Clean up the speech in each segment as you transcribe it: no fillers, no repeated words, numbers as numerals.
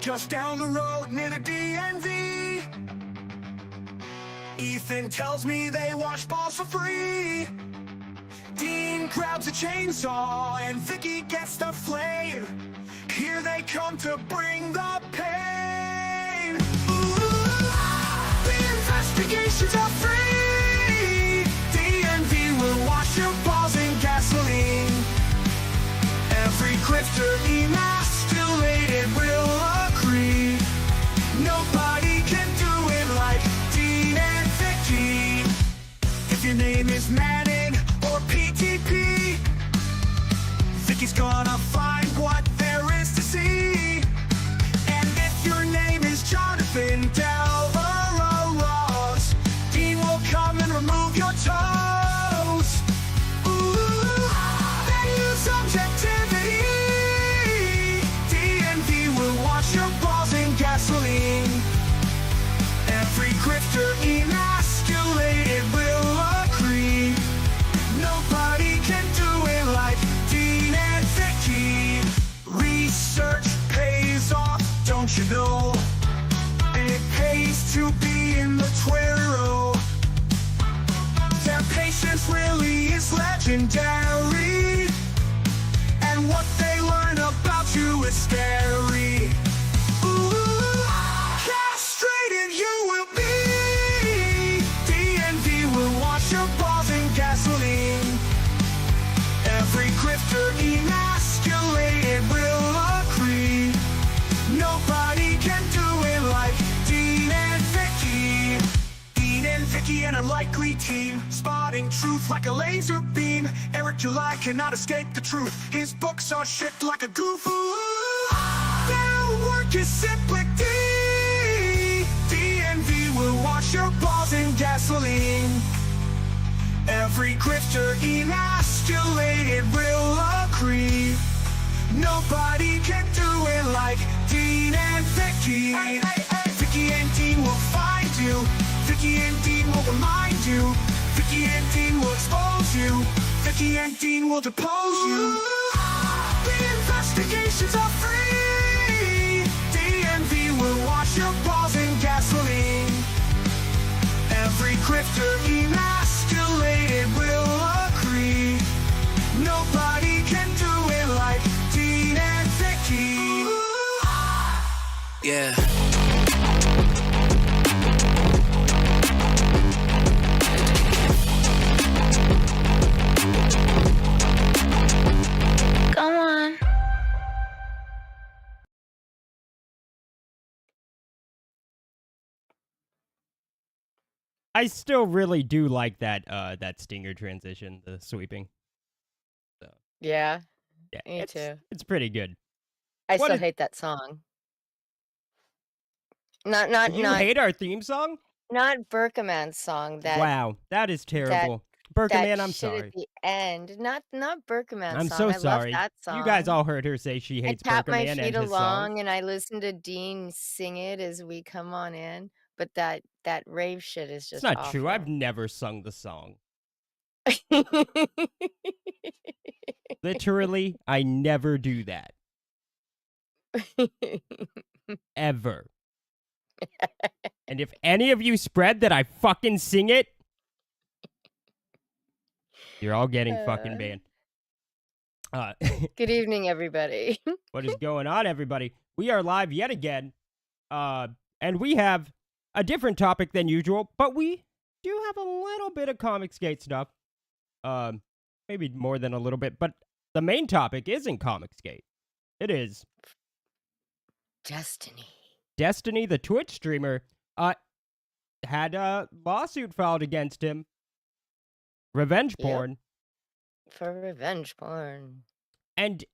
just down the road near the DMV. Ethan tells me they wash balls for free. Dean grabs a chainsaw and Vicky gets the flame. Here they come to bring the pain. Ooh, the investigations are free. DMV will wash your balls in gasoline. Every grifter emasculated will agree. Nobody can do it like Dean and Vicky. If your name is Manning or PTP, Vicky's gonna find what there is to see. And if your name is Jonathan Delvaros, Dean will come and remove your toes. Ooh, they use objectivity. DMV will wash your balls in gasoline. Every grifter emasculated will agree. Nobody can do it like Dean and Vicky. Research pays off, don't you know? And it pays to be in the Twitter. Their patience really is legendary. And what they learn about you is scary. Ooh, castrated you will be. DMV will wash your balls in gasoline. Every grifter emasculated will agree. Nobody can do it like Dean and Vicky. Dean and Vicky, an unlikely team, spotting truth like a laser beam. Eric July cannot escape the truth. His books are shit like a goof. Ooh, their work is simply D. DMV will wash your balls in gasoline. Every grifter emasculated will agree. Nobody can do it like Dean and Vicky. Vicky and Dean will find you. Vicky and Dean will remind you. Vicky and Dean will expose you. Vicky and Dean will depose you. The investigations are free. DMV will wash your balls in gasoline. Every grifter emasculated will agree. Nobody can do it like Dean and Vicky. Yeah. Go on. I still really do like that that stinger transition, the sweeping. So Yeah, yeah, me too. it's pretty good. I What still is- hate that song. You Not hate our theme song? Berkeman's song. Wow, that is terrible. Berkeman, I'm shit sorry. at the end. Not Berkeman's I'm song. so I sorry. love that song. You guys all heard her say she hates I tap my Berkeman feet and his along songs. and I listen to Dean sing it as we come on in. But that rave shit is It's just not awful. true. I've never sung the song. Literally, I never do that. Ever. And if any of you spread that I fucking sing it, you're all getting fucking banned. Good evening, everybody. What is going on, everybody? We are live yet again. And we have a different topic than usual, but we do have a little bit of Comicsgate stuff. Maybe more than a little bit, but the main topic isn't Comicsgate. It is Destiny, the Twitch streamer, had a lawsuit filed against him. Revenge Yep. porn. For revenge porn. And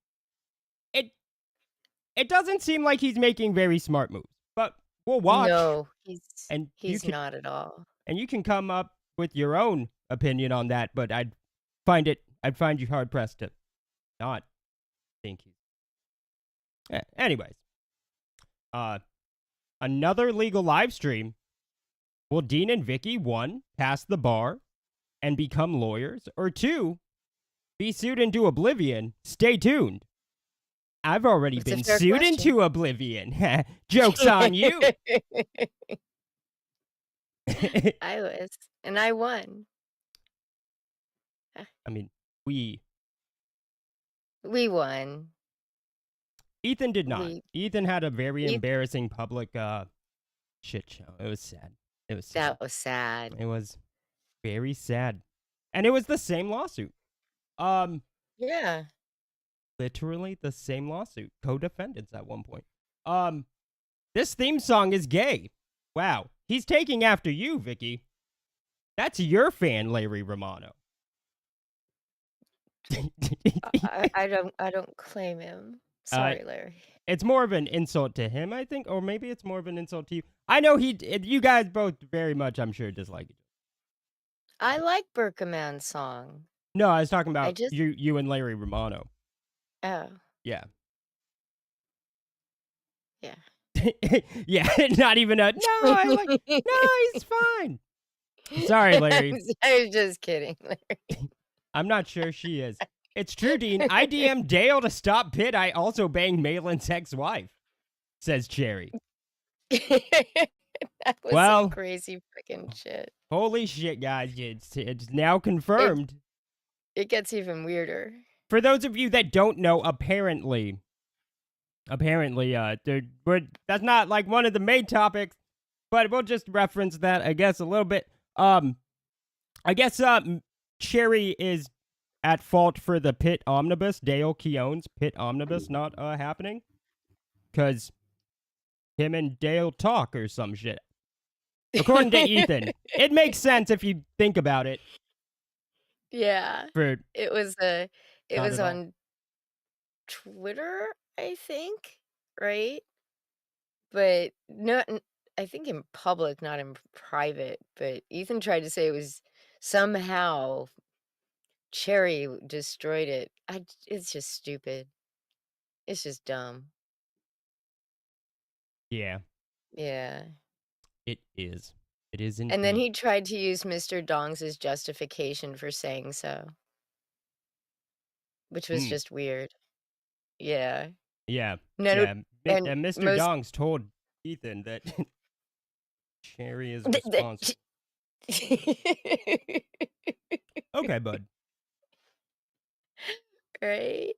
it doesn't seem like he's making very smart moves. But we'll watch. No, and he's not at all. And you can come up with your own opinion on that, but I'd find you hard pressed to not think he's. Anyways, another legal live stream. Will Dean and Vicky, 1, pass the bar and become lawyers, or 2, be sued into oblivion? Stay tuned. I've already It's a been fair sued question. into oblivion. Joke's on you. I was, and I won. I mean, we. We won. Ethan did not. We Ethan had a very Eth embarrassing public shit show. It was sad. It was sad. That was sad. It was very sad. And it was the same lawsuit. Yeah. Literally the same lawsuit. Co-defendants at one point. This theme song is gay. Wow. He's taking after you, Vicky. That's your fan, Larry Romano. I don't claim him. Sorry, Larry. It's more of an insult to him, I think, or maybe it's more of an insult to you. I know you guys both very much, I'm sure, dislike each other. I like Berkaman's song. No, I was talking about just you and Larry Romano. Oh, Yeah. yeah. Yeah, not even a, no, no, he's fine. Sorry, Larry. I was just kidding, Larry. I'm not sure she is. It's true, Dean. I DM'd Dale to stop Pitt. I also banged Malin's ex-wife, says Cherry. That was Well, some crazy freaking shit. Holy shit, guys. It's now confirmed. It gets even weirder. For those of you that don't know, apparently, that's not like one of the main topics, but we'll just reference that, I guess, a little bit. I guess Cherry is at fault for the Pitt Omnibus, Dale Keown's Pitt Omnibus not happening, because him and Dale talk or some shit. According to Ethan, it makes sense if you think about it. Yeah. For It was Not at all. on Twitter, I think, right? But I think in public, not in private. But Ethan tried to say it was somehow Cherry destroyed it. It's just stupid. It's just dumb. Yeah, Yeah. it is. It is indeed. And then he tried to use Mr. Dongs' justification for saying so, which was just weird. Yeah. Yeah. No, Yeah. and And Mr. most- Dongs told Ethan that Cherry is responsible. Okay, bud. Right?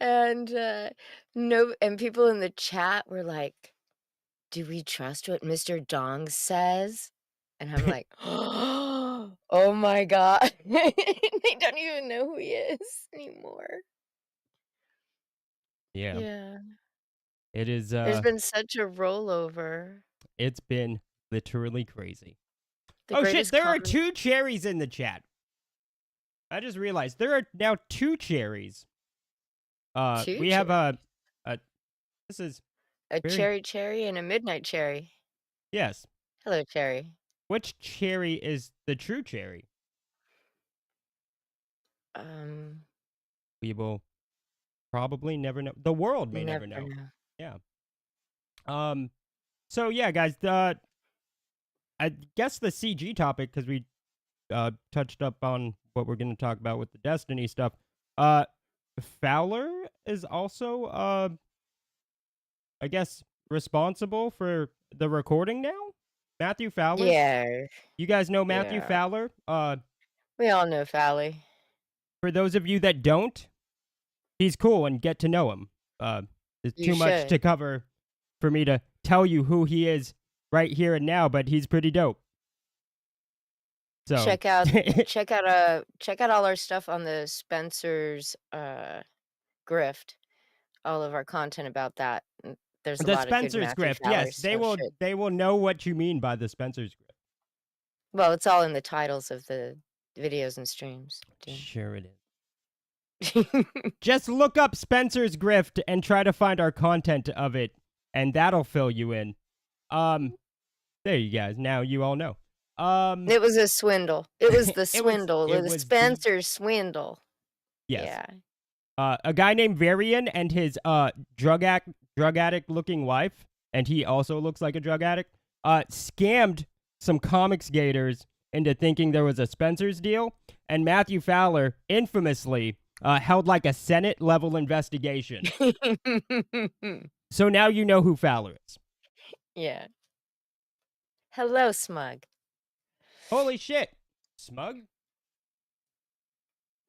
And and people in the chat were like, "Do we trust what Mr. Dong says?" And I'm like, "Oh my god." They don't even know who he is anymore. Yeah. Yeah. It is There's been such a rollover. it's been literally crazy. The Oh shit, greatest there are comic- 2 cherries in the chat. I just realized there are now 2 cherries. Two We have a this is a very- cherry and a midnight cherry. yes. Hello, cherry. Which cherry is the true cherry? We will probably never know. The world may never know. So yeah, guys, I guess the CG topic, because we touched up on what we're going to talk about with the Destiny stuff. Fowler is also, I guess, responsible for the recording now. Matthew Fowler. Yeah. You guys know Matthew Yeah. Fowler. We all know Fally. For those of you that don't, he's cool and get to know him. It's You too much should. to cover for me to tell you who he is right here and now, but he's pretty dope. So Check out all our stuff on the Spencer's grift. All of our content about that. There's a the lot Spencer's of good Matthew grift. Fowler Yes, they stuff will. shit. They will know what you mean by the Spencer's grift. Well, it's all in the titles of the videos and streams. Sure it is. Just look up Spencer's grift and try to find our content of it, and that'll fill you in. There you guys. Now you all know. It was a swindle. It was the swindle. it It was was the- Spencer's swindle. Yes. Yeah. A guy named Varian and his drug addict looking wife, and he also looks like a drug addict, scammed some Comicsgaters into thinking there was a Spencer's deal, and Matthew Fowler infamously held like a Senate-level investigation. So now you know who Fowler is. Yeah. Hello, Smug. Holy shit. Smug?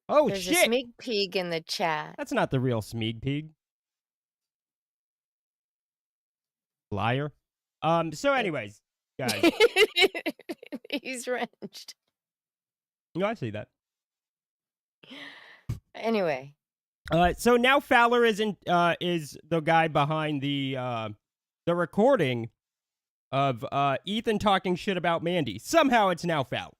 Oh, There's a shit. sneak peek in the chat. That's not the real Smeag Pig. Liar. So anyways, guys. He's wrenched. No, I see that. Anyway. So now Fowler is the guy behind the recording of Ethan talking shit about Mandy. Somehow it's now Fowler.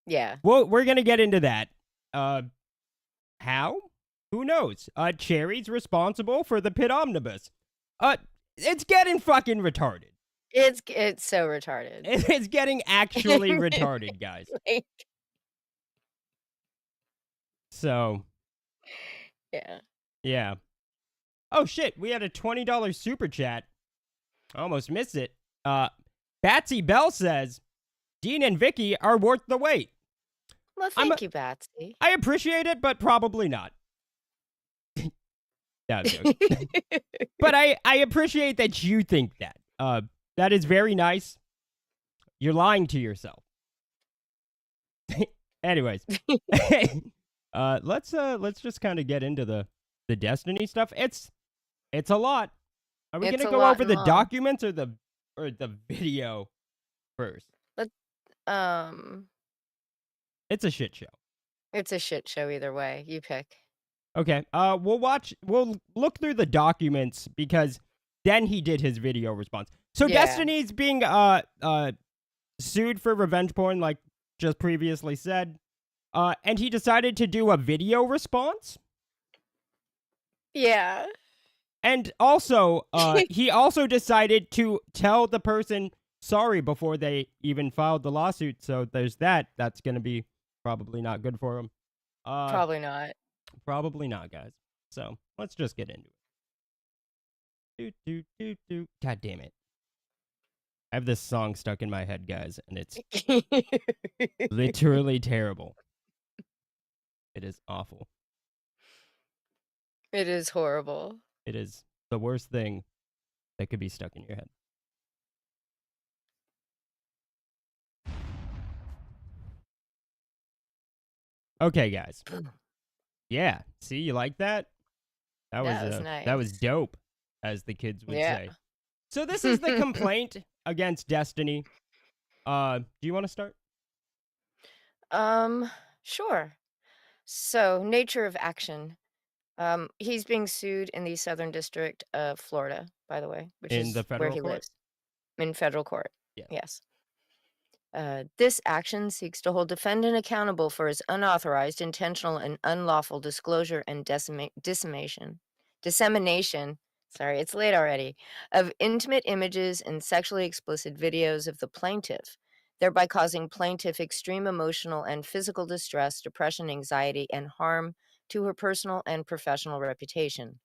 Yeah. Well, we're gonna get into that. How? Who knows? Cherry's responsible for the pit omnibus. It's getting fucking retarded. It's so retarded. It's getting actually retarded, guys. Like, So, yeah. Oh shit, we had a $20 super chat. Almost missed it. Batsy Bell says, Dean and Vicky are worth the wait. well, thank you, Batsy. I appreciate it, but probably not. No, but I appreciate that you think that. That is very nice. You're lying to yourself. Anyways. Let's just kind of get into the Destiny stuff. It's a lot. Are we gonna go over the documents or the video first? It's a shit show. It's a shit show either way. You pick. Okay. We'll look through the documents because then he did his video response. So Yeah. Destiny's being sued for revenge porn, like just previously said. And he decided to do a video response. Yeah. And also, he also decided to tell the person sorry before they even filed the lawsuit. So there's that. That's going to be probably not good for him. Probably not. Probably not, guys. So let's just get into it. God damn it. I have this song stuck in my head, guys, and it's literally terrible. It is awful. It is horrible. It is the worst thing that could be stuck in your head. Okay, guys. Yeah. See, you like that? That was nice. That was dope, as the kids would Yeah. say. So this is the complaint against Destiny. Do you want to start? Sure. So, nature of action. He's being sued in the Southern District of Florida, by the way, which In is the where federal he court? lives. In federal court. Yeah. Yes. This action seeks to hold defendant accountable for his unauthorized, intentional, and unlawful disclosure and dissemination. Sorry, it's late already. Of intimate images and sexually explicit videos of the plaintiff, thereby causing plaintiff extreme emotional and physical distress, depression, anxiety, and harm to her personal and professional reputation.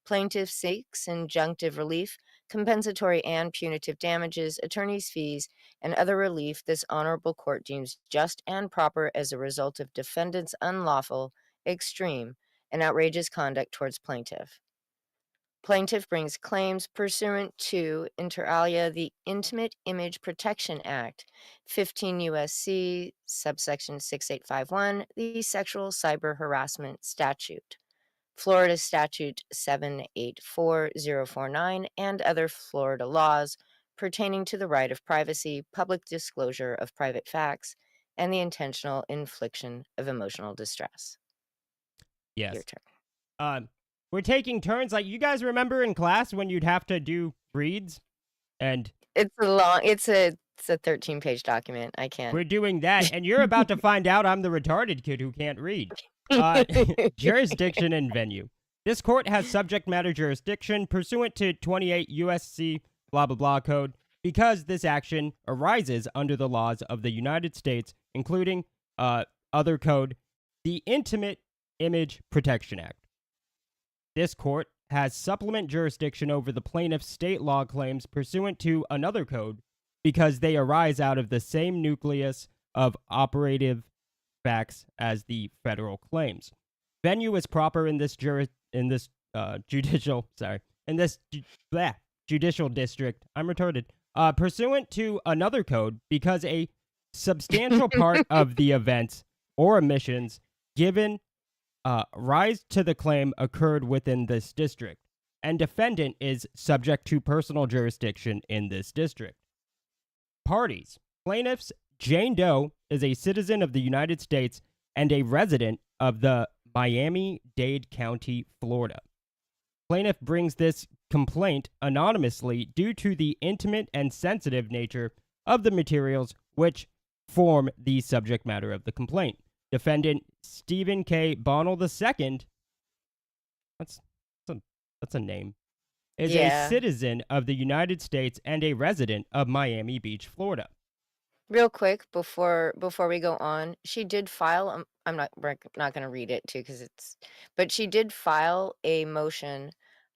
Plaintiff seeks injunctive relief, compensatory and punitive damages, attorney's fees, and other relief this honorable court deems just and proper as a result of defendant's unlawful, extreme, and outrageous conduct towards plaintiff. Plaintiff brings claims pursuant to, inter alia, the Intimate Image Protection Act, 15 U.S.C., subsection 6851, the Sexual Cyber Harassment Statute, Florida Statute 784049, and other Florida laws pertaining to the right of privacy, public disclosure of private facts, and the intentional infliction of emotional distress. Yes. Your turn. We're taking turns. Like, you guys remember in class when you'd have to do reads? And It's a 13-page document. I can't. we're doing that, and you're about to find out I'm the retarded kid who can't read. Jurisdiction and venue. This court has subject matter jurisdiction pursuant to 28 USC blah blah blah code because this action arises under the laws of the United States, including other code, the Intimate Image Protection Act. This court has supplement jurisdiction over the plaintiff's state law claims pursuant to another code because they arise out of the same nucleus of operative facts as the federal claims. Venue is proper in this judicial in this judicial district. I'm retarded. Pursuant to another code, because a substantial part of the events or omissions given rise to the claim occurred within this district, and defendant is subject to personal jurisdiction in this district. Parties. Plaintiffs. Jane Doe is a citizen of the United States and a resident of the Miami-Dade County, Florida. Plaintiff brings this complaint anonymously due to the intimate and sensitive nature of the materials which form the subject matter of the complaint. Defendant Stephen K. Bonnell II, that's a name, is a citizen of the United States and a resident of Miami Beach, Florida. Real quick before we go on, she did file. I'm not going to read it too because but she did file a motion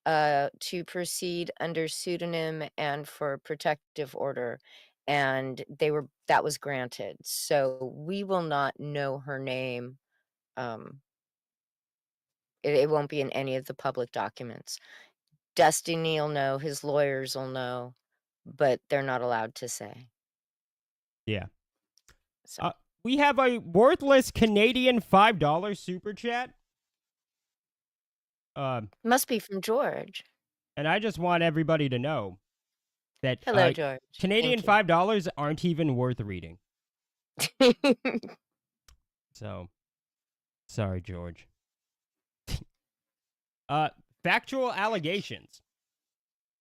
to proceed under pseudonym and for protective order, and that was granted. So we will not know her name. It won't be in any of the public documents. Destiny will know, his lawyers will know, but they're not allowed to say. Yeah. So. We have a worthless Canadian $5 super chat. Must be from George. And I just want everybody to know that hello, George. Canadian $5 aren't even worth reading. So, sorry, George. Factual allegations.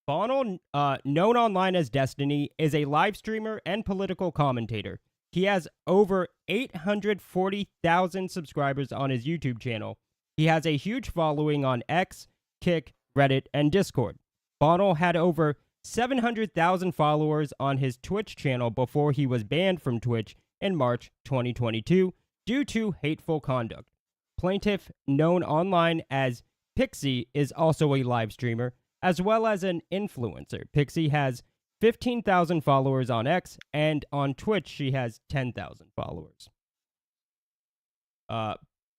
Bonnell, known online as Destiny, is a live streamer and political commentator. He has over 840,000 subscribers on his YouTube channel. He has a huge following on X, Kick, Reddit, and Discord. Bonnell had over 700,000 followers on his Twitch channel before he was banned from Twitch in March 2022 due to hateful conduct. Plaintiff, known online as Pixie, is also a live streamer, as well as an influencer. Pixie has 15,000 followers on X, and on Twitch she has 10,000 followers.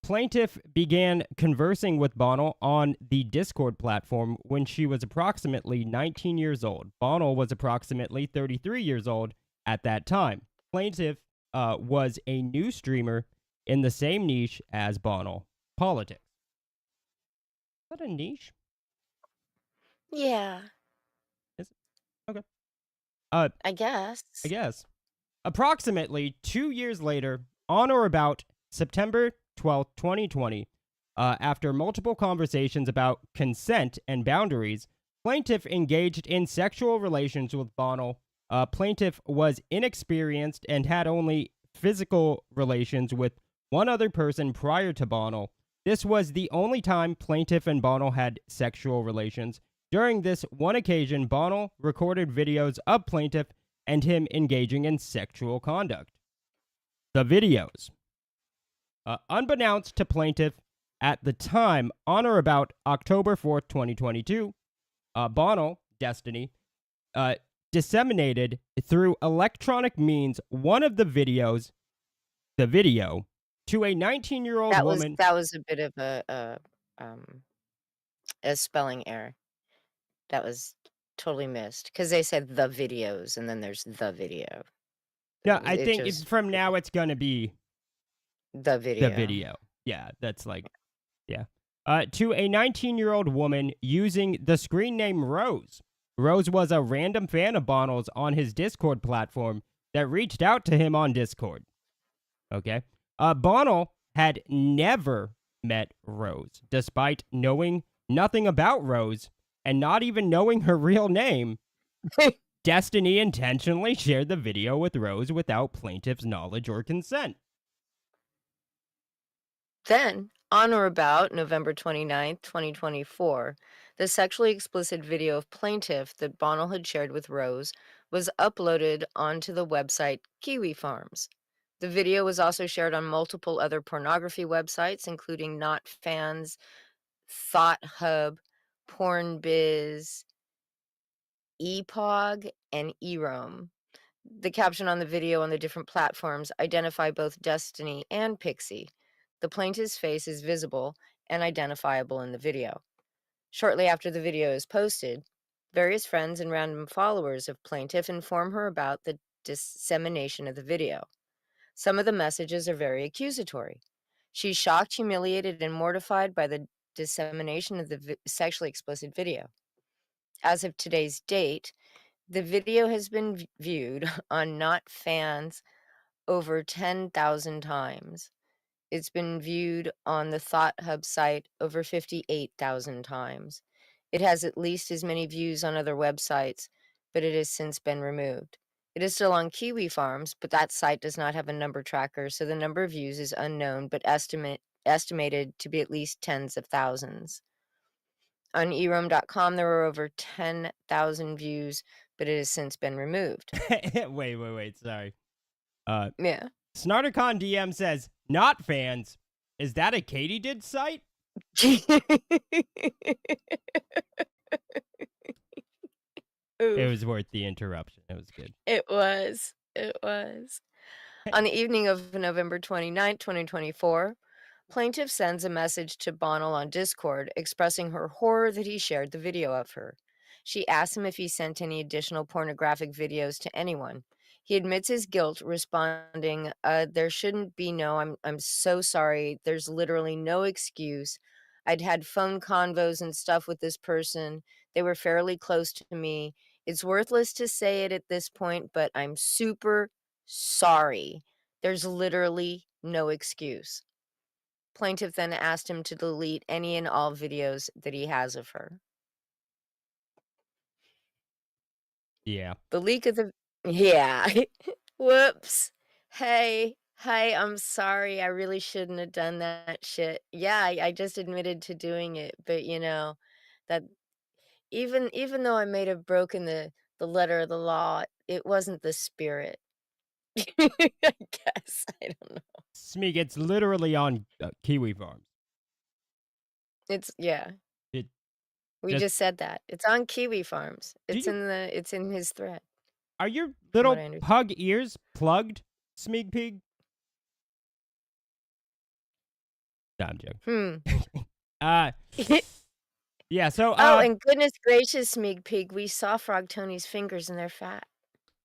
Plaintiff began conversing with Bonnell on the Discord platform when she was approximately 19 years old. Bonnell was approximately 33 years old at that time. Plaintiff was a new streamer in the same niche as Bonnell, politics. Is that a niche? Yeah. Is it? Okay. I guess. Approximately 2 years later, on or about September 12th, 2020, after multiple conversations about consent and boundaries, plaintiff engaged in sexual relations with Bonnell. Plaintiff was inexperienced and had only physical relations with one other person prior to Bonnell. This was the only time plaintiff and Bonnell had sexual relations. During this one occasion, Bonnell recorded videos of plaintiff and him engaging in sexual conduct. The videos. Unbeknownst to plaintiff, at the time, on or about October 4th, 2022, Bonnell, Destiny, disseminated through electronic means one of the video, to a 19-year-old woman. That was a bit of a spelling error. That was totally missed because they said the videos and then there's the video. Yeah, I think from now it's going to be the video. The video. Yeah, that's like, yeah. To a 19-year-old woman using the screen name Rose. Rose was a random fan of Bonnell's on his Discord platform that reached out to him on Discord. Okay. Bonnell had never met Rose, despite knowing nothing about Rose and not even knowing her real name. Destiny intentionally shared the video with Rose without plaintiff's knowledge or consent. Then, on or about November 29th, 2024, the sexually explicit video of plaintiff that Bonnell had shared with Rose was uploaded onto the website Kiwi Farms. The video was also shared on multiple other pornography websites, including Not Fans, Thought Hub, Pornbiz, EPOG, and eRome. The caption on the video on the different platforms identify both Destiny and Pixie. The plaintiff's face is visible, and identifiable in the video. Shortly after the video is posted, various friends and random followers of plaintiff inform her about the dissemination of the video. Some of the messages are very accusatory. She's shocked, humiliated, and mortified by the dissemination of the sexually explicit video. As of today's date, the video has been viewed on Not Fans over 10,000 times. It's been viewed on the Thought Hub site over 58,000 times. It has at least as many views on other websites, but it has since been removed. It is still on Kiwi Farms, but that site does not have a number tracker, so the number of views is unknown, but estimated to be at least tens of thousands. On eRome.com, there were over 10,000 views, but it has since been removed. Wait. Sorry. Yeah. Snarticon DM says, not fans. Is that a Katydid site? It was worth the interruption. It was good. It was. On the evening of November 29th, 2024, plaintiff sends a message to Bonnell on Discord expressing her horror that he shared the video of her. She asks him if he sent any additional pornographic videos to anyone. He admits his guilt, responding, there shouldn't be no, I'm so sorry. There's literally no excuse. I'd had phone convos and stuff with this person. They were fairly close to me. It's worthless to say it at this point, but I'm super sorry. There's literally no excuse. Plaintiff then asked him to delete any and all videos that he has of her. Yeah. The leak of the... Yeah. Whoops. Hey, I'm sorry. I really shouldn't have done that shit. Yeah, I just admitted to doing it, but that even though I may have broken the letter of the law, it wasn't the spirit. I guess. I don't know. Smeek, it's literally on Kiwi Farms. Yeah. We just- just said that. It's on Kiwi Farms. It's in his thread. Are your little what I understand. pug ears plugged, Smeek Pig? No, I'm joking. Yeah, so... oh, and goodness gracious, Smeek Pig, we saw Frog Tony's fingers and they're fat.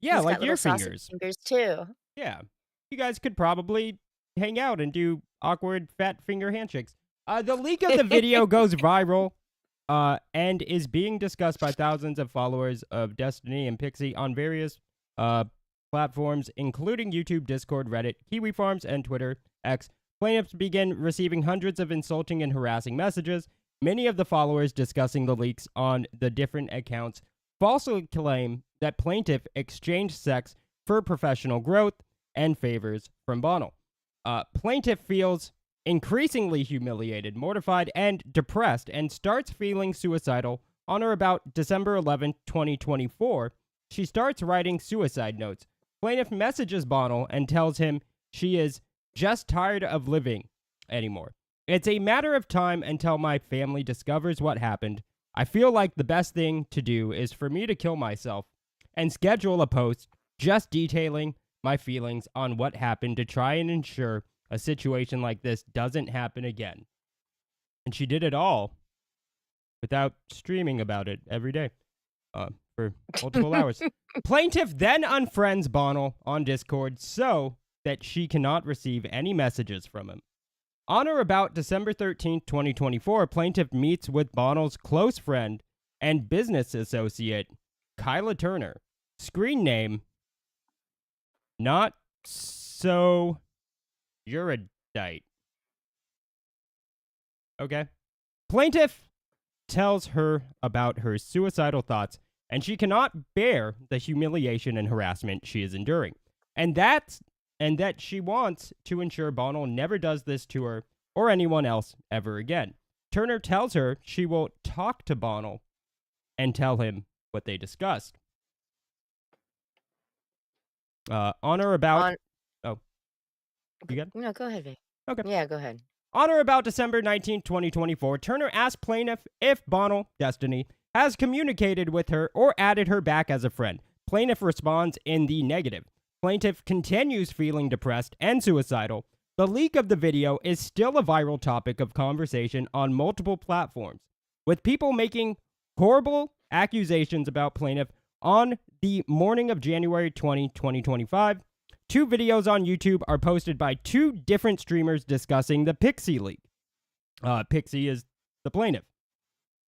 yeah, He's like got your little sausage fingers. fingers too. Yeah. You guys could probably hang out and do awkward fat finger handshakes. The leak of the video goes viral and is being discussed by thousands of followers of Destiny and Pixie on various platforms, including YouTube, Discord, Reddit, Kiwi Farms, and Twitter X. Plaintiffs begin receiving hundreds of insulting and harassing messages. Many of the followers discussing the leaks on the different accounts falsely claim that plaintiff exchanged sex for professional growth and favors from Bonnell. Plaintiff feels increasingly humiliated, mortified, and depressed, and starts feeling suicidal on or about December 11, 2024. She starts writing suicide notes. Plaintiff messages Bonnell and tells him she is just tired of living anymore. It's a matter of time until my family discovers what happened. I feel like the best thing to do is for me to kill myself and schedule a post just detailing my feelings on what happened to try and ensure a situation like this doesn't happen again. And she did it all without streaming about it every day for multiple hours. Plaintiff then unfriends Bonnell on Discord so that she cannot receive any messages from him. On or about December 13th, 2024, plaintiff meets with Bonnell's close friend and business associate, Kyla Turner. Screen name, Not So Eurydice. Okay. Plaintiff tells her about her suicidal thoughts, and she cannot bear the humiliation and harassment she is enduring. And that she wants to ensure Bonnell never does this to her or anyone else ever again. Turner tells her she will talk to Bonnell and tell him what they discussed. On or about... Oh. You got it? No, go ahead, babe. Okay. Yeah, go ahead. On or about December 19, 2024, Turner asked plaintiff if Bonnell, Destiny, has communicated with her or added her back as a friend. Plaintiff responds in the negative. Plaintiff continues feeling depressed and suicidal. The leak of the video is still a viral topic of conversation on multiple platforms, with people making horrible accusations about plaintiff. On the morning of January 20, 2025, 2 videos on YouTube are posted by 2 different streamers discussing the Pixie leak. Pixie is the plaintiff.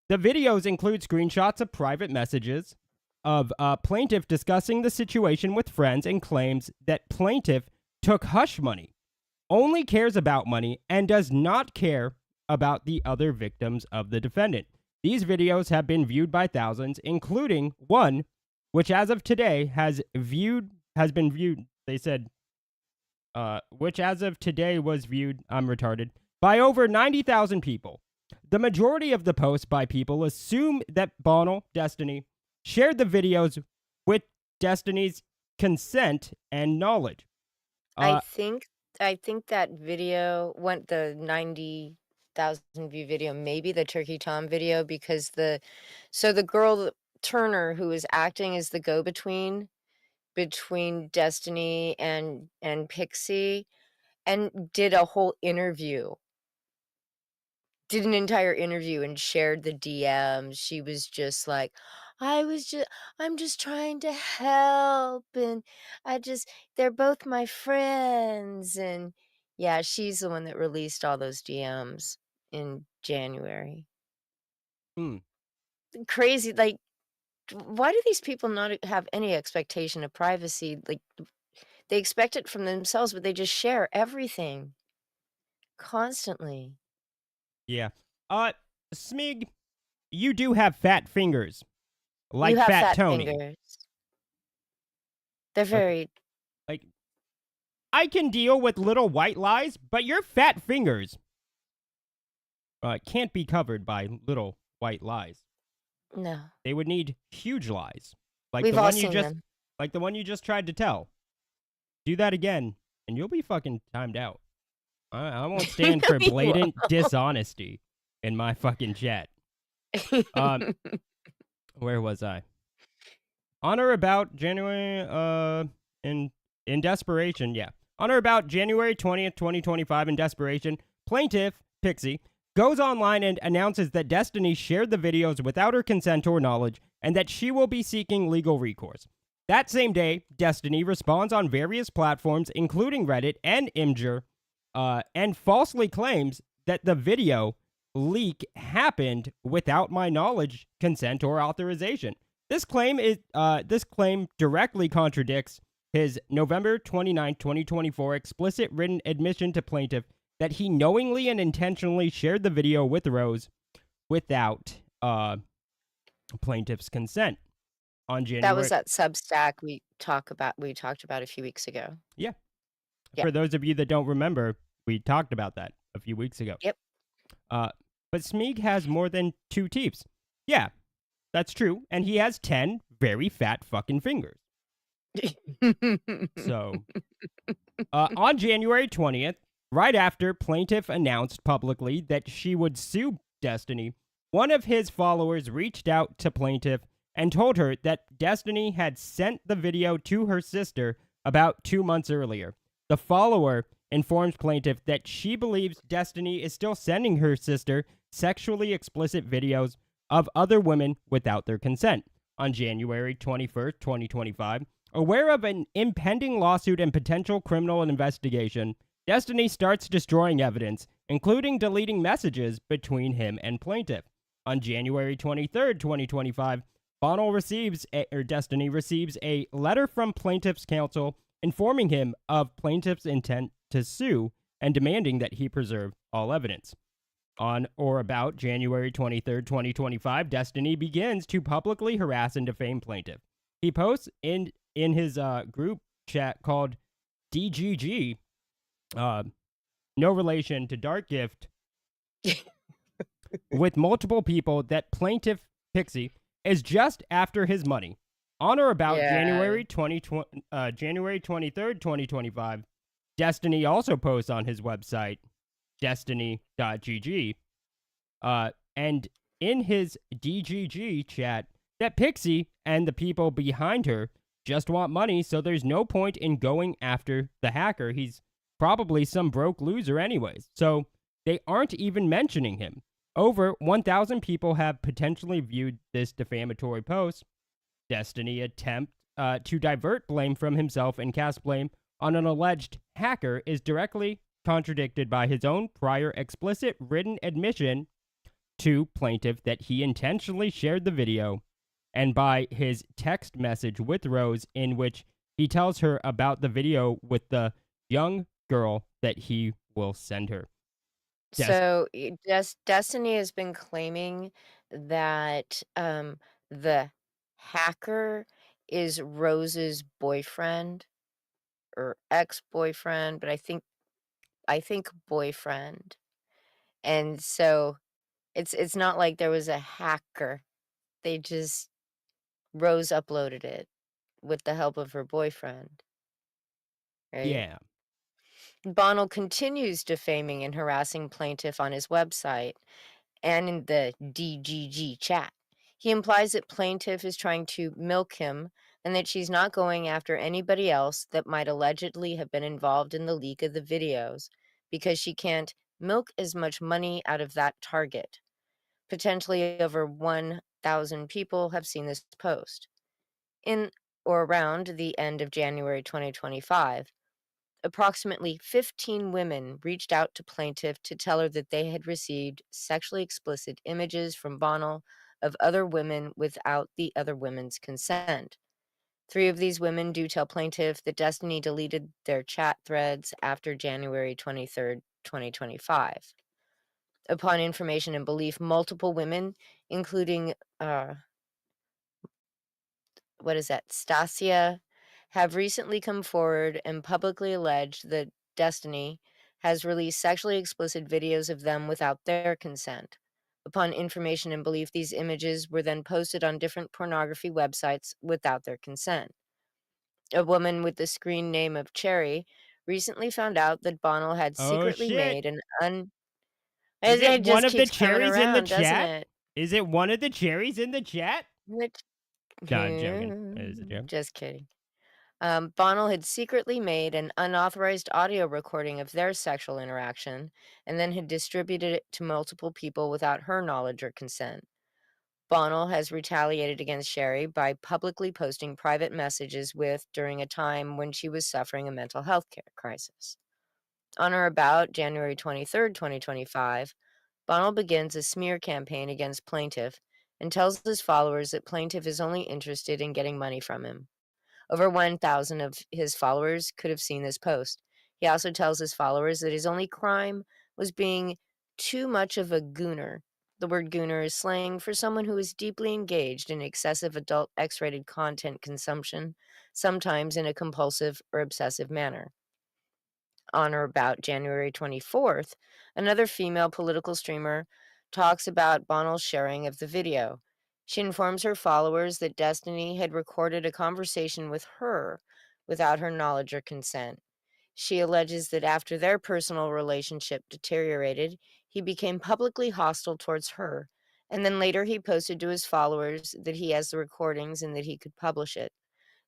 The videos include screenshots of private messages of plaintiff discussing the situation with friends and claims that plaintiff took hush money, only cares about money, and does not care about the other victims of the defendant. These videos have been viewed by thousands, including one which as of today has been viewed, they said, which as of today was viewed, I'm retarded, by over 90,000 people. The majority of the posts by people assume that Bonnell, Destiny, shared the videos with Destiny's consent and knowledge. I think that video went the 90,000 view video, maybe the Turkey Tom video, because the girl Turner, who is acting as the go-between between Destiny and Pixie, and did a whole interview. Did an entire interview and shared the DMs. She was just like, I'm just trying to help, and they're both my friends. And yeah, she's the one that released all those DMs in January. Crazy. Like, why do these people not have any expectation of privacy? Like, they expect it from themselves, but they just share everything constantly. Yeah. Smig, you do have fat fingers. Like You have Fat fat Tony. fingers. They're very... Like, I can deal with little white lies, but your fat fingers can't be covered by little white lies. No. They would need huge lies. Like We've the all one you seen just them. like the one you just tried to tell. Do that again, and you'll be fucking timed out. I won't stand for You blatant dishonesty in my fucking chat. Where was I? On or about January, in desperation, yeah. On or about January 20th, 2025, in desperation, plaintiff, Pixie, goes online and announces that Destiny shared the videos without her consent or knowledge, and that she will be seeking legal recourse. That same day, Destiny responds on various platforms, including Reddit and Imgur, and falsely claims that the video leak happened without my knowledge, consent, or authorization. This claim directly contradicts his November 29, 2024 explicit written admission to plaintiff that he knowingly and intentionally shared the video with Rose without plaintiff's consent on January. That was that Substack we talked about a few weeks ago. Yeah. Yeah. For those of you that don't remember, we talked about that a few weeks ago. Yep. But Smeeg has more than 2 teeps. Yeah, that's true. And he has 10 very fat fucking fingers. So, on January 20th, right after plaintiff announced publicly that she would sue Destiny, one of his followers reached out to plaintiff and told her that Destiny had sent the video to her sister about 2 months earlier. The follower informs plaintiff that she believes Destiny is still sending her sister sexually explicit videos of other women without their consent. On January 21st, 2025, aware of an impending lawsuit and potential criminal investigation, Destiny starts destroying evidence, including deleting messages between him and plaintiff. On January 23rd, 2025, Destiny receives a letter from plaintiff's counsel informing him of plaintiff's intent to sue and demanding that he preserve all evidence. On or about January 23rd, 2025, Destiny begins to publicly harass and defame plaintiff. He posts in his group chat called DGG, no relation to Dark Gift, with multiple people that plaintiff Pixie is just after his money. On or about January 23rd, 2025, Destiny also posts on his website, destiny.gg, and in his DGG chat, that Pixie and the people behind her just want money, so there's no point in going after the hacker. He's probably some broke loser anyways. So they aren't even mentioning him. Over 1,000 people have potentially viewed this defamatory post. Destiny attempt to divert blame from himself and cast blame on an alleged hacker is directly contradicted by his own prior explicit written admission to plaintiff that he intentionally shared the video, and by his text message with Rose in which he tells her about the video with the young girl that he will send her. Des- So, Destiny has been claiming that, the hacker is Rose's boyfriend or ex-boyfriend, but I think boyfriend. And so it's not like there was a hacker. They just Rose uploaded it with the help of her boyfriend, right? yeah. Bonnell continues defaming and harassing plaintiff on his website and in the DGG chat. He implies that plaintiff is trying to milk him and that she's not going after anybody else that might allegedly have been involved in the leak of the videos because she can't milk as much money out of that target. Potentially over 1,000 people have seen this post. In or around the end of January 2025, approximately 15 women reached out to plaintiff to tell her that they had received sexually explicit images from Bonnell of other women without the other women's consent. 3 of these women do tell plaintiff that Destiny deleted their chat threads after January 23rd, 2025. Upon information and belief, multiple women, including what is that, Stasia, have recently come forward and publicly alleged that Destiny has released sexually explicit videos of them without their consent. Upon information and belief, these images were then posted on different pornography websites without their consent. A woman with the screen name of Cherry recently found out that Bonnell had Oh secretly shit. made an Is it It one just of the keeps coming cherries in the around, doesn't chat? it? Is it one of the cherries in the chat? Which No, I'm joking. It is a joke. Just kidding. Bonnell had secretly made an unauthorized audio recording of their sexual interaction and then had distributed it to multiple people without her knowledge or consent. Bonnell has retaliated against Sherry by publicly posting private messages with during a time when she was suffering a mental health care crisis. On or about January 23rd, 2025, Bonnell begins a smear campaign against plaintiff and tells his followers that plaintiff is only interested in getting money from him. Over 1,000 of his followers could have seen this post. He also tells his followers that his only crime was being too much of a gooner. The word gooner is slang for someone who is deeply engaged in excessive adult X rated content consumption, sometimes in a compulsive or obsessive manner. On or about January 24th, another female political streamer talks about Bonnell's sharing of the video. She informs her followers that Destiny had recorded a conversation with her without her knowledge or consent. She alleges that after their personal relationship deteriorated, he became publicly hostile towards her, and then later he posted to his followers that he has the recordings and that he could publish it.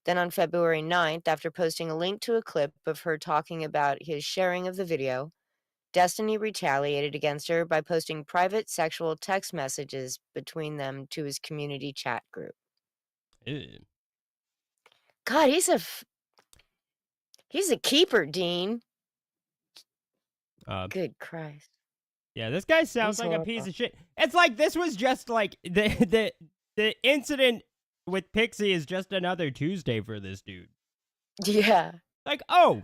Then on February 9th, after posting a link to a clip of her talking about his sharing of the video, Destiny retaliated against her by posting private sexual text messages between them to his community chat group. Ew. God, he's a keeper, Dean. Uh, Good Christ. yeah, this guy sounds He's like a piece horrible. of shit. It's like this was just like the incident with Pixie is just another Tuesday for this dude. Yeah. Like, oh,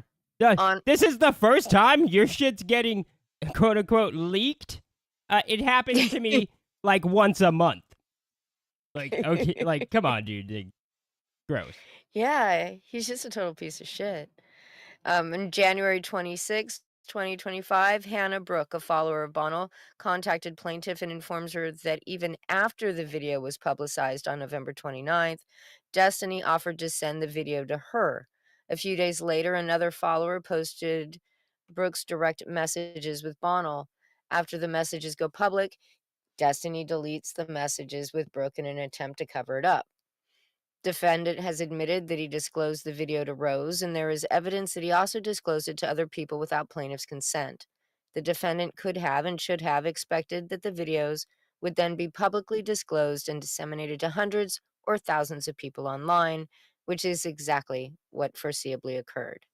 On this is the first time your shit's getting quote unquote leaked. It happens to me like once a month. Like, okay, like, come on, dude. Like, gross. Yeah, he's just a total piece of shit. On January 26th, 2025, Hannah Brooke, a follower of Bonnell, contacted plaintiff and informs her that even after the video was publicized on November 29th, Destiny offered to send the video to her. A few days later, another follower posted Brooke's direct messages with Bonnell. After the messages go public, Destiny deletes the messages with Brooke in an attempt to cover it up. Defendant has admitted that he disclosed the video to Rose, and there is evidence that he also disclosed it to other people without plaintiff's consent. The defendant could have and should have expected that the videos would then be publicly disclosed and disseminated to hundreds or thousands of people online, which is exactly what foreseeably occurred.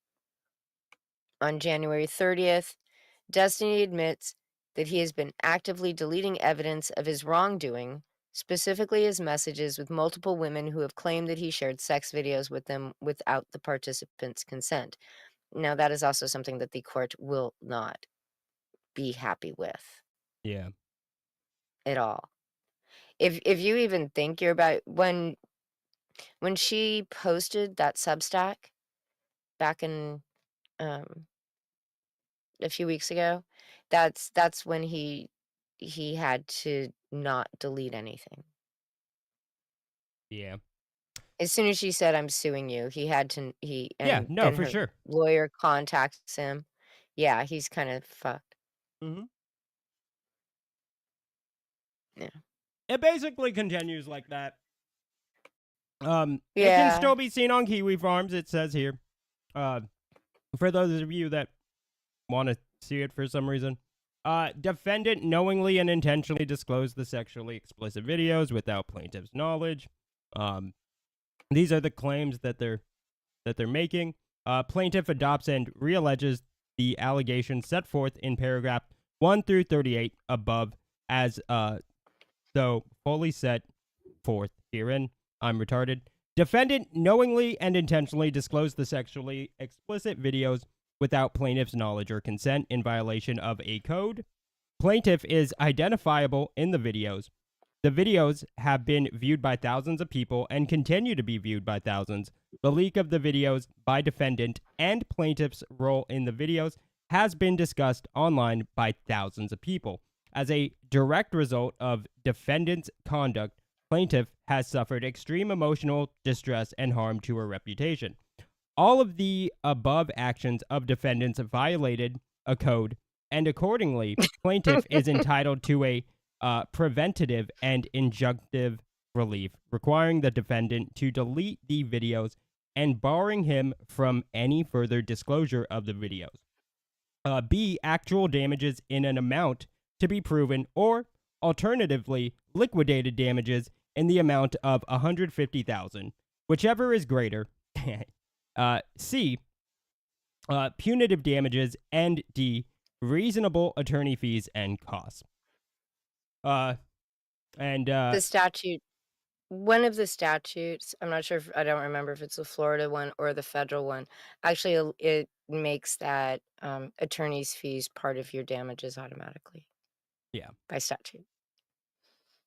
On January 30th, Destiny admits that he has been actively deleting evidence of his wrongdoing, specifically his messages with multiple women who have claimed that he shared sex videos with them without the participants' consent. Now, that is also something that the court will not be happy with Yeah. at all. If you even think you're about when she posted that Substack back in um a few weeks ago, that's when he had to not delete anything. Yeah. As soon as she said, "I'm suing you," he had to he Yeah. and No, then for her sure. lawyer contacts him. Yeah, he's kinda fucked. Mm-hmm. Yeah. It basically continues like that. It can Yeah. still be seen on Kiwi Farms, it says here. Uh, for those of you that want to see it for some reason. Defendant knowingly and intentionally disclosed the sexually explicit videos without plaintiff's knowledge. These are the claims that they're making. Plaintiff adopts and realleges the allegations set forth in paragraph 1 through 38 above as though fully set forth herein. I'm retarded. Defendant knowingly and intentionally disclosed the sexually explicit videos without plaintiff's knowledge or consent in violation of a code. Plaintiff is identifiable in the videos. The videos have been viewed by thousands of people and continue to be viewed by thousands. The leak of the videos by defendant and plaintiff's role in the videos has been discussed online by thousands of people. As a direct result of defendant's conduct, plaintiff has suffered extreme emotional distress and harm to her reputation. All of the above actions of defendants violated a code, and accordingly, plaintiff is entitled to a preventative and injunctive relief, requiring the defendant to delete the videos and barring him from any further disclosure of the videos. B, actual damages in an amount to be proven, or alternatively, liquidated damages in the amount of $150,000, whichever is greater. C, punitive damages, and D, reasonable attorney fees and costs. The statute one of the statutes, I'm not sure if I don't remember if it's the Florida one or the federal one, actually, it makes that, attorney's fees part of your damages automatically Yeah. by statute.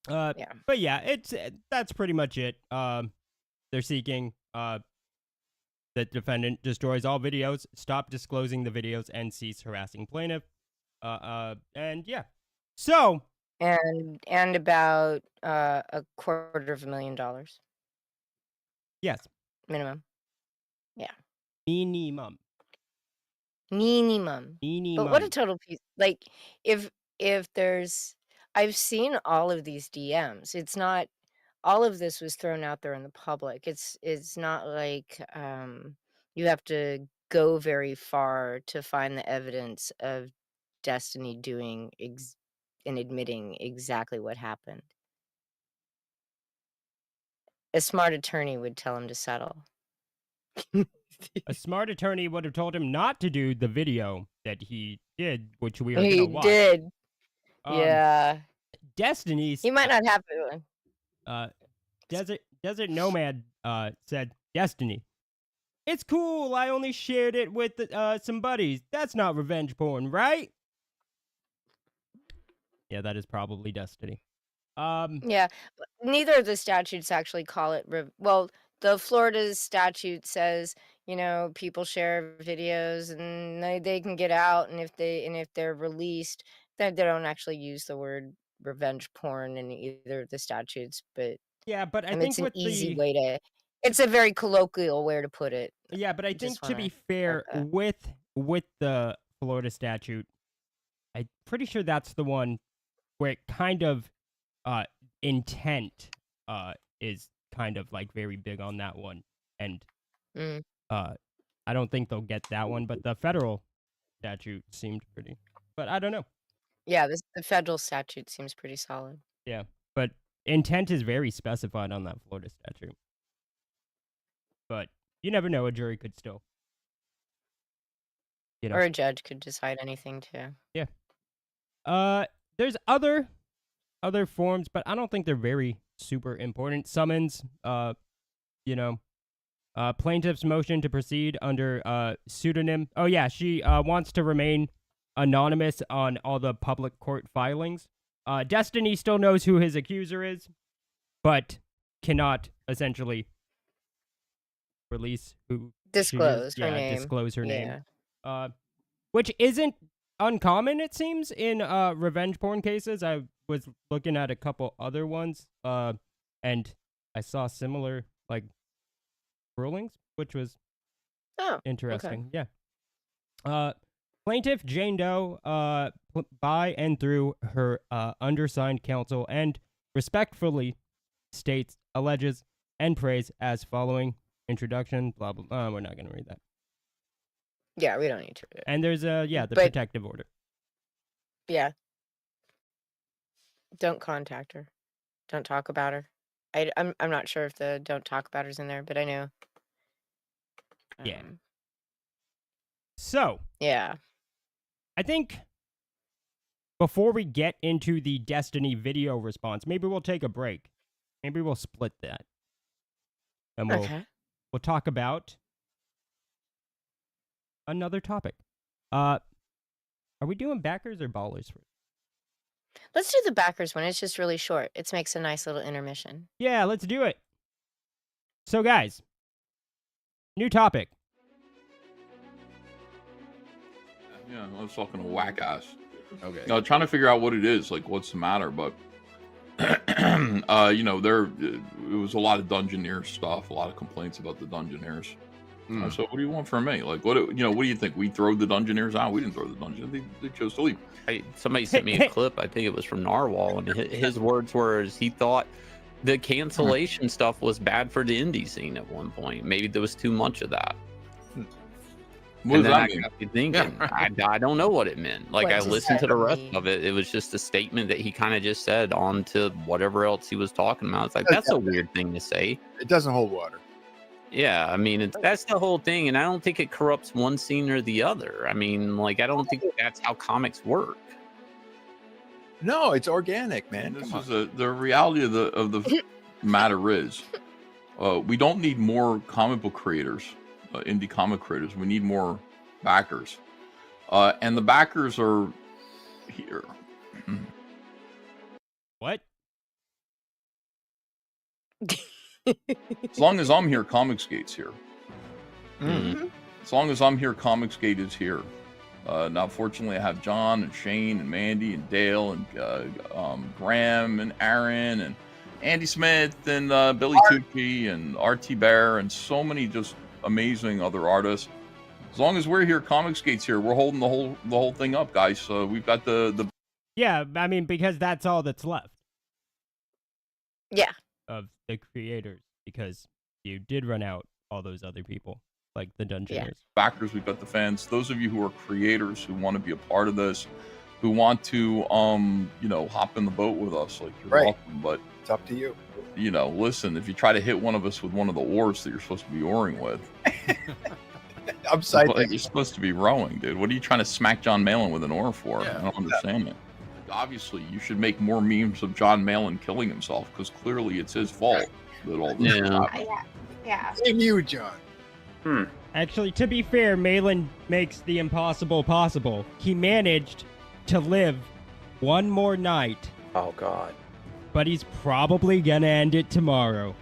Yeah. But yeah, it's that's pretty much it. They're seeking that defendant destroys all videos, stop disclosing the videos, and cease harassing plaintiff. And yeah. So And about, $250,000 yes, minimum. Yeah. minimum. Minimum. But what a total piece like, if there's I've seen all of these DMs. It's not all of this was thrown out there in the public. It's not like, you have to go very far to find the evidence of Destiny doing and admitting exactly what happened. A smart attorney would tell him to settle. A smart attorney would have told him not to do the video that he did, which we are going He to watch. did. Yeah. Yeah. Destiny's He might not have to. Desert Nomad said, Destiny. It's cool. I only shared it with some buddies. That's not revenge porn, right? Yeah, that is probably Destiny. Yeah, but neither of the statutes actually call it well, the Florida's statute says, people share videos and they can get out, and if they're released, they don't actually use the word revenge porn in either of the statutes, but yeah, but I it's think an with easy the way to it's a very colloquial way to put it. yeah, but I think Just to be wanna fair, that. with the Florida statute, I'm pretty sure that's the one where it kind of intent is kind of like very big on that one, and Mm. I don't think they'll get that one, but the federal statute seemed pretty. But I don't know. Yeah, the federal statute seems pretty solid. Yeah, but intent is very specified on that Florida statute. But you never know; a jury could still, Or a judge could decide anything too. Yeah. There's other forms, but I don't think they're very super important. Summons, plaintiff's motion to proceed under pseudonym. Oh yeah, she wants to remain anonymous on all the public court filings. Destiny still knows who his accuser is, but cannot essentially release who Disclose her name. Disclose her name. Which isn't uncommon, it seems, in revenge porn cases. I was looking at a couple other ones, and I saw similar rulings, which was interesting. Okay. Yeah. Plaintiff Jane Doe, by and through her undersigned counsel, and respectfully states, alleges, and prays as following. Introduction, blah, blah, blah. We're not going to read that. Yeah, we don't need to. And there's the protective order. Yeah. Don't contact her. Don't talk about her. I'm not sure if the don't talk about her's in there, but I know. Yeah. So. Yeah. I think before we get into the Destiny video response, maybe we'll take a break. Maybe we'll split that. And we'll talk about another topic. Are we doing backers or ballers first? Let's do the backers one. It's just really short. It makes a nice little intermission. Yeah, let's do it. So, guys, new topic. Yeah, I was talking to whack ass. Okay. Trying to figure out what it is, like what's the matter, but it was a lot of Dungeoneer stuff, a lot of complaints about the Dungeoneers. So what do you want from me? Like, what do you think? We throw the Dungeoneers out? We didn't throw the Dungeoneers. They chose to leave. Somebody sent me a clip. I think it was from Narwhal, and his words were he thought the cancellation stuff was bad for the indie scene at one point. Maybe there was too much of that. What does that I mean? got me thinking, I don't know what it meant. Like, I listened to the rest of it. It was just a statement that he kind of just said on to whatever else he was talking about. It's like, that's a weird thing to say. It doesn't hold water. Yeah, I mean, that's the whole thing. And I don't think it corrupts one scene or the other. I mean, like, I don't think that's how comics work. No, it's organic, man. This is the reality of the matter is, we don't need more comic book creators, indie comic creators. We need more backers, and the backers are here. What? As long as I'm here, Comicsgate's here. Mm-hmm. As long as I'm here, Comicsgate is here. Now, fortunately, I have John and Shane and Mandy and Dale and Graham and Aaron and Andy Smith and Billy Tucci and RT Bear and so many just amazing other artists. As long as we're here, Comicsgate's here. We're holding the whole thing up, guys. We've got the. Yeah, I mean, because that's all that's left. Yeah. Of the creators, because you did run out all those other people, like the Dungeoneers. Backers, we've got the fans. Those of you who are creators who want to be a part of this, who want to hop in the boat with us, like you're welcome. But it's up to you. Listen, if you try to hit one of us with one of the oars that you're supposed to be oaring with, you're supposed to be rowing, dude. What are you trying to smack John Malin with an oar for? I don't understand it. Obviously, you should make more memes of John Malin killing himself, because clearly it's his fault that all this happened. Yeah. Same you, John. Actually, to be fair, Malin makes the impossible possible. He managed to live one more night. Oh, God. But he's probably gonna end it tomorrow.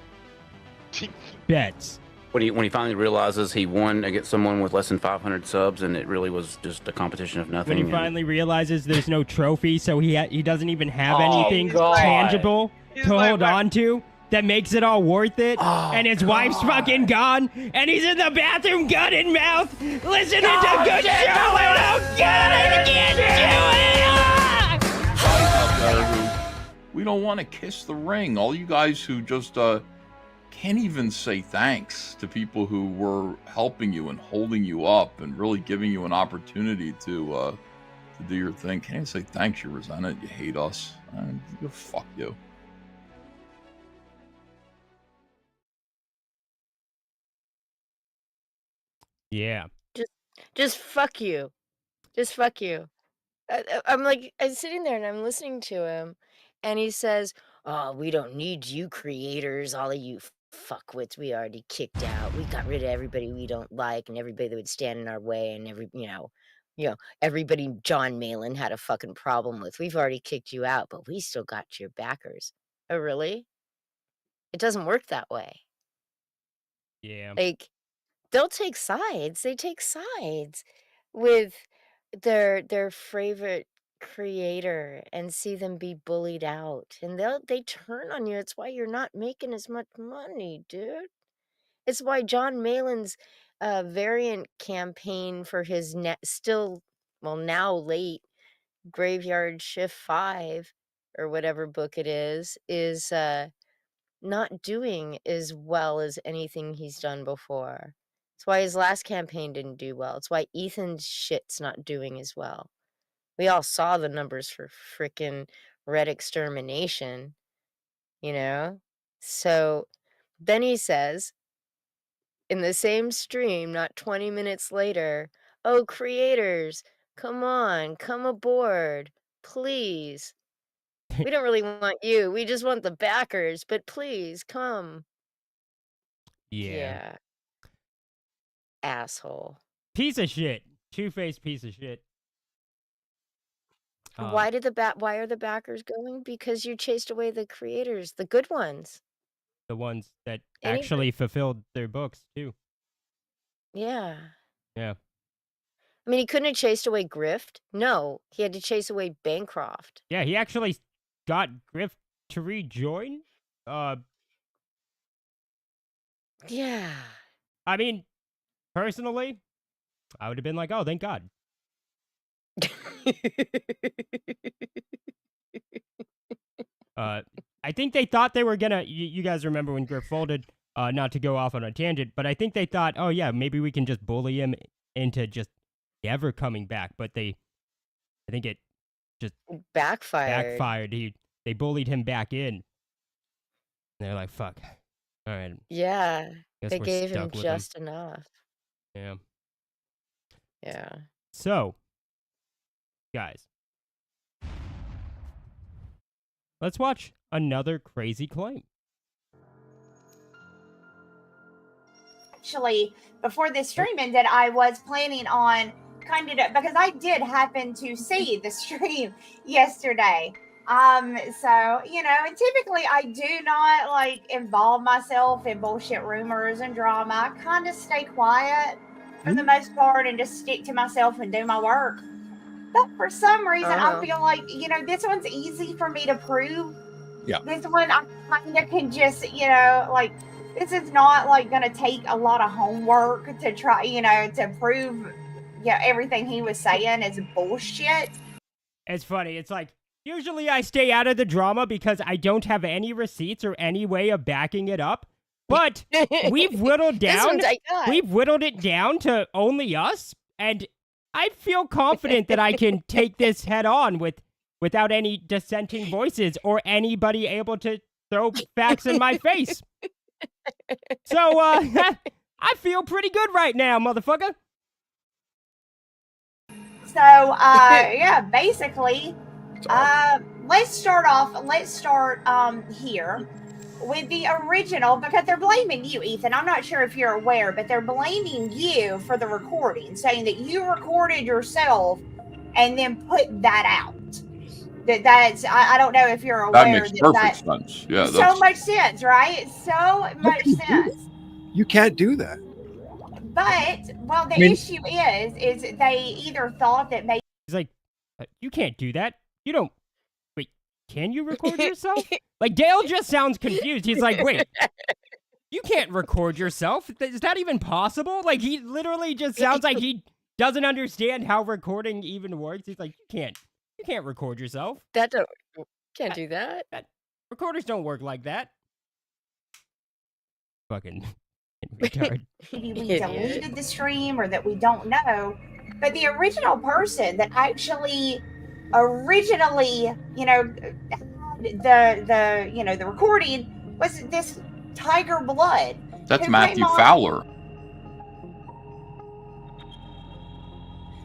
Bets. When he finally realizes he won against someone with less than 500 subs, and it really was just a competition of nothing. When he finally realizes there's no trophy, so he doesn't even have Oh, anything God. tangible to hold on to that makes it all worth it. Oh, and his wife's fucking gone, and he's in the bathroom, gun in mouth, listening to good show, and oh God, I can't do it! We don't want to kiss the ring. All you guys who just can't even say thanks to people who were helping you and holding you up and really giving you an opportunity to do your thing. Can't even say thanks. You resent it. You hate us. Fuck you. Yeah. Just fuck you. Just fuck you. I'm like, I'm sitting there and I'm listening to him, and he says, "Oh, we don't need you creators, all of you fuckwits. We already kicked out. We got rid of everybody we don't like, and everybody that would stand in our way, and everybody John Malin had a fucking problem with. We've already kicked you out, but we still got your backers." Oh, really? It doesn't work that way. Yeah. Like, they'll take sides. They take sides with their favorite creator and see them be bullied out, and they turn on you. It's why you're not making as much money, dude. It's why John Malin's variant campaign for his now late Graveyard Shift 5 or whatever book it is not doing as well as anything he's done before. It's why his last campaign didn't do well. It's why Ethan's shit's not doing as well. We all saw the numbers for frickin' Red Extermination, you know? So then he says, in the same stream, not 20 minutes later, "Oh, creators, come on, come aboard, please. We don't really want you. We just want the backers, but please come." Yeah. Yeah. Asshole. Piece of shit. Two-faced piece of shit. Why are the backers going? Because you chased away the creators, the good ones. The ones that Anybody actually fulfilled their books, too. Yeah. Yeah. I mean, he couldn't have chased away Grift. No, he had to chase away Bancroft. Yeah, he actually got Griff to rejoin. Yeah. I mean, personally, I would have been like, oh, thank God. I think they thought they were gonna. You guys remember when Griff folded? Not to go off on a tangent, but I think they thought, oh yeah, maybe we can just bully him into just never coming back. But I think it just Backfired. They bullied him back in. And they're like, fuck. All right. Yeah. Guess They we're gave him stuck with just enough. Yeah. Yeah. So, guys, let's watch another crazy claim. Actually, before this stream ended, I was planning on kind of because I did happen to see the stream yesterday. So and typically I do not like involve myself in bullshit rumors and drama. I kind of stay quiet for the most part and just stick to myself and do my work. But for some reason, I feel like this one's easy for me to prove. Yeah. This one I kind of can just like. This is not like going to take a lot of homework to try, to prove, everything he was saying is bullshit. It's funny. It's like, usually I stay out of the drama because I don't have any receipts or any way of backing it up. But we've whittled it down to only us, and I feel confident that I can take this head on without any dissenting voices or anybody able to throw facts in my face. So, I feel pretty good right now, motherfucker. So, basically, let's start here with the original, because they're blaming you, Ethan. I'm not sure if you're aware, but they're blaming you for the recording, saying that you recorded yourself and then put that out. That's I don't know if you're aware. That makes perfect sense. Yeah, so much sense, right? So much sense. You can't do that. But the issue is they either thought that maybe he's like, you can't do that. You don't. Wait, can you record yourself? Like Dale just sounds confused. He's like, wait, you can't record yourself. Is that even possible? Like he literally just sounds like he doesn't understand how recording even works. He's like, you can't record yourself. Can't do that. Recorders don't work like that. fucking retard. maybe we Idiot. deleted the stream or that we don't know. But the original person that actually originally, had the recording was this Tiger Blood. That's who Matthew came on- Fowler.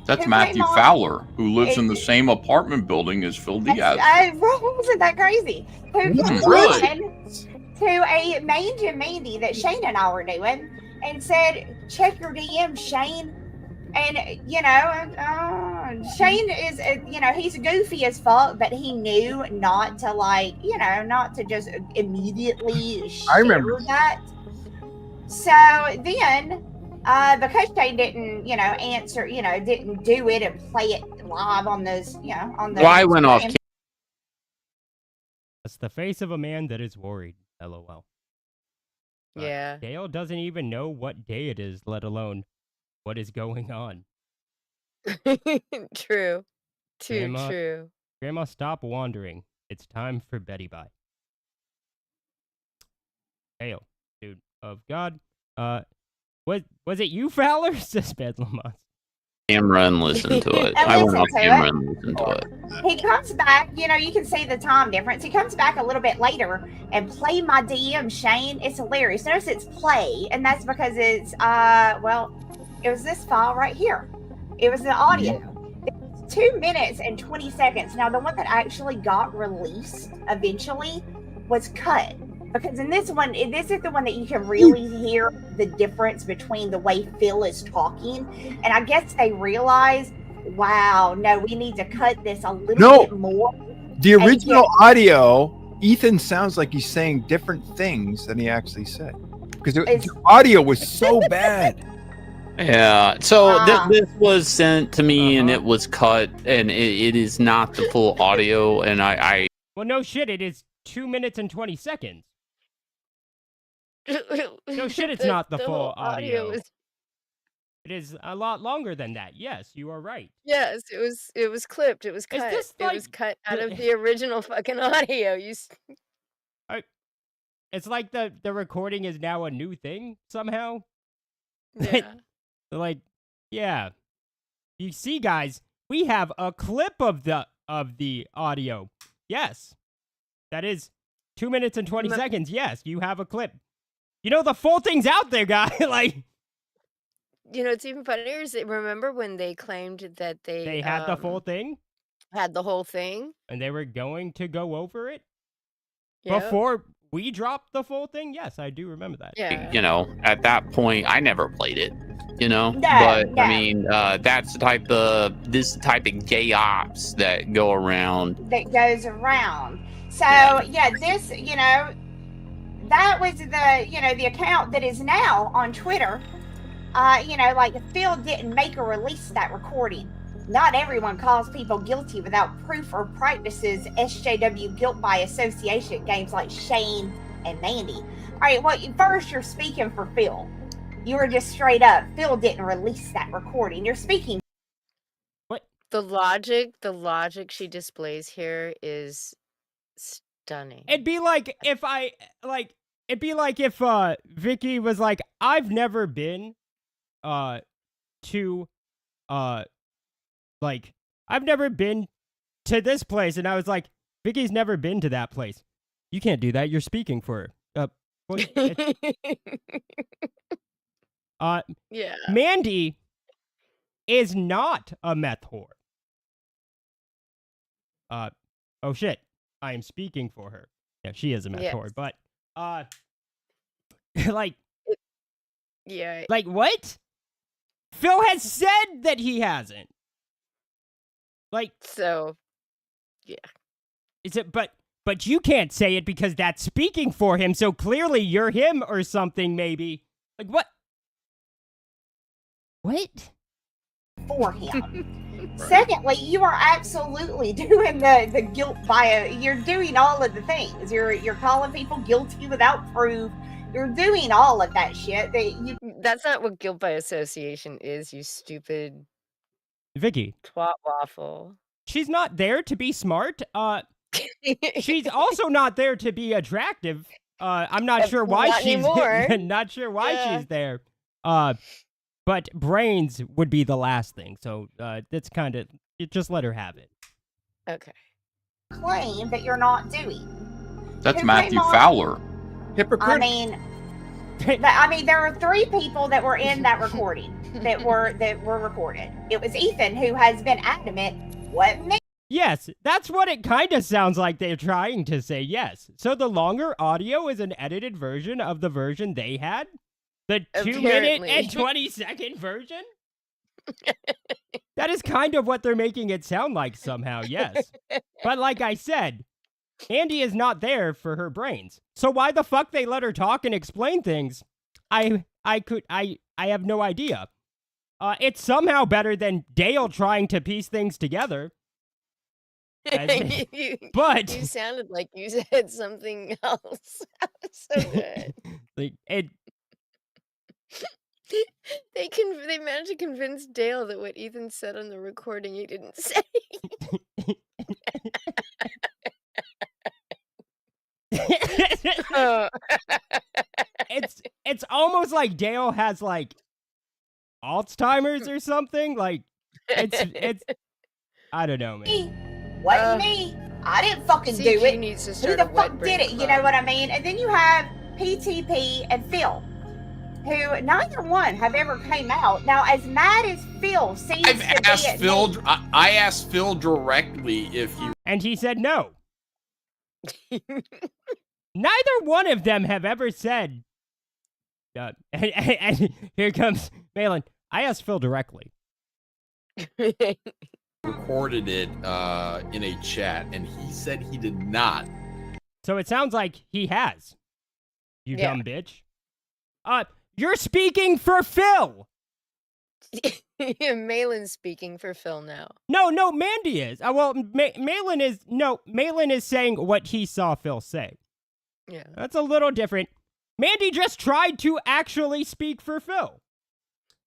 That's who Matthew came on- Fowler, who lives in the It- same apartment building as Phil Diaz. Wasn't that crazy? Who came Really? on to a Mange and Mandy that Shane and I were doing and said, check your DM, Shane. And, Shane is, he's goofy as fuck, but he knew not to, not to just immediately share remember. that. So then, because Shane didn't, answer, didn't do it and play it live on those, on the. Well, I went off. Instagram. That's the face of a man that is worried. LOL. Yeah. Dale doesn't even know what day it is, let alone what is going on. True. Too Grandma- true. Grandma, stop wandering. It's time for Betty Bye. Dale, dude of God. Was it you, Fowler? Says Bedlam. Camera and listen to it. And I went listen off to camera it. and listened to it. He comes back, you can see the time difference. He comes back a little bit later and play my DM, Shane. It's hilarious. Notice it's play, and that's because it's it was this file right here. It was the audio. It's 2 minutes and 20 seconds. Now the one that actually got released eventually was cut. Because in this one, this is the one that you can really hear the difference between the way Phil is talking. And I guess they realized, wow, no, we need to cut this a little bit more. The original audio, Ethan sounds like he's saying different things than he actually said. Because the audio was so bad. Yeah. So Ah. this was sent to me and it was cut, and it is not the full audio. And I Well, no shit, it is 2 minutes and 20 seconds. No shit, it's not the full whole audio. was- It is a lot longer than that. Yes, you are right. Yes, it was clipped. It was cut. this It like was cut out the- of the original fucking audio. It's like the recording is now a new thing somehow. Yeah. Like, yeah. You see, guys, we have a clip of the audio. Yes. That is 2 minutes and 20 seconds. Yes, you have a clip. The full thing's out there, guy. Like, It's even funnier is that remember when they claimed that they had the full thing had the whole thing and they were going to go over it Yep. before we dropped the full thing. Yes, I do remember that. Yeah. at that point, I never played it. But no. I mean, that's this type of gay ops that go around. That goes around. So this, that was the account that is now on Twitter. Phil didn't make or release that recording. Not everyone calls people guilty without proof or practices SJW guilt by association games like Shane and Mandy. All right, well, first you're speaking for Phil. You were just straight up. Phil didn't release that recording. You're speaking. The logic she displays here is stunning. It'd be like if Vicky was like, I've never been I've never been to this place, and I was like, Vicky's never been to that place. You can't do that. You're speaking for her. Yeah. Mandy is not a meth whore. Oh shit. I am speaking for her. Yeah, she is a meth whore, but Yeah. like what? Phil has said that he hasn't. So, yeah. Is it but you can't say it because that's speaking for him, so clearly you're him or something, maybe. Like what? What? For him. Secondly, you are absolutely doing the guilt by you're doing all of the things. You're calling people guilty without proof. You're doing all of that shit. That's not what guilt by association is, you stupid Vicky. twat waffle. She's not there to be smart. She's also not there to be attractive. I'm not sure why Not she's anymore. not sure why Yeah. she's there. But brains would be the last thing. So that's kind of just let her have it. Okay. claim that you're not doing. That's Who Matthew came on- Fowler. Hypocrite. I mean, there are 3 people that were in that recording that were recorded. It was Ethan, who has been adamant. What me? Yes, that's what it kind of sounds like they're trying to say, yes. So the longer audio is an edited version of the version they had? The 2-minute Apparently. and 20-second version? That is kind of what they're making it sound like somehow, yes. But like I said, Andy is not there for her brains. So why the fuck they let her talk and explain things? I have no idea. It's somehow better than Dale trying to piece things together. But you sounded like you said something else. That was so good. like it They managed to convince Dale that what Ethan said on the recording he didn't say. Oh. it's almost like Dale has like Alzheimer's or something. Like it's I don't know, man. Me? Wasn't me. I didn't fucking do CG it. needs to Who start the a wet fuck brain did it? You club. know what I mean? And then you have PTP and Phil, who neither one have ever came out. Now, as mad as Phil seems I've to be asked at Phil. me, I asked Phil directly if he. And he said no. Neither one of them have ever said. And here comes Malin. I asked Phil directly. recorded it in a chat, and he said he did not. So it sounds like he has. You Yeah. dumb bitch. You're speaking for Phil. Malin's speaking for Phil now. No, Mandy is. Well, Malin is saying what he saw Phil say. Yeah. That's a little different. Mandy just tried to actually speak for Phil.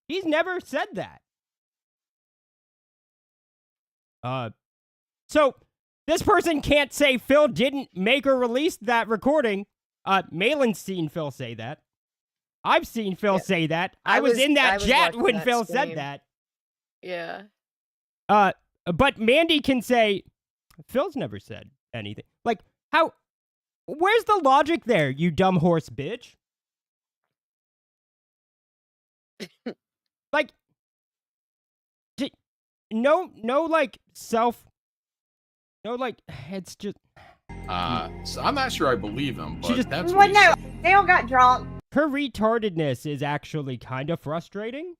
He's never said that. So this person can't say Phil didn't make or release that recording. Malin's seen Phil say that. I've seen Phil say that. I was in that chat watching when that Phil stream. said that. Yeah. But Mandy can say, Phil's never said anything. Like, how? Where's the logic there, you dumb horse bitch? Like, no, it's just. So I'm not sure I believe him, She but just- that's well, what he no, said. Dale got drunk. Her retardedness is actually kind of frustrating.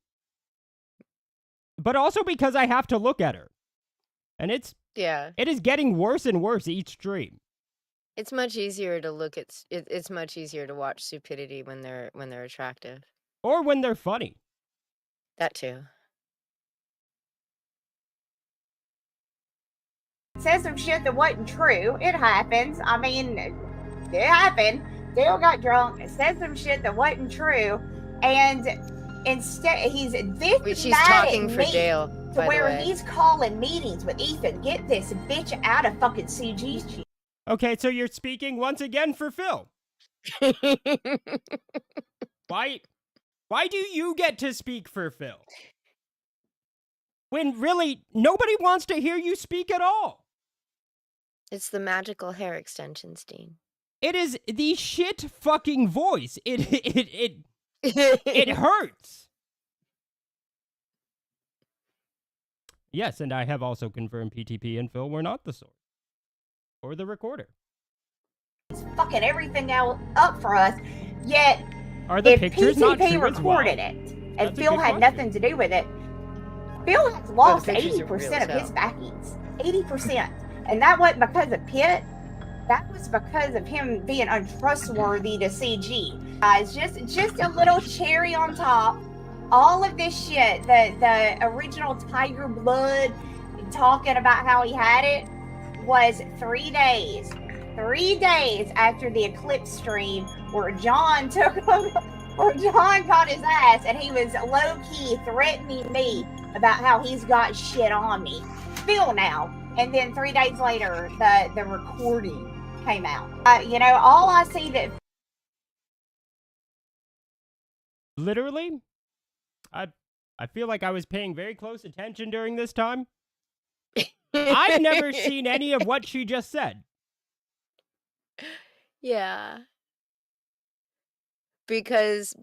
But also because I have to look at her. And it is getting worse and worse each stream. It's much easier to look at. It's much easier to watch stupidity when they're attractive. Or when they're funny. That too. Says some shit that wasn't true. It happens. I mean, it happened. Dale got drunk, said some shit that wasn't true, and instead he's this She's mad talking at for me Dale. to By the where way. he's calling meetings with Ethan. Get this bitch out of fucking CG's shit. Okay, so you're speaking once again for Phil. Why do you get to speak for Phil? When really nobody wants to hear you speak at all. It's the magical hair extensions, Dean. It is the shit fucking voice. It hurts. Yes, and I have also confirmed PTP and Phil were not the source. Or the recorder. He's fucking everything out up for us. Yet Are the if pictures not PTP true as well? recorded it and That's a Phil good had question. nothing to do with it, Phil has lost pictures are real 80% of as his hell. backings. 80%. And that wasn't because of Pitt. That was because of him being untrustworthy to CG. Guys, just a little cherry on top. All of this shit, the original Tiger Blood talking about how he had it was 3 days. 3 days after the Eclipse stream where John got his ass and he was low-key threatening me about how he's got shit on me. Phil now. And then 3 days later, the recording came out. All I see that literally, I feel like I was paying very close attention during this time. I've never seen any of what she just said. Yeah. Because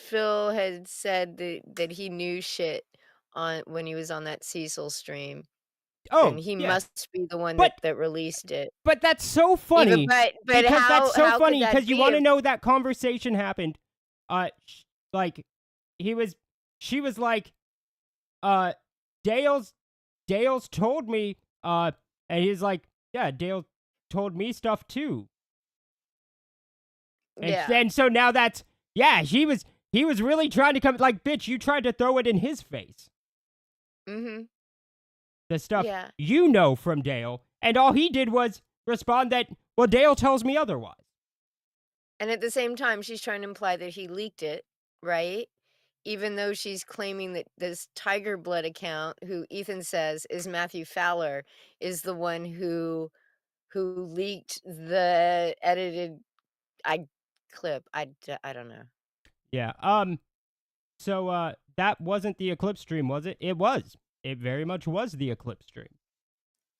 Phil had said that he knew shit on when he was on that Cecil stream, and Oh, he yeah. must be the one But that released it. But that's so Even funny. but Because how that's so how could funny that because you be want to if know that conversation happened. Like she was like, Dale's told me, and he's like, yeah, Dale told me stuff too. Yeah. And so now that's, yeah, he was really trying to come, like, bitch, you tried to throw it in his face. Mhm. The stuff Yeah. you know from Dale, and all he did was respond that, well, Dale tells me otherwise. And at the same time, she's trying to imply that he leaked it, right? Even though she's claiming that this Tiger Blood account, who Ethan says is Matthew Fowler, is the one who leaked the edited clip. I don't know. Yeah. So that wasn't the Eclipse stream, was it? It was. It very much was the Eclipse stream.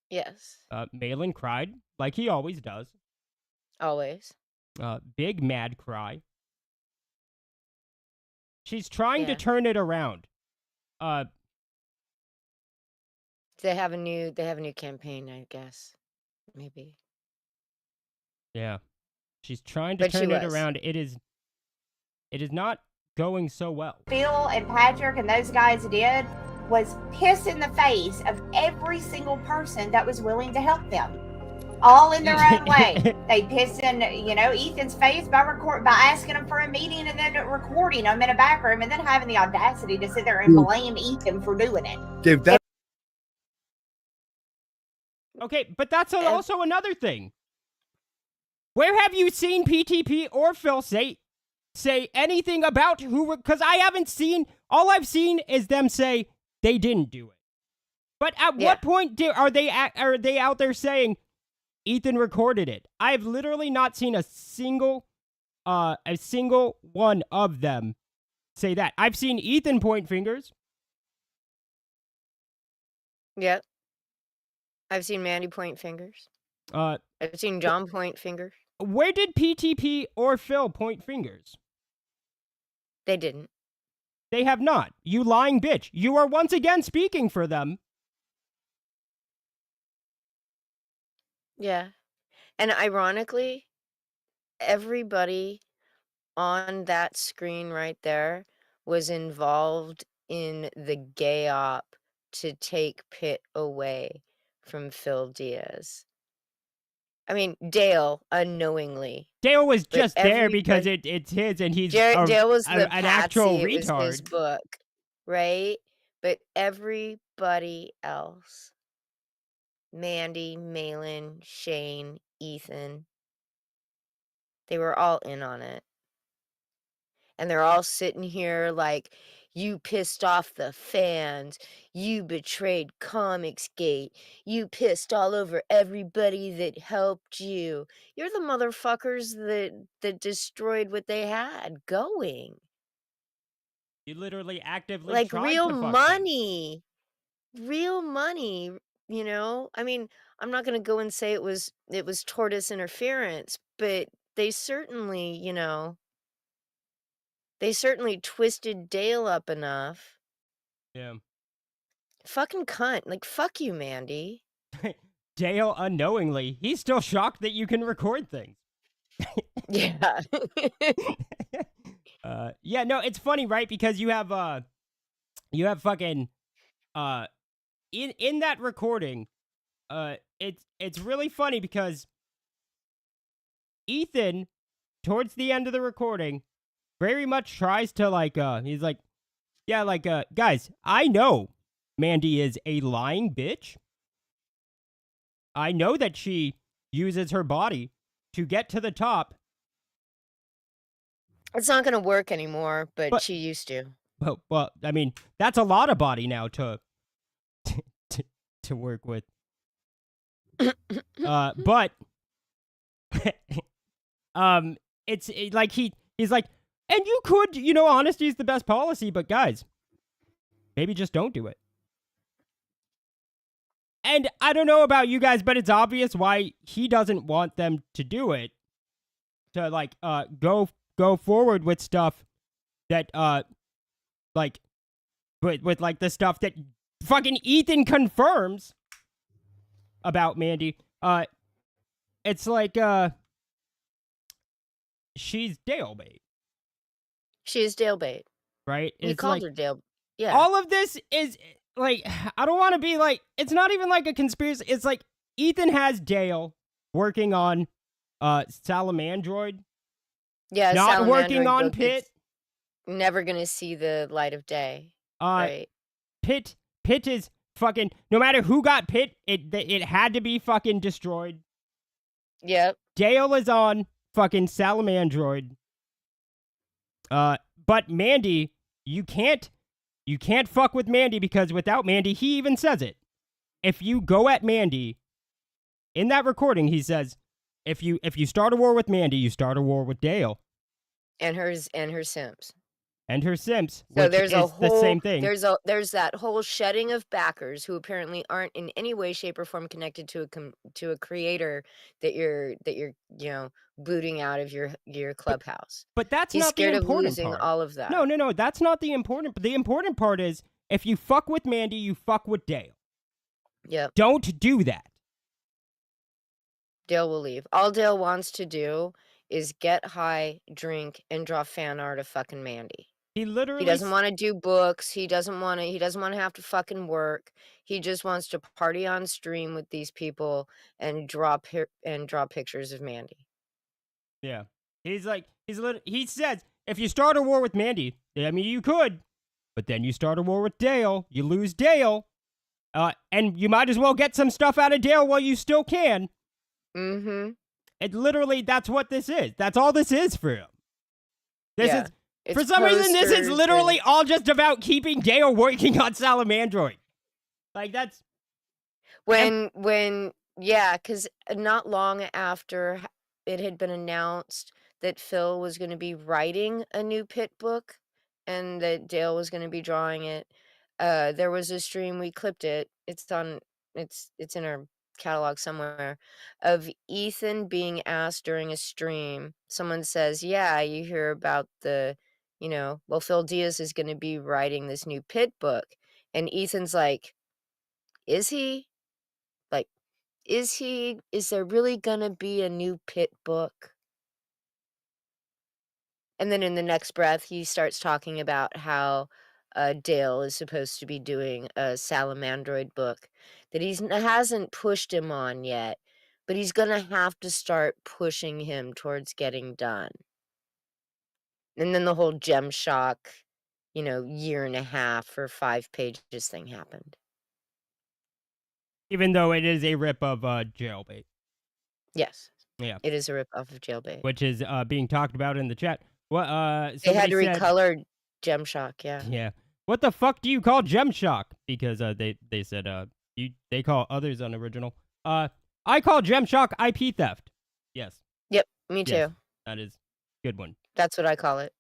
Yes. Malin cried like he always does. Always. Big mad cry. She's trying to Yeah. turn it around. They have a new campaign, I guess. Maybe. Yeah. She's trying to But she turn it was. around. It is not going so well. Phil and Patrick and those guys did was piss in the face of every single person that was willing to help them, all in their own way. They pissed in, Ethan's face by asking him for a meeting and then recording him in a back room and then having the audacity to sit there and blame Ethan for doing it. Dude, that Okay, but that's also another thing. Where have you seen PTP or Phil say anything about who? Because I haven't seen. All I've seen is them say they didn't do it. But at what point are they out there saying Ethan recorded it? I've literally not seen a single one of them say that. I've seen Ethan point fingers. Yep. I've seen Mandy point fingers. I've seen John point fingers. Where did PTP or Phil point fingers? They didn't. They have not. You lying bitch. You are once again speaking for them. Yeah. And ironically, everybody on that screen right there was involved in the gay op to take Pitt away from Phil Diaz. I mean, Dale, unknowingly. Dale was just there because it's his and he's Dale was the an actual Patsy, it retard. was his book, right? But everybody else, Mandy, Malin, Shane, Ethan, they were all in on it. And they're all sitting here like, you pissed off the fans. You betrayed Comicsgate. You pissed all over everybody that helped you. You're the motherfuckers that destroyed what they had going. You literally actively Like tried real to fuck money. Real money, I mean, I'm not going to go and say it was tortoise interference, but they certainly, they certainly twisted Dale up enough. Yeah. Fucking cunt. Like, fuck you, Mandy. Dale unknowingly. He's still shocked that you can record things. Yeah. Yeah, no, it's funny, right? Because you have fucking in that recording, it's really funny because Ethan, towards the end of the recording, very much tries to he's like, yeah, guys, I know Mandy is a lying bitch. I know that she uses her body to get to the top. It's not going to work anymore, but she used to. Well, I mean, that's a lot of body now to work with. But it's like he's like, And you could, honesty is the best policy, but guys, maybe just don't do it. And I don't know about you guys, but it's obvious why he doesn't want them to do it. To like go forward with stuff that like with like the stuff that fucking Ethan confirms about Mandy. It's like she's Dale bait. She's Dale bait. Right? He It's called like, her Dale. Yeah. all of this is like, I don't want to be like, it's not even like a conspiracy. It's like Ethan has Dale working on Salamandroid. Yeah. Not working Salamandroid on book Pitt. is never gonna see the light of day. Right. Pitt is fucking, no matter who got Pitt, it had to be fucking destroyed. Yep. Dale is on fucking Salamandroid. But Mandy, you can't fuck with Mandy, because without Mandy, he even says it. If you go at Mandy, in that recording, he says, if you start a war with Mandy, you start a war with Dale. And her Sims. And her Sims, So which there's is a whole the same thing. There's that whole shedding of backers who apparently aren't in any way, shape, or form connected to a creator that you're booting out of your clubhouse. But that's He's not the scared of important losing part. all of that. No, that's not the important. The important part is, if you fuck with Mandy, you fuck with Dale. Yep. Don't do that. Dale will leave. All Dale wants to do is get high, drink, and draw fan art of fucking Mandy. He literally He doesn't want to do books. He doesn't want to have to fucking work. He just wants to party on stream with these people and draw pictures of Mandy. Yeah. He says, if you start a war with Mandy, I mean, you could, but then you start a war with Dale, you lose Dale, and you might as well get some stuff out of Dale while you still can. Mm-hmm. It literally, that's what this is. That's all this is for him. Yeah. For some reason, this is literally all just about keeping Dale working on Salamandroid. Like, that's... Because not long after it had been announced that Phil was going to be writing a new Pit book and that Dale was going to be drawing it, there was a stream, we clipped it. It's in our catalog somewhere, of Ethan being asked during a stream. Someone says, yeah, you hear about Phil Diaz is going to be writing this new Pit book. And Ethan's like, is he? Like, is there really going to be a new Pit book? And then in the next breath, he starts talking about how Dale is supposed to be doing a Salamandroid book that he hasn't pushed him on yet, but he's going to have to start pushing him towards getting done. And then the whole Gem Shock, year and a half or 5 pages thing happened. Even though it is a rip of Jailbait. Yes. Yeah. It is a rip off of Jailbait. Which is being talked about in the chat. What they had to recolor Gem Shock, yeah. Yeah. What the fuck do you call Gem Shock? Because they said they call others unoriginal. I call Gem Shock IP theft. Yes. Yep, me too. Yes, that is a good one. That's what I call it.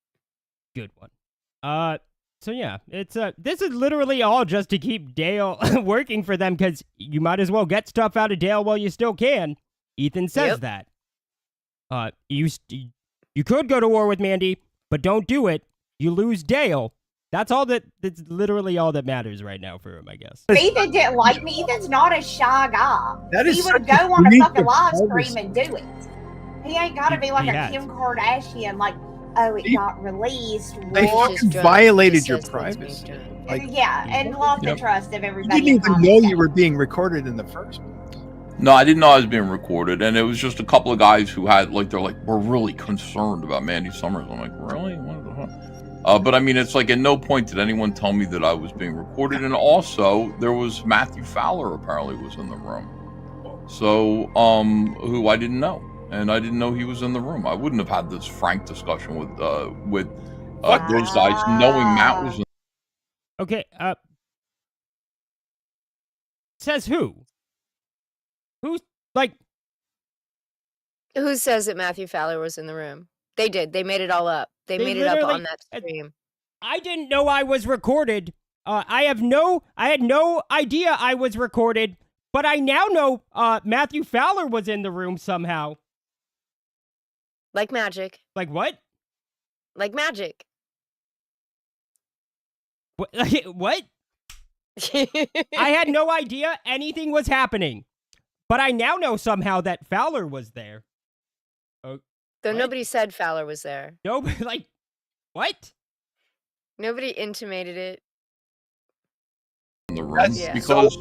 Good one. So yeah, it's this is literally all just to keep Dale working for them, because you might as well get stuff out of Dale while you still can. Ethan says that. You could go to war with Mandy, but don't do it. You lose Dale. That's literally all that matters right now for him, I guess. Ethan didn't like me. Ethan's not a shy guy. He would go on a fucking live stream and do it. He ain't got to be like a Kim Kardashian, like, oh, it got released. They fucking violated your privacy. And lost the trust of everybody. You didn't even know you were being recorded in the first place. No, I didn't know I was being recorded, and it was just a couple of guys who had we're really concerned about Mandy Summers. I'm like, really? What the fuck? But I mean, it's like at no point did anyone tell me that I was being recorded, and also there was Matthew Fowler apparently was in the room, so who I didn't know, and I didn't know he was in the room. I wouldn't have had this frank discussion with those guys, knowing Matt was in. Okay. Says who? Who says that Matthew Fowler was in the room? They did. They made it all up. They They made it up literally- on that stream. I didn't know I was recorded. I had no idea I was recorded, but I now know Matthew Fowler was in the room somehow. Like magic. Like what? Like magic. What? I had no idea anything was happening, but I now know somehow that Fowler was there. Though what? nobody said Fowler was there. Nobody, like, what? Nobody intimated it. In the room That's Yeah. because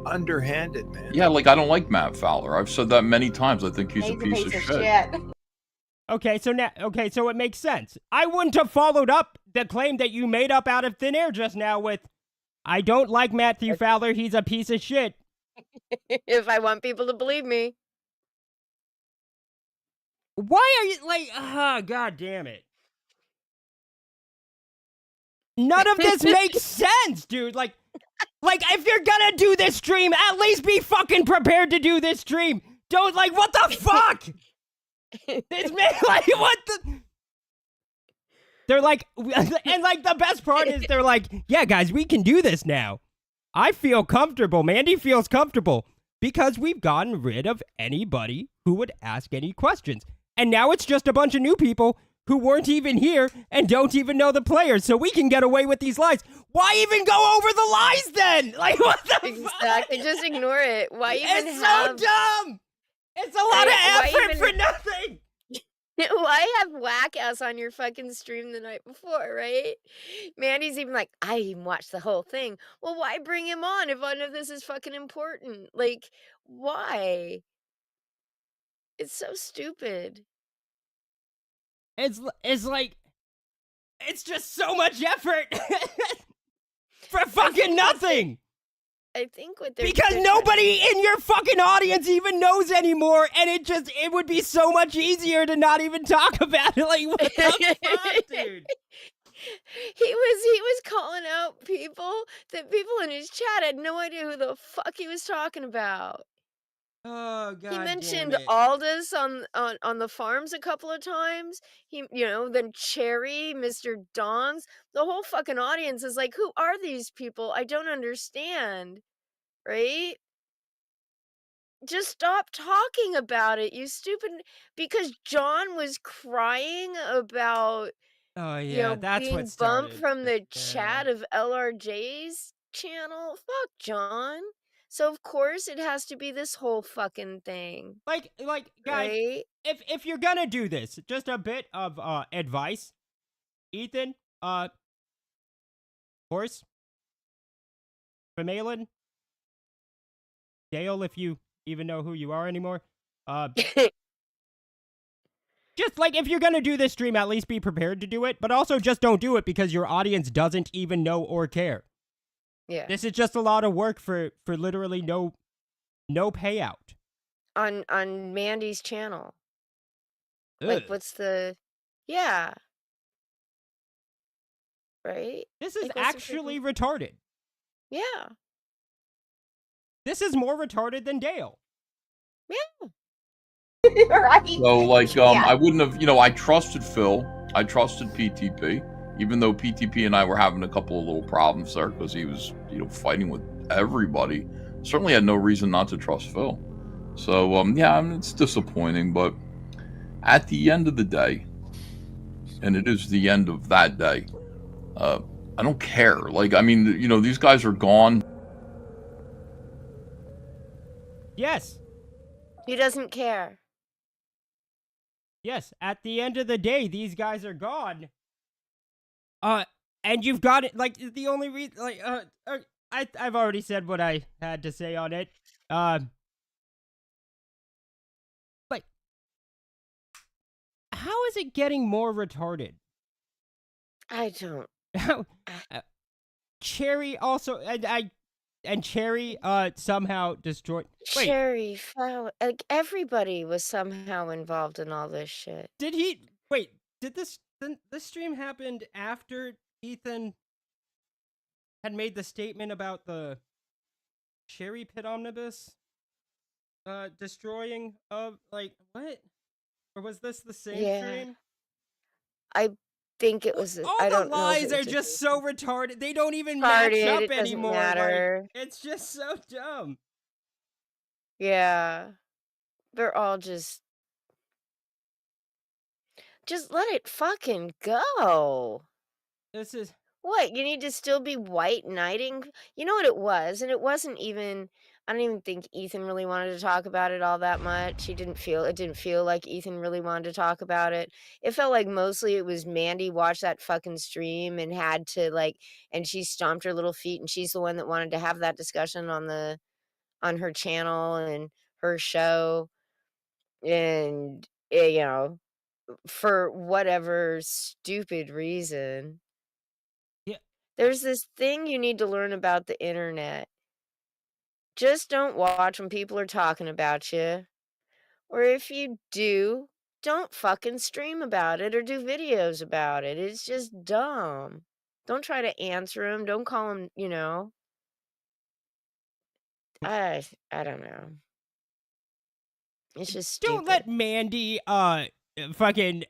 underhanded, man. yeah, like I don't like Matt Fowler. I've said that many times. I think he's He's a piece of shit. Okay, so it makes sense. I wouldn't have followed up the claim that you made up out of thin air just now with, I don't like Matthew Fowler, he's a piece of shit. If I want people to believe me. Why are you, like, god damn it. None of this makes sense, dude. Like, if you're gonna do this stream, at least be fucking prepared to do this stream. Don't, like, what the fuck? This man, like, what the? They're like, and like, the best part is they're like, yeah, guys, we can do this now. I feel comfortable. Mandy feels comfortable because we've gotten rid of anybody who would ask any questions. And now it's just a bunch of new people who weren't even here and don't even know the players, so we can get away with these lies. Why even go over the lies then? Like, what the Exactly. fuck? Just ignore it. Why even It's have... so dumb. It's a lot of Why effort even- for nothing. Why have whack ass on your fucking stream the night before, right? Mandy's even like, I even watched the whole thing. Well, why bring him on if none of this is fucking important? Like, why? It's so stupid. It's like, it's just so much effort for fucking nothing. I think what they're Because they're nobody in your fucking audience even knows anymore, and it would be so much easier to not even talk about it. Like, what the fuck, dude? He was calling out people that people in his chat had no idea who the fuck he was talking about. Oh god. He mentioned damn it. Aldous on the farms a couple of times. Then Cherry, Mr. Dongs. The whole fucking audience is like, who are these people? I don't understand. Right? Just stop talking about it, you stupid. Because John was crying about Oh yeah, that's being what started. bumped from the Yeah. chat of LRJ's channel. Fuck John. So of course it has to be this whole fucking thing. Like guys, Right? if you're gonna do this, just a bit of advice. Ethan, Horse, Malin, Dale, if you even know who you are anymore. Just like, if you're gonna do this stream, at least be prepared to do it, but also just don't do it because your audience doesn't even know or care. Yeah. This is just a lot of work for literally no payout. On Mandy's channel. Ugh. Like what's the Yeah. Right? This is like, what's the actually retarded. Yeah. This is more retarded than Dale. Yeah. Right. So like Yeah. I wouldn't have, I trusted Phil. I trusted PTP, even though PTP and I were having a couple of little problems there because he was, fighting with everybody. Certainly had no reason not to trust Phil. So yeah, it's disappointing, but at the end of the day, and it is the end of that day, I don't care. Like, I mean, these guys are gone. Yes. He doesn't care. Yes, at the end of the day, these guys are gone. And you've got it, like, the only reason, like, I've already said what I had to say on it. But how is it getting more retarded? I don't. How, Cherry also, and Cherry, somehow destroyed. Wait, Cherry Flower. Like everybody was somehow involved in all this shit. did this stream happened after Ethan had made the statement about the Cherry Pit Omnibus destroying of, like, what? Or was this the same Yeah. stream? I think it was. All I the don't know if lies it are was just so retarded. They don't even match retarded, up it doesn't anymore. matter. Like, it's just so dumb. Yeah, they're all just let it fucking go. This is What, you need to still be white knighting? You know what it was? And it wasn't even. I don't even think Ethan really wanted to talk about it all that much. It didn't feel like Ethan really wanted to talk about it. It felt like mostly it was Mandy watched that fucking stream and had to like, and she stomped her little feet, and she's the one that wanted to have that discussion on her channel and her show, and you know, for whatever stupid reason. Yeah. There's this thing you need to learn about the internet. Just don't watch when people are talking about you. Or if you do, don't fucking stream about it or do videos about it. It's just dumb. Don't try to answer them. Don't call them, you know. I don't know. It's just stupid. Don't let Mandy fucking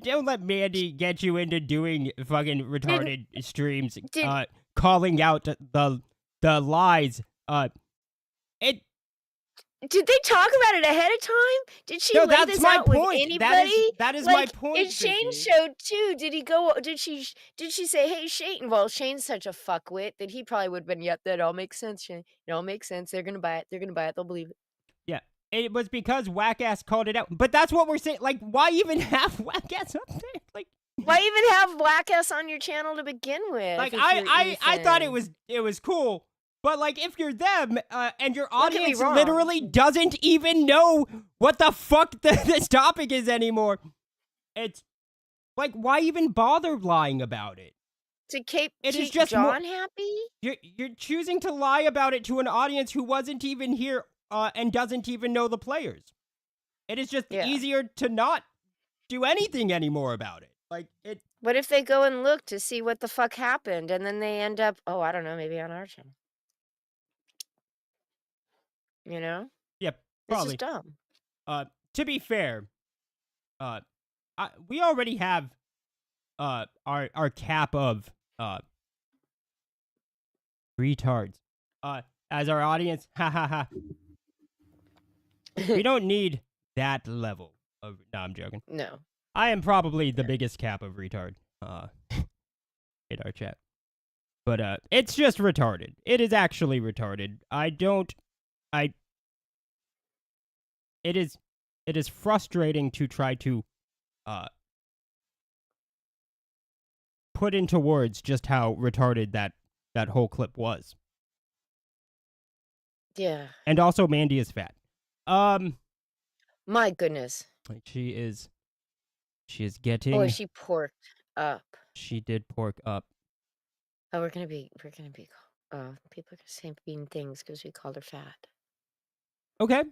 don't let Mandy get you into doing fucking retarded streams, calling out the lies. Did they talk about it ahead of time? Did she No, lay that's this my out with point. anybody? That is like, my point, In Shane's Vicky. show too, did she say, "Hey Shane"? Well, Shane's such a fuckwit that he probably would have been, "Yep, that all makes sense, Shane. It all makes sense. They're gonna buy it. They're gonna buy it. They'll believe it." Yeah, it was because Whack-Ass called it out. But that's what we're saying. Like, why even have Whack-Ass up there? Like, why even have Black-Ass on your channel to begin with? like, if you're I thought it Ethan? was cool. But like, if you're them and your Don't get me audience wrong. literally doesn't even know what the fuck this topic is anymore, it's like, why even bother lying about it? To keep It is just John happy? You're choosing to lie about it to an audience who wasn't even here and doesn't even know the players. It is just easier to not do anything anymore about it. Like, it. What if they go and look to see what the fuck happened, and then they end up, oh, I don't know, maybe on our channel? You know? Yeah, This probably. is dumb. To be fair, we already have our cap of retards as our audience. Ha ha ha. We don't need that level of. No, I'm joking. No. I am probably the biggest cap of retard in our chat. But it's just retarded. It is actually retarded. It is frustrating to try to put into words just how retarded that whole clip was. Yeah. And also Mandy is fat. My goodness. Like, she is getting. Boy, she porked up. She did pork up. Oh, we're gonna be people are gonna say mean things because we called her fat. Okay.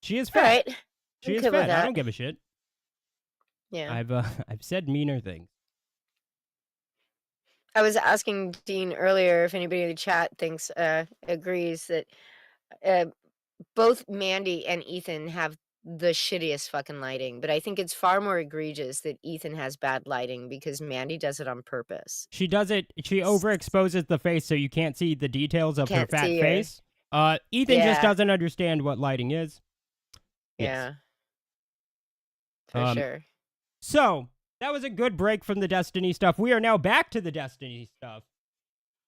She is All fat. right. She I'm is good with fat. I that. don't give a shit. Yeah. I've said meaner things. I was asking Dean earlier if anybody in the chat thinks agrees that both Mandy and Ethan have the shittiest fucking lighting, but I think it's far more egregious that Ethan has bad lighting because Mandy does it on purpose. She does it. She overexposes the face so you can't see the details of her Can't fat see her. face. Ethan just Yeah. doesn't understand what lighting is. Yeah. For Um, sure. So that was a good break from the Destiny stuff. We are now back to the Destiny stuff.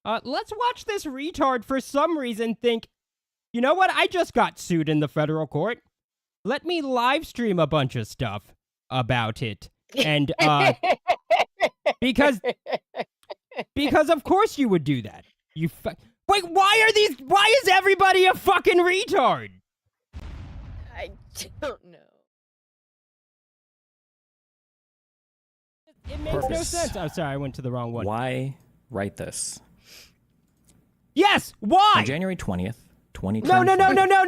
Let's watch this retard for some reason think, you know what? I just got sued in the federal court. Let me live stream a bunch of stuff about it. And because of course you would do that. Wait, why is everybody a fucking retard? I don't know. It makes no sense. Oh, sorry, I went to the wrong one. Why write this? Yes, why? On January 20th, 2020.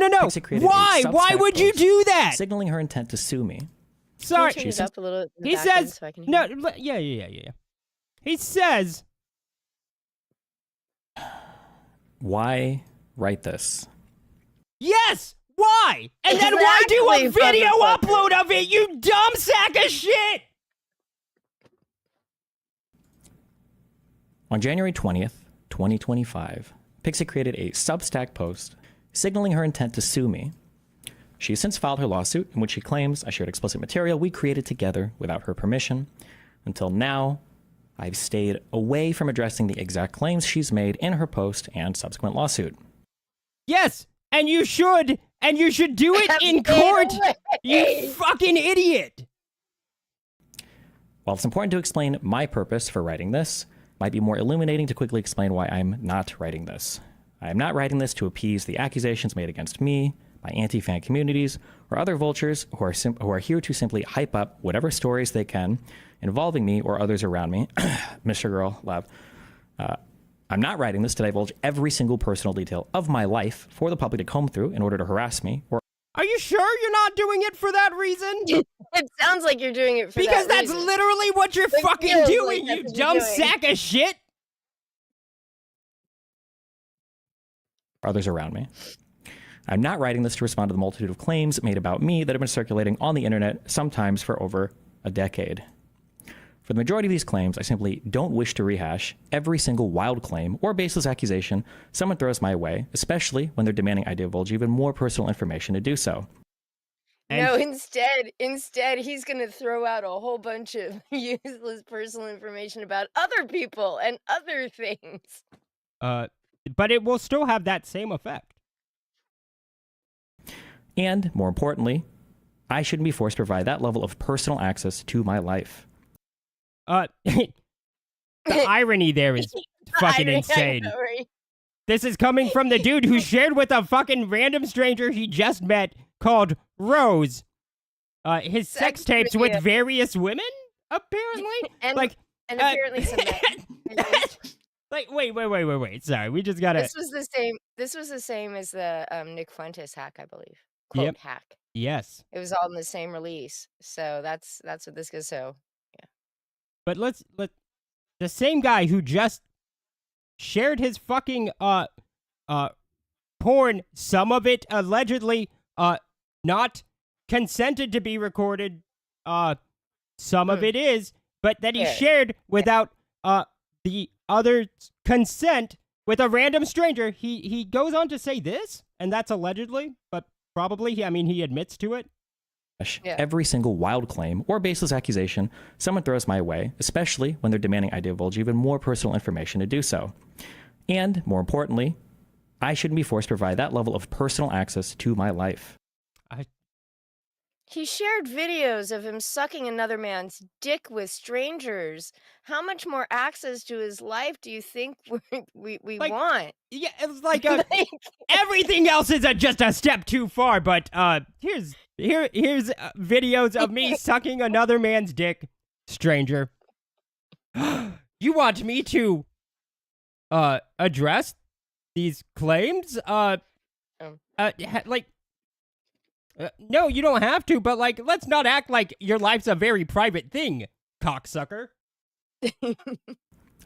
No. Pixie created a Why? Why Substack would you post do that? signaling her intent to sue me. Sorry. Can you turn it up a little in the He back end says so I can hear no. Yeah. He says, Why write this? yes. Why? And then why do a Exactly, video motherfucker. upload of it? You dumb sack of shit. On January 20th, 2025, Pixie created a Substack post signaling her intent to sue me. She has since filed her lawsuit in which she claims I shared explicit material we created together without her permission. Until now, I've stayed away from addressing the exact claims she's made in her post and subsequent lawsuit. Yes, and you should do it in court, you fucking idiot. While it's important to explain my purpose for writing this, it might be more illuminating to quickly explain why I'm not writing this. I am not writing this to appease the accusations made against me by anti-fan communities or other vultures who are here to simply hype up whatever stories they can involving me or others around me. Mr. Girl, love. I'm not writing this to divulge every single personal detail of my life for the public to comb through in order to harass me. Or Are you sure you're not doing it for that reason? It sounds like you're doing it for because that that's reason. literally what you're It fucking feels doing, like you that's what dumb you're doing. sack of shit. others around me. I'm not writing this to respond to the multitude of claims made about me that have been circulating on the internet, sometimes for over a decade. For the majority of these claims, I simply don't wish to rehash every single wild claim or baseless accusation someone throws my way, especially when they're demanding I divulge even more personal information to do so. No, instead, he's gonna throw out a whole bunch of useless personal information about other people and other things. But it will still have that same effect. And, more importantly, I shouldn't be forced to provide that level of personal access to my life. The irony there is fucking insane. This is coming from the dude who shared with a fucking random stranger he just met called Rose. His sex tapes with various women, apparently. and apparently some men. Like, wait. Sorry, we just gotta. This was the same as the Nick Fuentes hack, I believe. Quote hack. Yes. It was all in the same release. So that's what this is. So yeah. But let's the same guy who just shared his fucking porn, some of it allegedly not consented to be recorded, some of it is, but that he shared without the other consent with a random stranger. He goes on to say this, and that's allegedly, but probably he admits to it. Every single wild claim or baseless accusation someone throws my way, especially when they're demanding I divulge even more personal information to do so. And, more importantly, I shouldn't be forced to provide that level of personal access to my life. He shared videos of him sucking another man's dick with strangers. How much more access to his life do you think we want? Yeah, it's like everything else is just a step too far. But here's videos of me sucking another man's dick, stranger. You want me to address these claims? No, you don't have to, but let's not act like your life's a very private thing, cocksucker. I've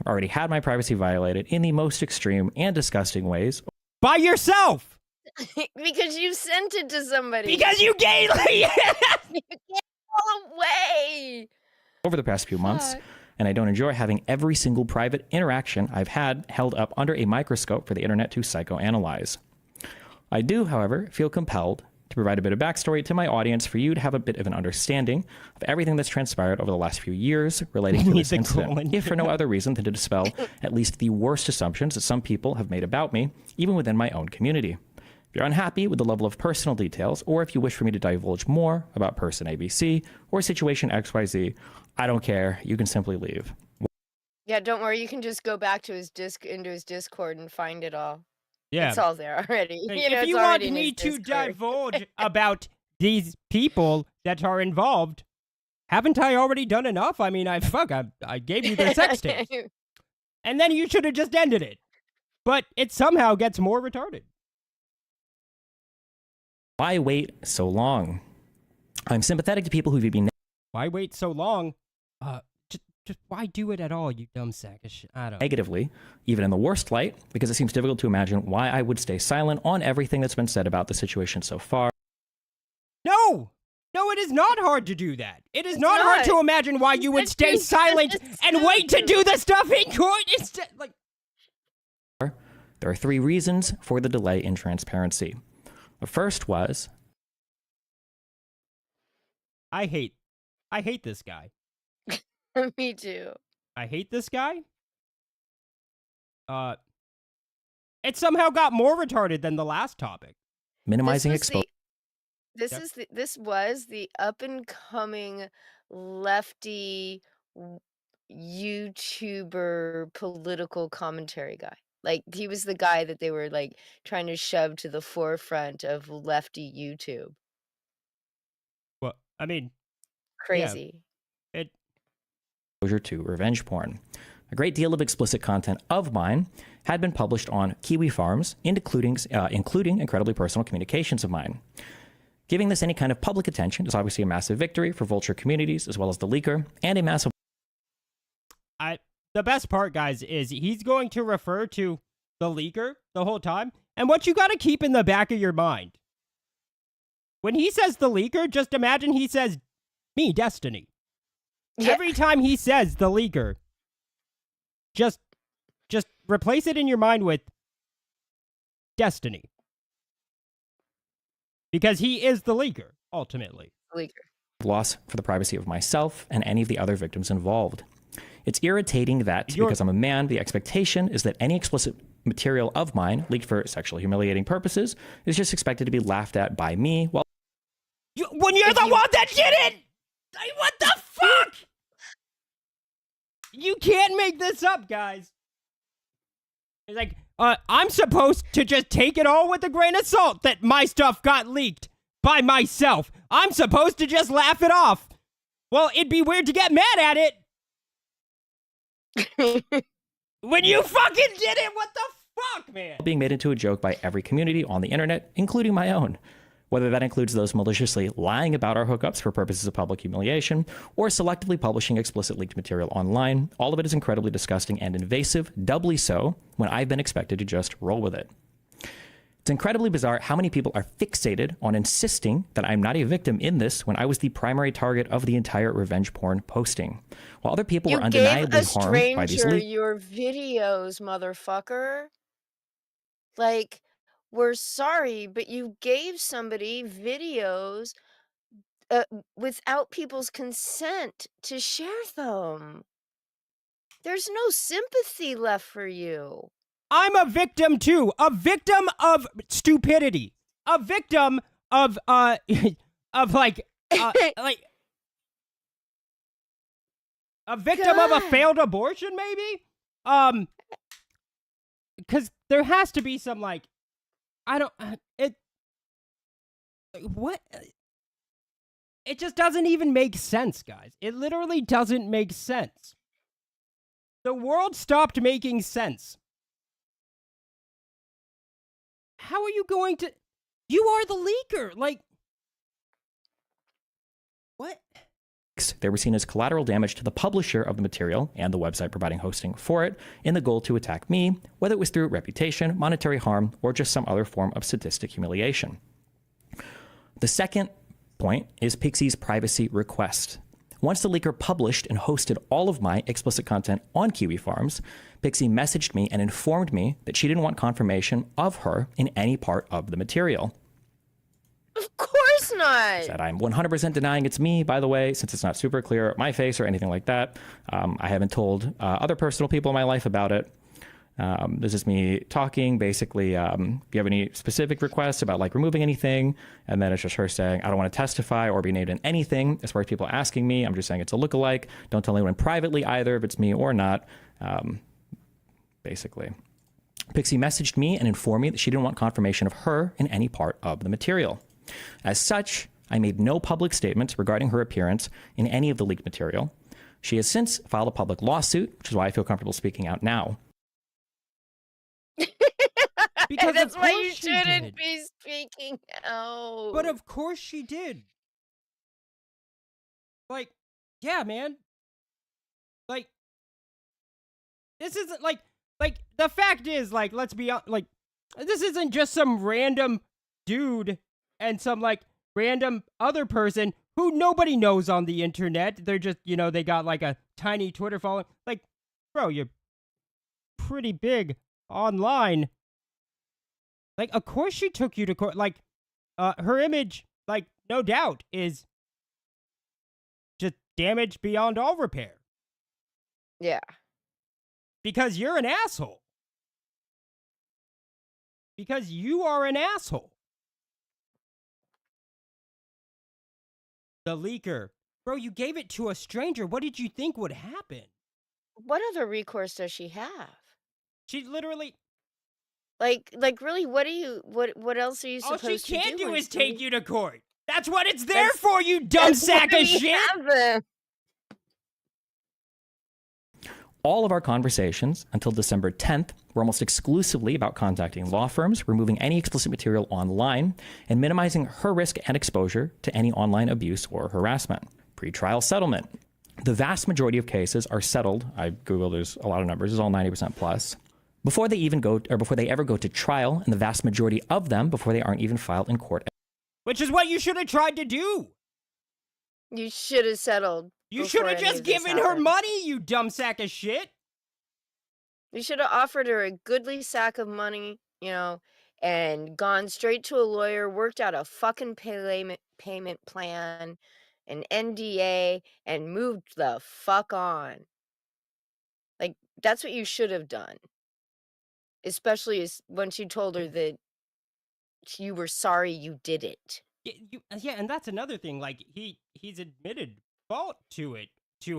already had my privacy violated in the most extreme and disgusting ways. By yourself! Because you sent it to somebody. Because you gave it! You gave it all away! Over the past few months, and I don't enjoy having every single private interaction I've had held up under a microscope for the internet to psychoanalyze. I do, however, feel compelled to provide a bit of backstory to my audience for you to have a bit of an understanding of everything that's transpired over the last few years relating to this incident, if for no other reason than to dispel at least the worst assumptions that some people have made about me, even within my own community. If you're unhappy with the level of personal details, or if you wish for me to divulge more about person ABC or situation XYZ, I don't care. You can simply leave. Yeah, don't worry. You can just go back to his into his Discord and find it all. Yeah. It's all there already. If you want me to divulge about these people that are involved, haven't I already done enough? I gave you their sex tapes. And then you should have just ended it. But it somehow gets more retarded. Why wait so long? I'm sympathetic to people who've been... Why wait so long? Just why do it at all, you dumb sack of shit? I don't know. Negatively, even in the worst light, because it seems difficult to imagine why I would stay silent on everything that's been said about the situation so far. No, No, it is not hard to do that. It is It's not hard not. to imagine why you would It's stay just- silent it's and so wait to true. do the stuff in court instead. Like, There are 3 reasons for the delay in transparency. The first was I hate this guy. Me too. I hate this guy. It somehow got more retarded than the last topic. minimizing This was exposure. This was the up and coming lefty YouTuber political commentary guy. Like he was the guy that they were like trying to shove to the forefront of lefty YouTube. Well, I mean, Crazy. it. To revenge porn. A great deal of explicit content of mine had been published on Kiwi Farms, including incredibly personal communications of mine. Giving this any kind of public attention is obviously a massive victory for vulture communities as well as the leaker, and a massive The best part, guys, is he's going to refer to the leaker the whole time. And what you got to keep in the back of your mind, when he says the leaker, just imagine he says, me, Destiny. Yeah. Every time he says the leaker, just replace it in your mind with Destiny. Because he is the leaker, ultimately. Leaker. loss for the privacy of myself and any of the other victims involved. It's irritating that, because I'm a man, the expectation is that any explicit material of mine leaked for sexually humiliating purposes is just expected to be laughed at by me while When you're the one that did it! Like, what the fuck? You can't make this up, guys. It's like, I'm supposed to just take it all with a grain of salt that my stuff got leaked by myself. I'm supposed to just laugh it off. Well, it'd be weird to get mad at it. When you fucking did it, what the fuck, man? being made into a joke by every community on the internet, including my own. Whether that includes those maliciously lying about our hookups for purposes of public humiliation, or selectively publishing explicit leaked material online, all of it is incredibly disgusting and invasive, doubly so when I've been expected to just roll with it. It's incredibly bizarre how many people are fixated on insisting that I'm not a victim in this when I was the primary target of the entire revenge porn posting. While other people were undeniably harmed by these leaks. Your videos, motherfucker. Like, we're sorry, but you gave somebody videos without people's consent to share them. There's no sympathy left for you. I'm a victim too. A victim of stupidity. A victim of of like a victim of a failed abortion, maybe? Because there has to be some like, I don't, what? It just doesn't even make sense, guys. It literally doesn't make sense. The world stopped making sense. How are you going to, you are the leaker, like, what? They were seen as collateral damage to the publisher of the material and the website providing hosting for it in the goal to attack me, whether it was through reputation, monetary harm, or just some other form of sadistic humiliation. The second point is Pixie's privacy request. Once the leaker published and hosted all of my explicit content on Kiwi Farms, Pixie messaged me and informed me that she didn't want confirmation of her in any part of the material. Of course not. That I'm 100% denying it's me, by the way, since it's not super clear my face or anything like that. I haven't told other personal people in my life about it. This is me talking, basically, if you have any specific requests about like removing anything, and then it's just her saying, I don't want to testify or be named in anything. As far as people asking me, I'm just saying it's a lookalike. Don't tell anyone privately either if it's me or not, basically. Pixie messaged me and informed me that she didn't want confirmation of her in any part of the material. As such, I made no public statements regarding her appearance in any of the leaked material. She has since filed a public lawsuit, which is why I feel comfortable speaking out now. Because that's of why course you she shouldn't did. be speaking out. But of course she did. Like, yeah, man. Like, this isn't like the fact is, like, let's be honest, like, this isn't just some random dude and some like random other person who nobody knows on the internet. They're just, they got like a tiny Twitter following. Like, bro, you're pretty big online. Like, of course she took you to court. Like, her image, like, no doubt, is just damaged beyond all repair. Yeah. Because you're an asshole. Because you are an asshole. The leaker. Bro, you gave it to a stranger. What did you think would happen? What other recourse does she have? She literally... Like really, what else are you all supposed to do? All she can do when is take somebody- you to court. That's what it's there That's- for, you dumb That's sack why of we shit! have them. All of our conversations until December 10th were almost exclusively about contacting law firms, removing any explicit material online, and minimizing her risk and exposure to any online abuse or harassment. Pre-trial settlement. The vast majority of cases are settled. I Googled, there's a lot of numbers, it's all 90% plus. Before they ever go to trial, and the vast majority of them before they aren't even filed in court. Which is what you should have tried to do. You should have settled. You before should have any just of this given her happened. money, you dumb sack of shit. You should have offered her a goodly sack of money, and gone straight to a lawyer, worked out a fucking payment plan, an NDA, and moved the fuck on. Like, that's what you should have done. Especially once you told her that you were sorry you did it. Yeah, and that's another thing. Like, he's admitted fault to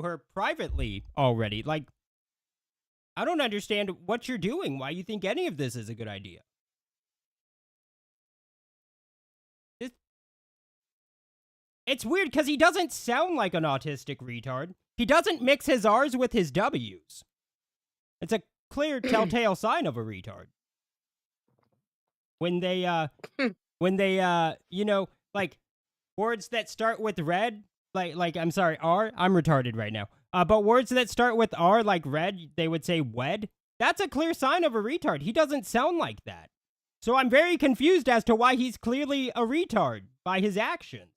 her privately already. Like, I don't understand what you're doing, why you think any of this is a good idea. It's weird because he doesn't sound like an autistic retard. He doesn't mix his R's with his W's. It's a clear telltale sign of a retard. When they, like, words that start with red, I'm sorry, R, I'm retarded right now. But words that start with R, like red, they would say wed. That's a clear sign of a retard. He doesn't sound like that. So I'm very confused as to why he's clearly a retard by his actions.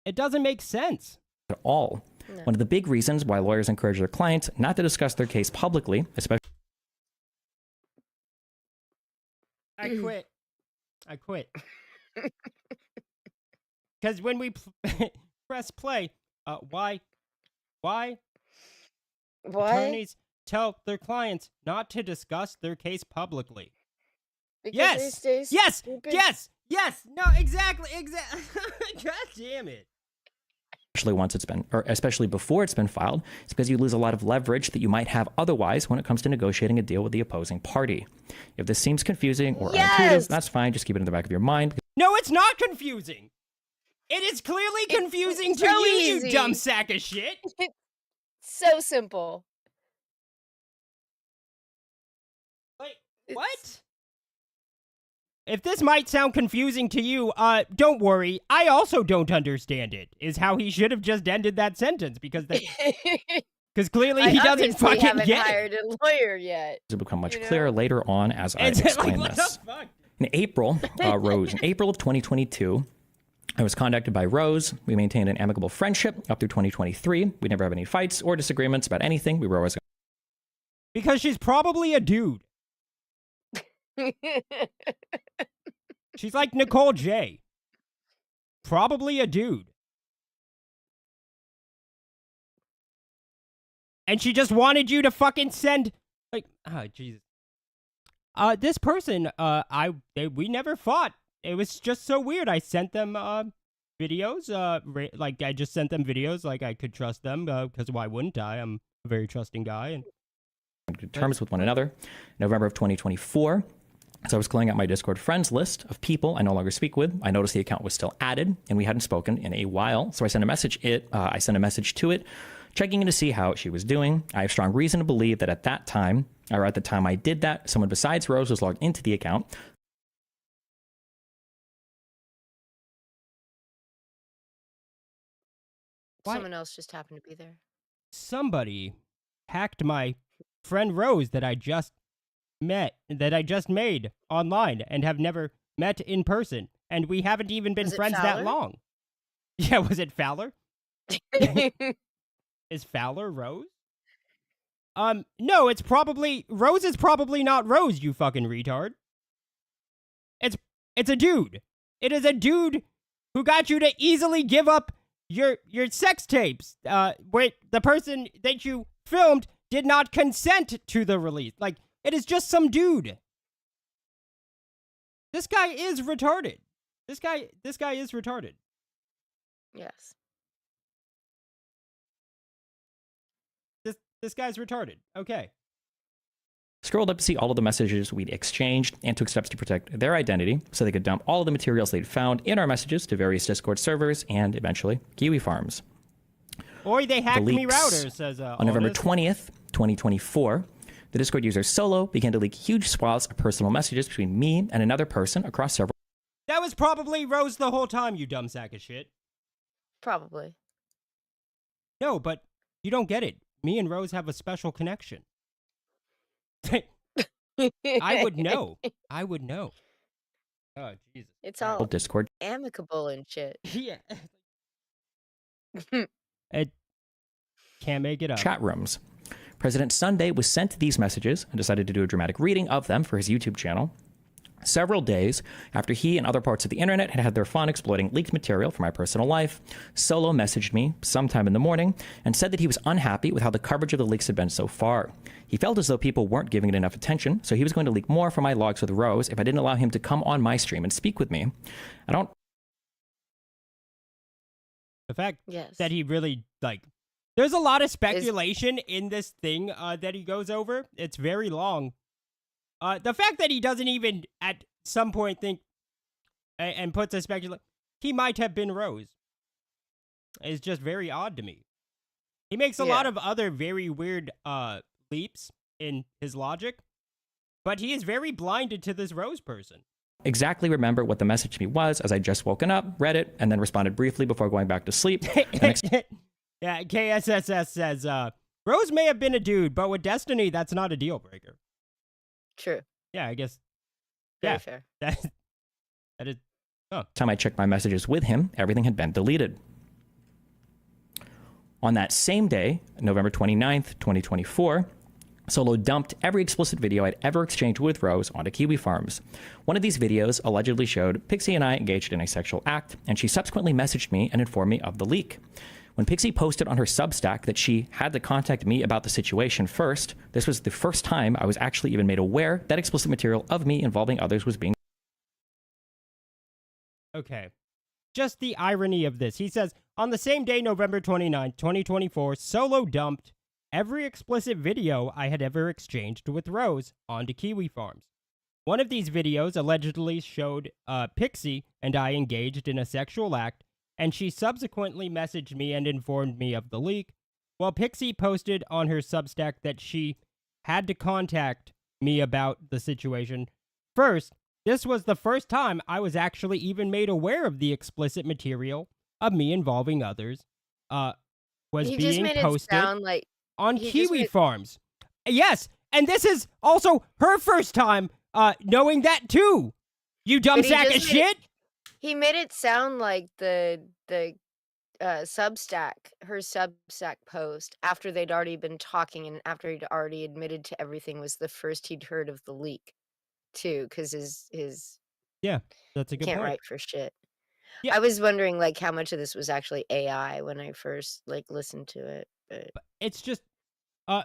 It doesn't make sense. At all. No. One of the big reasons why lawyers encourage their clients not to discuss their case publicly, especially... I quit. Because when we press play, why attorneys tell their clients not to discuss their case publicly? Because they stay stupid. Yes. No, exactly. God damn it. Especially before it's been filed, it's because you lose a lot of leverage that you might have otherwise when it comes to negotiating a deal with the opposing party. If this seems confusing or unintuitive, that's fine. Just keep it in the back of your mind. No, it's not confusing. It is clearly confusing to you, you dumb sack of shit. So simple. Wait, what? If this might sound confusing to you, don't worry. I also don't understand it, is how he should have just ended that sentence, because clearly he doesn't fucking haven't get hired it. a lawyer yet. It'll become much clearer later on as I explain like, this. What the fuck? In April, in April of 2022, I was contacted by Rose. We maintained an amicable friendship up through 2023. We never have any fights or disagreements about anything. We were always... Because she's probably a dude. She's like Nicole J. Probably a dude. And she just wanted you to fucking send, like, oh, Jesus. This person, we never fought. It was just so weird. I sent them, videos, I just sent them videos, like, I could trust them, because why wouldn't I? I'm a very trusting guy, and... good terms with one another. November of 2024, as I was clearing out my Discord friends list of people I no longer speak with, I noticed the account was still added, and we hadn't spoken in a while, so I sent a message to it, checking in to see how she was doing. I have strong reason to believe that at the time I did that, someone besides Rose was logged into the account. Someone else just happened to be there. Somebody hacked my friend Rose that I just made online and have never met in person. and we haven't even been Was it friends that Fowler? long. Yeah, was it Fowler? Is Fowler Rose? No, it's probably Rose is probably not Rose, you fucking retard. It's a dude. It is a dude who got you to easily give up your sex tapes. Where the person that you filmed did not consent to the release. Like, it is just some dude. This guy is retarded. This guy is retarded. Yes. This guy's retarded. Okay. Scrolled up to see all of the messages we'd exchanged and took steps to protect their identity so they could dump all of the materials they'd found in our messages to various Discord servers and eventually Kiwi farms. Or they hacked me leaks router, says on November 20th, 2024, the Discord user Solo began to leak huge swaths of personal messages between me and another person across several. That was probably Rose the whole time, you dumb sack of shit. Probably. No, but you don't get it. Me and Rose have a special connection. I would know. I would know. Oh, Jesus. It's all Discord amicable and shit. Yeah. It can't make it up. chat rooms. President Sunday was sent these messages and decided to do a dramatic reading of them for his YouTube channel. Several days after he and other parts of the internet had had their fun exploiting leaked material from my personal life, Solo messaged me sometime in the morning and said that he was unhappy with how the coverage of the leaks had been so far. He felt as though people weren't giving it enough attention, so he was going to leak more from my logs with Rose if I didn't allow him to come on my stream and speak with me. The fact Yes. that he really, like, there's a lot of speculation in this thing that he goes over. It's very long. The fact that he doesn't even at some point think and puts a speculation, he might have been Rose, is just very odd to me. He makes a lot of other very weird leaps in his logic, but he is very blinded to this Rose person. Exactly remember what the message to me was as I just woken up, read it, and then responded briefly before going back to sleep. Yeah, KSSS says, Rose may have been a dude, but with Destiny, that's not a deal breaker. True. Yeah, I guess. Very Yeah, fair. that is. Oh. Time I checked my messages with him, everything had been deleted. On that same day, November 29th, 2024, Solo dumped every explicit video I'd ever exchanged with Rose onto Kiwi Farms. One of these videos allegedly showed Pixie and I engaged in a sexual act, and she subsequently messaged me and informed me of the leak. When Pixie posted on her Substack that she had to contact me about the situation first, this was the first time I was actually even made aware that explicit material of me involving others was being. Okay. Just the irony of this. He says, on the same day, November 29th, 2024, Solo dumped every explicit video I had ever exchanged with Rose onto Kiwi Farms. One of these videos allegedly showed Pixie and I engaged in a sexual act, and she subsequently messaged me and informed me of the leak, while Pixie posted on her Substack that she had to contact me about the situation. First, this was the first time I was actually even made aware of the explicit material of me involving others was He just being made it posted sound like on he just Kiwi made- Farms. Yes, and this is also her first time knowing that too. You dumb But he sack of just made it- shit. He made it sound like the Substack, her Substack post after they'd already been talking and after he'd already admitted to everything was the first he'd heard of the leak, too, because his Yeah, that's a good can't point. write for shit. Yeah. I was wondering like how much of this was actually AI when I first like listened to it, but It's just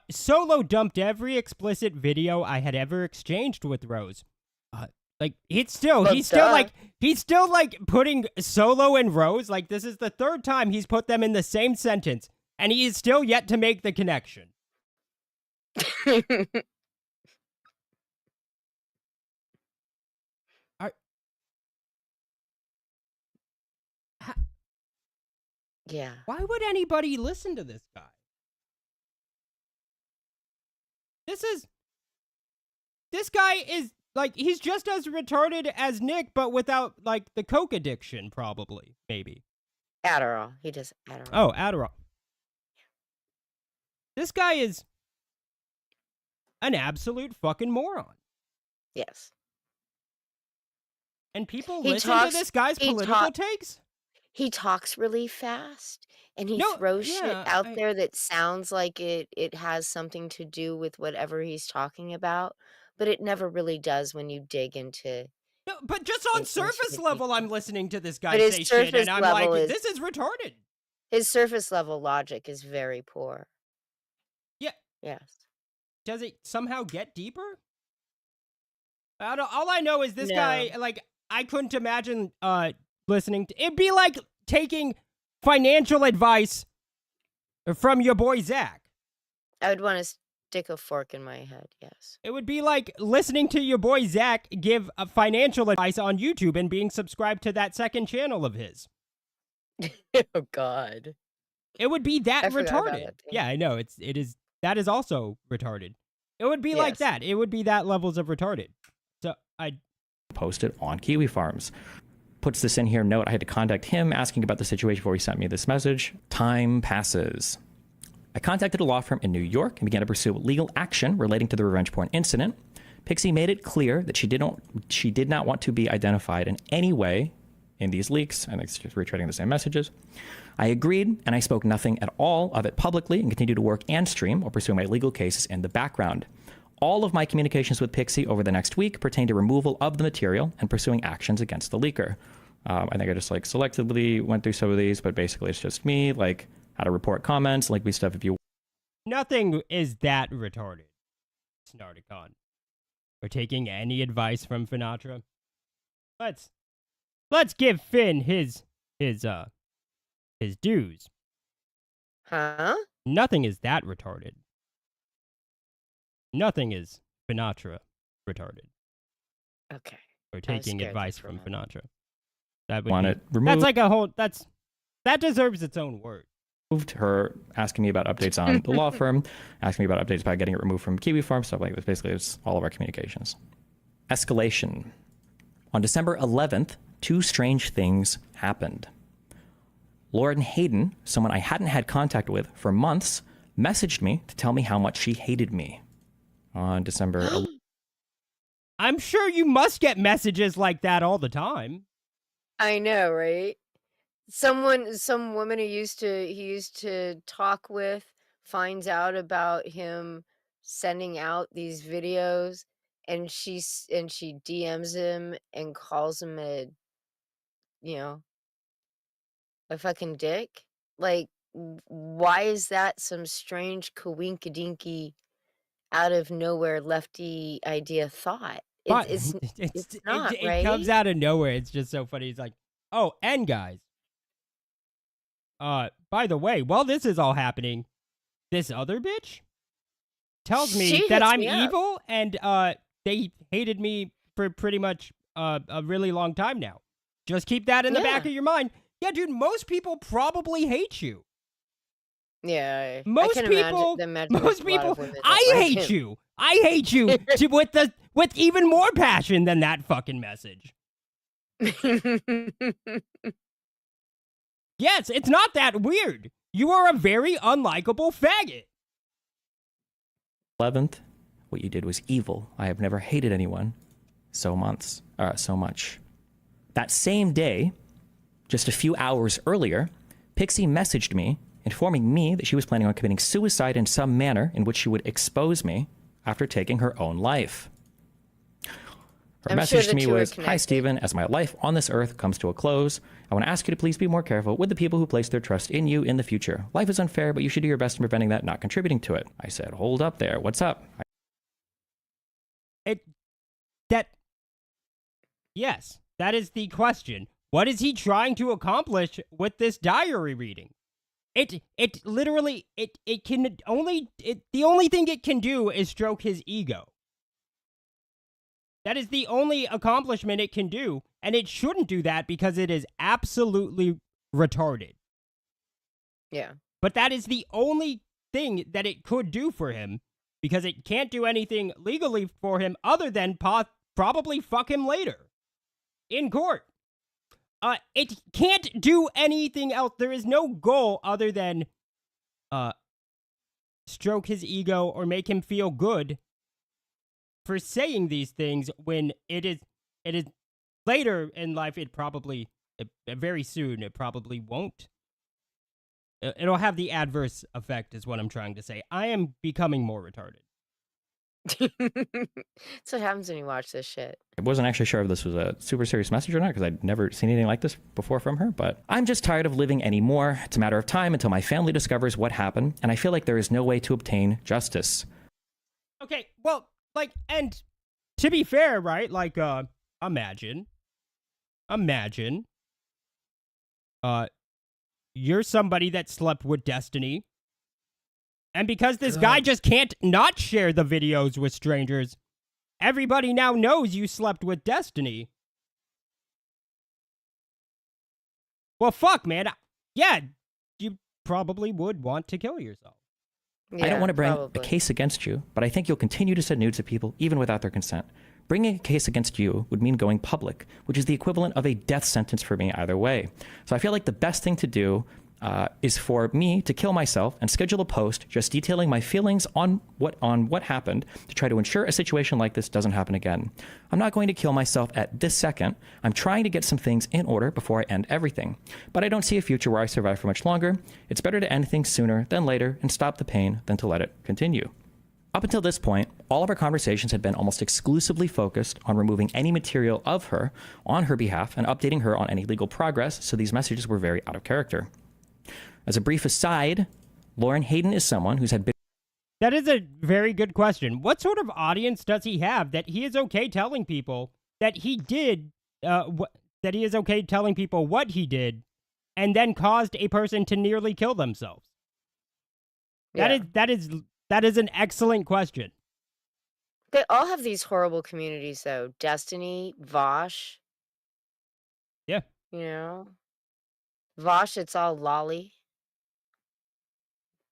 Solo dumped every explicit video I had ever exchanged with Rose. Like he's still like putting Solo and Rose, like this is the third time he's put them in the same sentence, and he is still yet to make the connection. yeah. Why would anybody listen to this guy? This guy is like, he's just as retarded as Nick, but without like the coke addiction, probably, maybe. Adderall. He does Adderall. Oh, Adderall. This guy is an absolute fucking moron. Yes. And people He listen talks- to this guy's he political talk- takes? He talks really fast, and he No, throws shit yeah, out there that sounds like it has something to do with whatever he's talking about, but it never really does when you dig into. No, but just on into surface the level, detail. I'm listening to this guy But his say shit, surface and I'm like, level is- this is retarded. His surface level logic is very poor. Yeah. Yes. Does it somehow get deeper? All I know is this No. guy, like, I couldn't imagine listening to. It'd be like taking financial advice from your boy Zach. I would want to stick a fork in my head, yes. It would be like listening to your boy Zach give financial advice on YouTube and being subscribed to that second channel of his. Oh, God. It would be that I forgot about retarded. that, too. Yeah, I know. That is also retarded. It would be like Yes. that. It would be that levels of retarded. So I posted on Kiwi Farms. Puts this in here note. I had to contact him asking about the situation before he sent me this message. Time passes. I contacted a law firm in New York and began to pursue legal action relating to the revenge porn incident. Pixie made it clear that she did not want to be identified in any way in these leaks, and it's just retreading the same messages. I agreed, and I spoke nothing at all of it publicly and continued to work and stream while pursuing my legal cases in the background. All of my communications with Pixie over the next week pertain to removal of the material and pursuing actions against the leaker. I think I just selectively went through some of these, but basically it's just me, how to report comments, link me stuff if you. Nothing is that retarded, Snarticon. Or taking any advice from Finatra. Let's give Finn his dues. Huh? Nothing is that retarded. Nothing is Finatra retarded. Okay. Or I was taking scared advice that's from what I meant. Finatra. That would Want be, it removed. that's like a whole that deserves its own word. Her asking me about updates on the law firm, asking me about updates about getting it removed from Kiwi Farm, stuff like this. Basically, it's all of our communications. Escalation. On December 11th, two strange things happened. Lauren Hayden, someone I hadn't had contact with for months, messaged me to tell me how much she hated me. On December 11th. I'm sure you must get messages like that all the time. I know, right? Some woman he used to talk with finds out about him sending out these videos, and she DMs him and calls him a fucking dick. Like, why is that some strange coinkadinky out of nowhere lefty idea thought? But It's not, it right? comes out of nowhere. It's just so funny. He's like, oh, and guys, by the way, while this is all happening, this other bitch tells me She that hits I'm me up. evil, and they hated me for pretty much a really long time now. Just keep that in the back Yeah. of your mind. Yeah, dude, most people probably hate you. Yeah, I Most can people, imagine most a lot people, of women that I like hate him. you. I hate you with even more passion than that fucking message. Yes, it's not that weird. You are a very unlikable faggot. 11th, what you did was evil. I have never hated anyone so much. That same day, just a few hours earlier, Pixie messaged me, informing me that she was planning on committing suicide in some manner in which she would expose me after taking her own life. Her I'm sure message to the me two are was, "Hi, connected." Stephen. As my life on this earth comes to a close, I want to ask you to please be more careful with the people who place their trust in you in the future. Life is unfair, but you should do your best in preventing that, not contributing to it." I said, "Hold up there. What's up?" Yes, that is the question. What is he trying to accomplish with this diary reading? The only thing it can do is stroke his ego. That is the only accomplishment it can do, and it shouldn't do that because it is absolutely retarded. Yeah. But that is the only thing that it could do for him, because it can't do anything legally for him other than probably fuck him later in court. It can't do anything else. There is no goal other than stroke his ego or make him feel good for saying these things when it is later in life, it probably, very soon, it probably won't. It'll have the adverse effect, is what I'm trying to say. I am becoming more retarded. That's what happens when you watch this shit. I wasn't actually sure if this was a super serious message or not because I'd never seen anything like this before from her, but I'm just tired of living anymore. It's a matter of time until my family discovers what happened, and I feel like there is no way to obtain justice. Okay, well, like, and to be fair, right? Like, imagine, you're somebody that slept with Destiny, and because this guy just can't not share the videos with strangers, everybody now knows you slept with Destiny. Well, fuck, man. Yeah, you probably would want to kill yourself. Yeah, I don't want to bring probably. a case against you, but I think you'll continue to send nudes to people even without their consent. Bringing a case against you would mean going public, which is the equivalent of a death sentence for me either way. So I feel like the best thing to do is for me to kill myself and schedule a post just detailing my feelings on what happened to try to ensure a situation like this doesn't happen again. I'm not going to kill myself at this second. I'm trying to get some things in order before I end everything. But I don't see a future where I survive for much longer. It's better to end things sooner than later and stop the pain than to let it continue. Up until this point, all of our conversations had been almost exclusively focused on removing any material of her on her behalf and updating her on any legal progress, so these messages were very out of character. As a brief aside, Lauren Hayden is someone who's had been... That is a very good question. What sort of audience does he have that he is okay telling people that he did, that he is okay telling people what he did, and then caused a person to nearly kill themselves? Yeah. That is an excellent question. They all have these horrible communities, though. Destiny, Vosh. Yeah. You know? Vosh, it's all lolly.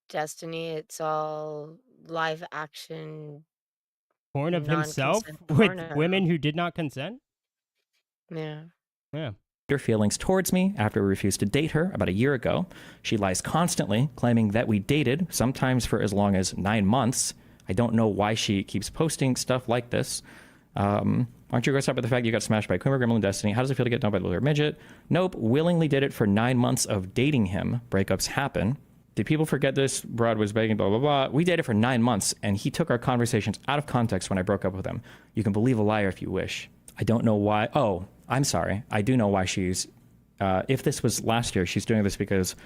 Destiny, it's all live action. Porn of himself non-consent with porno. women who did not consent? Yeah. Yeah. her feelings towards me after we refused to date her about a year ago. She lies constantly, claiming that we dated, sometimes for as long as 9 months. I don't know why she keeps posting stuff like this. Aren't you grossed out by the fact you got smashed by Coomer, Gremlin, Destiny? How does it feel to get dumped by the little midget? Nope. Willingly did it for 9 months of dating him. Breakups happen. Did people forget this? Broad was begging, blah, blah, blah. We dated for 9 months, and he took our conversations out of context when I broke up with him. You can believe a liar if you wish. I don't know why. Oh, I'm sorry. I do know why she's... if this was last year, she's doing this because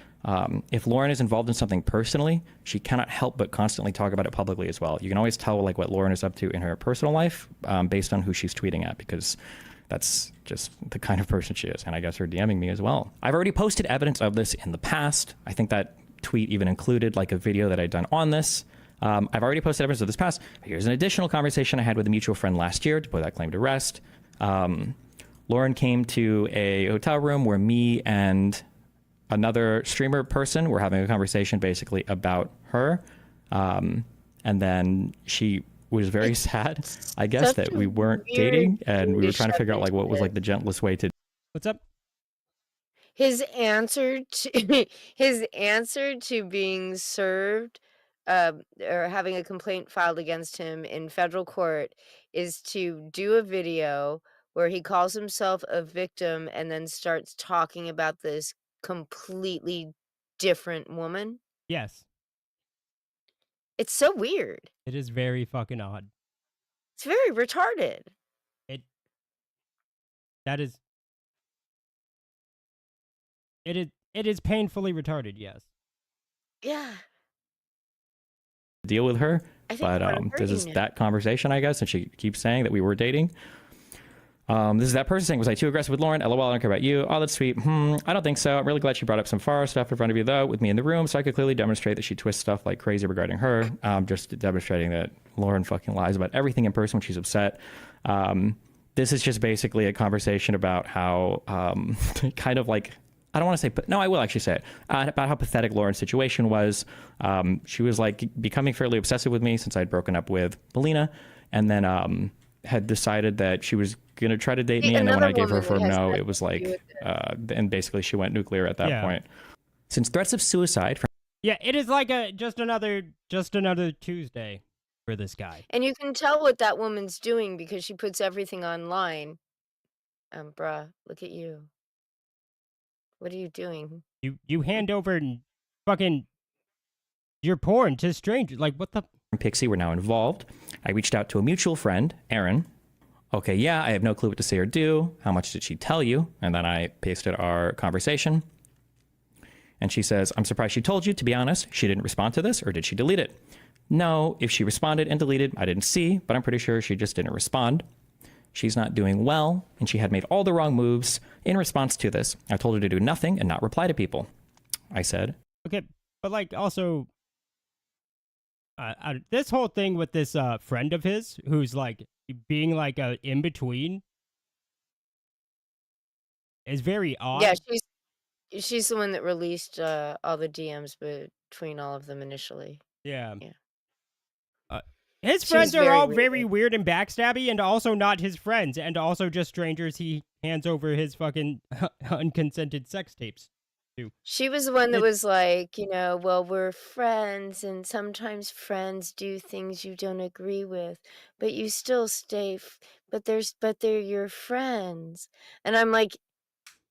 if Lauren is involved in something personally, she cannot help but constantly talk about it publicly as well. You can always tell like what Lauren is up to in her personal life based on who she's tweeting at, because that's just the kind of person she is. And I guess her DMing me as well. I've already posted evidence of this in the past. I think that tweet even included like a video that I'd done on this. I've already posted evidence of this past. Here's an additional conversation I had with a mutual friend last year to put that claim to rest. Lauren came to a hotel room where me and another streamer person were having a conversation basically about her. And then she was very sad, I guess, that we weren't dating, and we were trying to figure out like what was like the gentlest way to... What's up? His answer to being served or having a complaint filed against him in federal court is to do a video where he calls himself a victim and then starts talking about this completely different woman. Yes. It's so weird. It is very fucking odd. It's very retarded. It is painfully retarded, yes. Yeah. deal with her. I think But we're this is hurting that conversation, I guess, and she keeps saying that we were dating. This is that person saying, was I too aggressive with Lauren? LOL, I don't care about you. Oh, that's sweet. I don't think so. I'm really glad she brought up some far stuff in front of you, though, with me in the room, so I could clearly demonstrate that she twists stuff like crazy regarding her. Just demonstrating that Lauren fucking lies about everything in person when she's upset. This is just basically a conversation about how kind of like... I don't want to say, but no, I will actually say it, about how pathetic Lauren's situation was. She was like becoming fairly obsessive with me since I'd broken up with Melina, and then had decided that she was going to try to date me. And then when I gave her a firm no, it was like, and basically she went nuclear at that point. Since threats of suicide from... Yeah, it is like just another Tuesday for this guy. And you can tell what that woman's doing because she puts everything online. bruh, look at you. What are you doing? You hand over fucking your porn to strangers. Like, what the? and Pixie were now involved. I reached out to a mutual friend, Aaron. Okay, yeah, I have no clue what to say or do. How much did she tell you? And then I pasted our conversation. And she says, I'm surprised she told you. To be honest, she didn't respond to this, or did she delete it? No, if she responded and deleted, I didn't see, but I'm pretty sure she just didn't respond. She's not doing well, and she had made all the wrong moves. In response to this, I told her to do nothing and not reply to people. I said, Okay, but like also, this whole thing with this friend of his who's like being like a in between is very odd. Yeah, she's the one that released all the DMs between all of them initially. Yeah. Yeah. His She friends was are very all weird. very weird and backstabby, and also not his friends, and also just strangers he hands over his fucking unconsented sex tapes to. She was the one that It's- was like, well, we're friends, and sometimes friends do things you don't agree with, but you still stay. But they're your friends, and I'm like,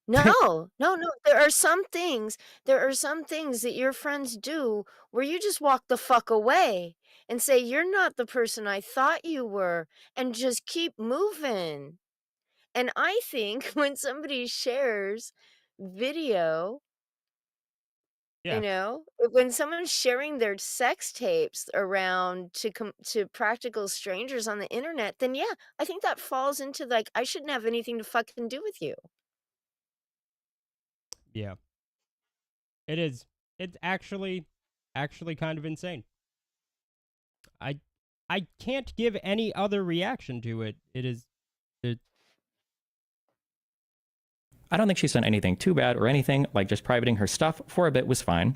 no, no, no. There are some things that your friends do where you just walk the fuck away and say you're not the person I thought you were, and just keep moving. And I think when somebody shares video. Yeah. When someone's sharing their sex tapes around to practical strangers on the internet, then yeah, I think that falls into like I shouldn't have anything to fucking do with you. Yeah. It is. It's actually kind of insane. I can't give any other reaction to it. It is. I don't think she's done anything too bad or anything, like just privating her stuff for a bit was fine.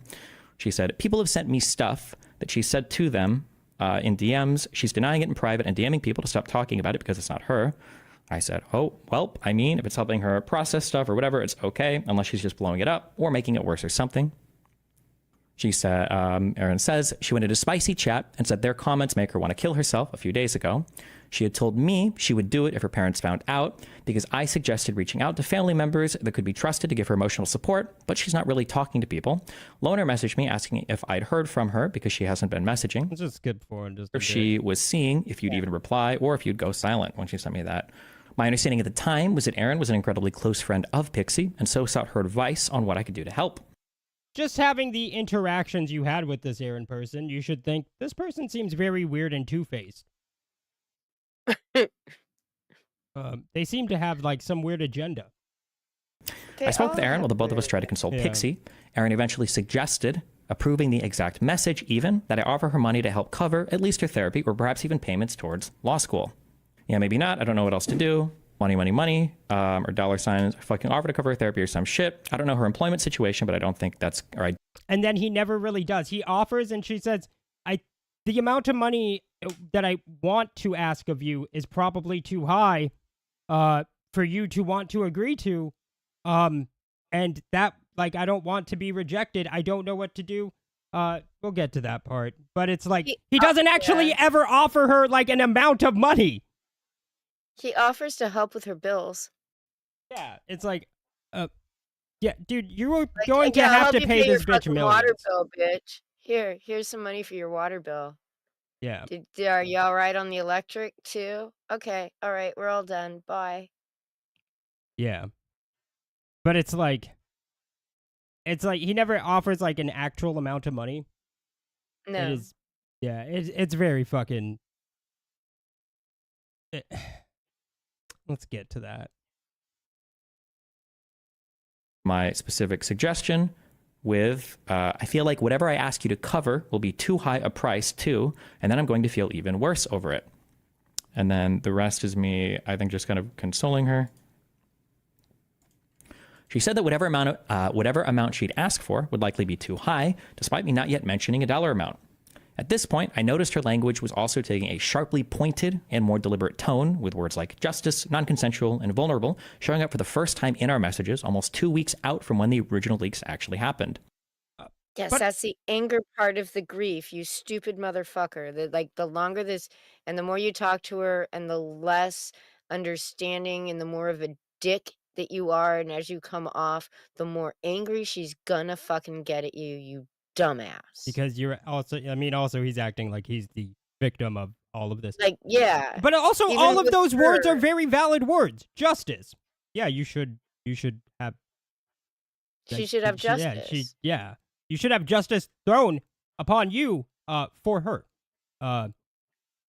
She said, people have sent me stuff that she said to them in DMs. She's denying it in private and DMing people to stop talking about it because it's not her. I said, oh, well, I mean, if it's helping her process stuff or whatever, it's okay, unless she's just blowing it up or making it worse or something. She said, Erin says, she went into spicy chat and said their comments make her want to kill herself a few days ago. She had told me she would do it if her parents found out because I suggested reaching out to family members that could be trusted to give her emotional support, but she's not really talking to people. Loner messaged me asking if I'd heard from her because she hasn't been messaging. Let's just skip forward. Just If she was seeing if you'd even reply or if you'd go silent when she sent me that. My understanding at the time was that Erin was an incredibly close friend of Pixie and so sought her advice on what I could do to help. Just having the interactions you had with this Aaron person, you should think this person seems very weird and two-faced. They seem to have like some weird agenda. I spoke with Aaron while the both of us tried to console Pixie. Aaron eventually suggested, approving the exact message even, that I offer her money to help cover at least her therapy or perhaps even payments towards law school. Yeah, maybe not. I don't know what else to do. Money, money, money, or dollar signs, fucking offer to cover her therapy or some shit. I don't know her employment situation, but I don't think that's right. And then he never really does. He offers and she says, the amount of money that I want to ask of you is probably too high for you to want to agree to. And that, like, I don't want to be rejected. I don't know what to do. We'll get to that part. But it's like, he doesn't actually ever offer her, like, an amount of money. He offers to help with her bills. Yeah, it's like, yeah, dude, you were going to have to pay this bitch millions. Water bill, bitch. Here's some money for your water bill. Yeah. Are you all right on the electric too? Okay, all right, we're all done. Bye. Yeah. But it's like he never offers like an actual amount of money. No. It is, yeah, it's very fucking. Let's get to that. My specific suggestion with, I feel like whatever I ask you to cover will be too high a price too, and then I'm going to feel even worse over it. And then the rest is me, I think, just kind of consoling her. She said that whatever amount she'd ask for would likely be too high, despite me not yet mentioning a dollar amount. At this point, I noticed her language was also taking a sharply pointed and more deliberate tone, with words like justice, non-consensual, and vulnerable showing up for the first time in our messages almost 2 weeks out from when the original leaks actually happened. Yes, that's the anger part of the grief, you stupid motherfucker. The longer this, and the more you talk to her, and the less understanding and the more of a dick that you are, and as you come off, the more angry she's gonna fucking get at you, you dumbass. Because you're also, I mean, also he's acting like he's the victim of all of this. Like, yeah. But also, Even all of with those words are her- very valid words. Justice. Yeah, you should have. She should have justice. You should have justice thrown upon you. For her.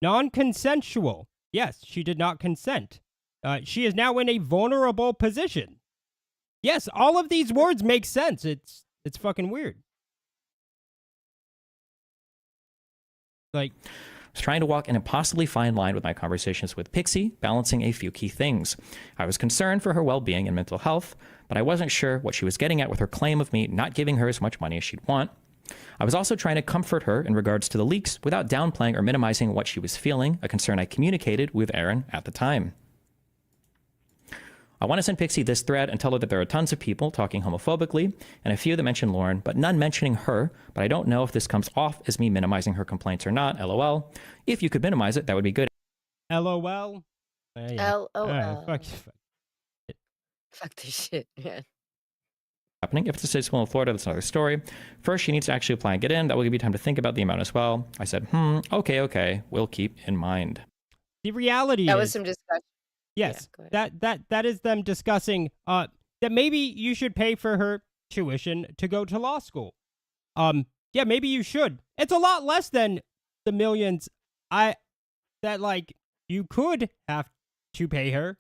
Non-consensual. Yes, she did not consent. She is now in a vulnerable position. Yes, all of these words make sense. It's fucking weird. Like, I was trying to walk an impossibly fine line with my conversations with Pixie, balancing a few key things. I was concerned for her well-being and mental health, but I wasn't sure what she was getting at with her claim of me not giving her as much money as she'd want. I was also trying to comfort her in regards to the leaks without downplaying or minimizing what she was feeling, a concern I communicated with Aaron at the time. I want to send Pixie this thread and tell her that there are tons of people talking homophobically, and a few that mention Lauren, but none mentioning her, but I don't know if this comes off as me minimizing her complaints or not, lol. If you could minimize it, that would be good. LOL. LOL. Fuck. Fuck this shit, man. Happening. If it's a state school in Florida, that's another story. First, she needs to actually apply and get in. That will give you time to think about the amount as well. I said, okay, we'll keep in mind. The reality That is, was some discussion. yes, Yeah, that is them discussing that maybe you should pay for her tuition to go to law school. Yeah, maybe you should. It's a lot less than the millions that like you could have to pay her.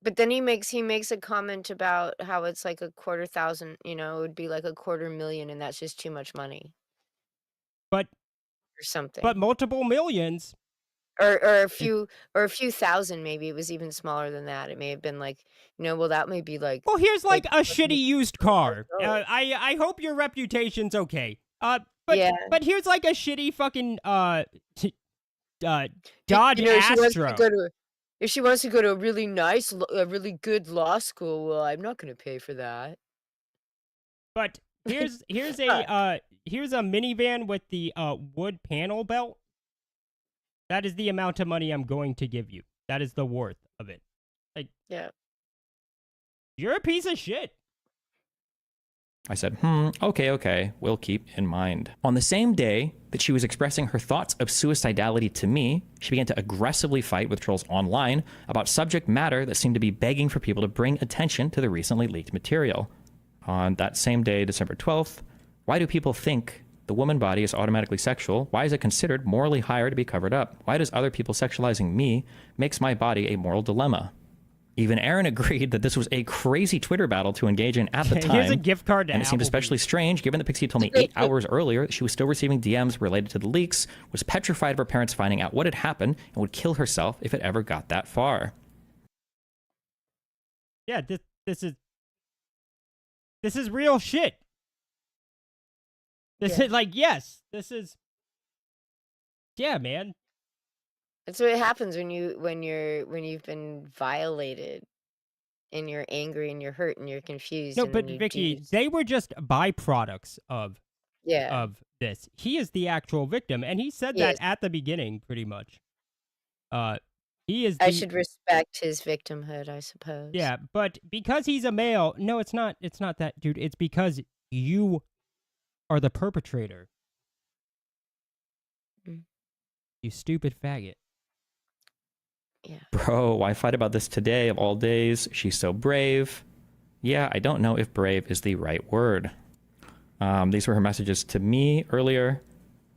But then he makes a comment about how it's like $250,000, it would be like $250,000, and that's just too much money But or something. but multiple millions. or a few thousand, maybe it was even smaller than that. It may have been like, well, that may be like. Well, here's like a like- shitty used car. Oh. I hope your reputation's okay. But Yeah. but here's like a shitty fucking Dodge if she wants to Astro. go to, if she wants to go to a really nice, a really good law school, well, I'm not going to pay for that. But here's a minivan with the wood panel belt. That is the amount of money I'm going to give you. That is the worth of it. Like, Yeah. you're a piece of shit. I said, okay, we'll keep in mind. On the same day that she was expressing her thoughts of suicidality to me, she began to aggressively fight with trolls online about subject matter that seemed to be begging for people to bring attention to the recently leaked material. On that same day, December 12th, why do people think the woman body is automatically sexual? Why is it considered morally higher to be covered up? Why does other people sexualizing me makes my body a moral dilemma? Even Aaron agreed that this was a crazy Twitter battle to engage in at the time. Here's a gift card to and it seemed Applebee's. especially strange given that Pixie told me 8 hours earlier that she was still receiving DMs related to the leaks, was petrified of her parents finding out what had happened, and would kill herself if it ever got that far. Yeah, this is real shit. This is like, yes, this is. Yeah, man. That's what happens when you've been violated, and you're angry and you're hurt and you're confused. No, and but then you Vicky, do- they were just byproducts of yeah. this. He is the actual victim, and he said Yes. that at the beginning, pretty much. He is. I should respect his victimhood, I suppose. Yeah, but because he's a male, no, it's not. It's not that, dude. It's because you are the perpetrator. Mm. You stupid faggot. Yeah. Bro, why fight about this today of all days? She's so brave. Yeah, I don't know if brave is the right word. These were her messages to me earlier.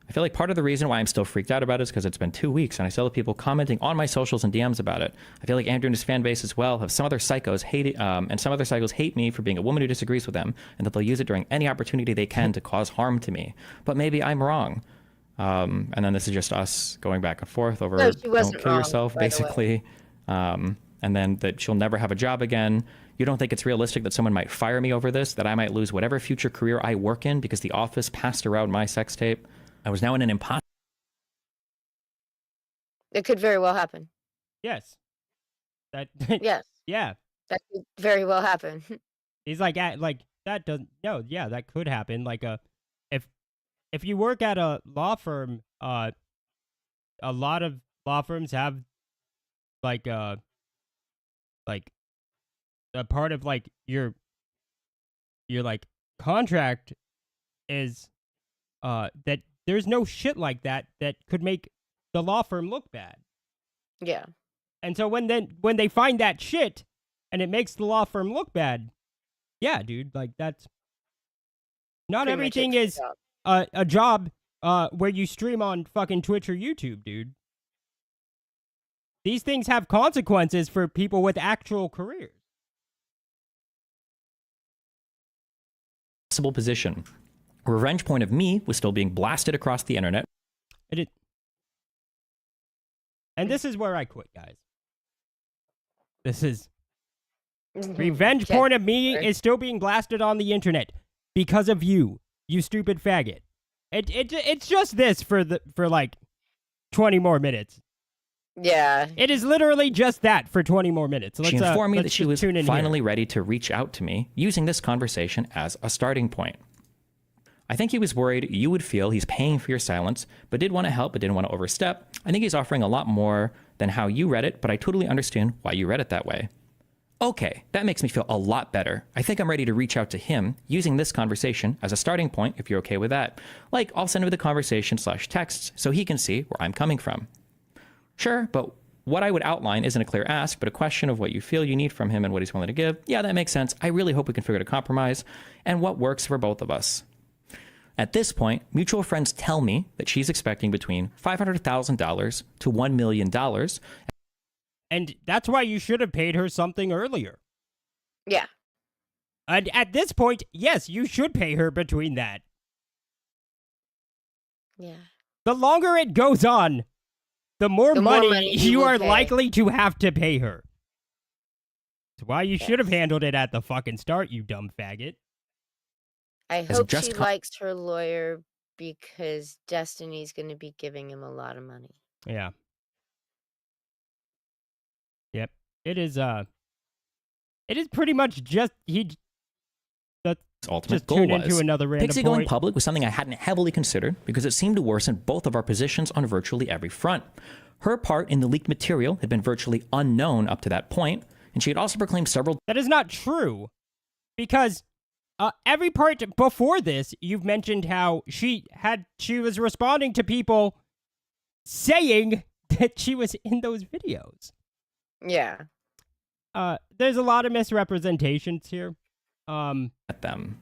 I feel like part of the reason why I'm still freaked out about it is because it's been 2 weeks and I still have people commenting on my socials and DMs about it. I feel like Andrew and his fan base as well have some other psychos hate it, and some other psychos hate me for being a woman who disagrees with them, and that they'll use it during any opportunity they can to cause harm to me. But maybe I'm wrong. And then this is just us going back and forth over No, she don't wasn't kill wrong, yourself, by the way. basically. And then that she'll never have a job again. You don't think it's realistic that someone might fire me over this, that I might lose whatever future career I work in because the office passed around my sex tape? I was now in an impossible. It could very well happen. Yes. That. Yes, Yeah. that could very well happen. He's like, that doesn't. No, yeah, that could happen. Like if you work at a law firm, a lot of law firms have like a part of like your like contract is that there's no shit like that could make the law firm look bad. Yeah. And so when they find that shit and it makes the law firm look bad, yeah, dude, like that's not Pretty much everything it's is your job. a job where you stream on fucking Twitch or YouTube, dude. These things have consequences for people with actual careers. Possible position. A revenge point of me was still being blasted across the internet. And this is where I quit, guys. This is revenge Okay. porn of me is still being blasted on the internet because of you stupid faggot. It's just this for like 20 more minutes. Yeah. It is literally just that for 20 more minutes. She informed me that let's she just was tune in finally here. ready to reach out to me, using this conversation as a starting point. I think he was worried you would feel he's paying for your silence, but did want to help, but didn't want to overstep. I think he's offering a lot more than how you read it, but I totally understand why you read it that way. Okay, that makes me feel a lot better. I think I'm ready to reach out to him, using this conversation as a starting point, if you're okay with that. Like, I'll send him the conversation/texts so he can see where I'm coming from. Sure, but what I would outline isn't a clear ask, but a question of what you feel you need from him and what he's willing to give. Yeah, that makes sense. I really hope we can figure out a compromise and what works for both of us. At this point, mutual friends tell me that she's expecting between $500,000 to $1 million. And that's why you should have paid her something earlier. Yeah. And at this point, yes, you should pay her between that. Yeah. The longer it goes on, the more money you will are pay. likely to have to pay her. That's why you should have Yes. handled it at the fucking start, you dumb faggot. I As hope just she con- likes her lawyer because Destiny's going to be giving him a lot of money. Yeah. Yep. It is pretty much just His ultimate just goal tune was. into another random Pixie point. going public was something I hadn't heavily considered because it seemed to worsen both of our positions on virtually every front. Her part in the leaked material had been virtually unknown up to that point, and she had also proclaimed several That is not true, because every part before this, you've mentioned how she was responding to people saying that she was in those videos. Yeah. There's a lot of misrepresentations here. at them.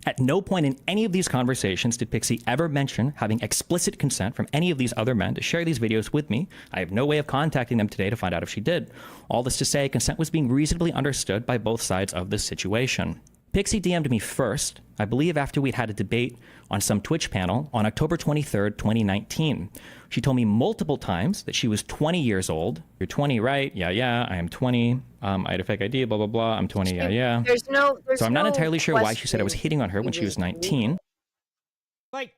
At no point in any of these conversations did Pixie ever mention having explicit consent from any of these other men to share these videos with me. I have no way of contacting them today to find out if she did. All this to say, consent was being reasonably understood by both sides of this situation. Pixie DM'd me first, I believe after we'd had a debate on some Twitch panel on October 23rd, 2019. She told me multiple times that she was 20 years old. You're 20, right? Yeah, I am 20. I had a fake ID, blah, blah, blah. I'm 20, yeah. There's So I'm not no entirely sure why she said I was question hitting on her when she was 19. Like,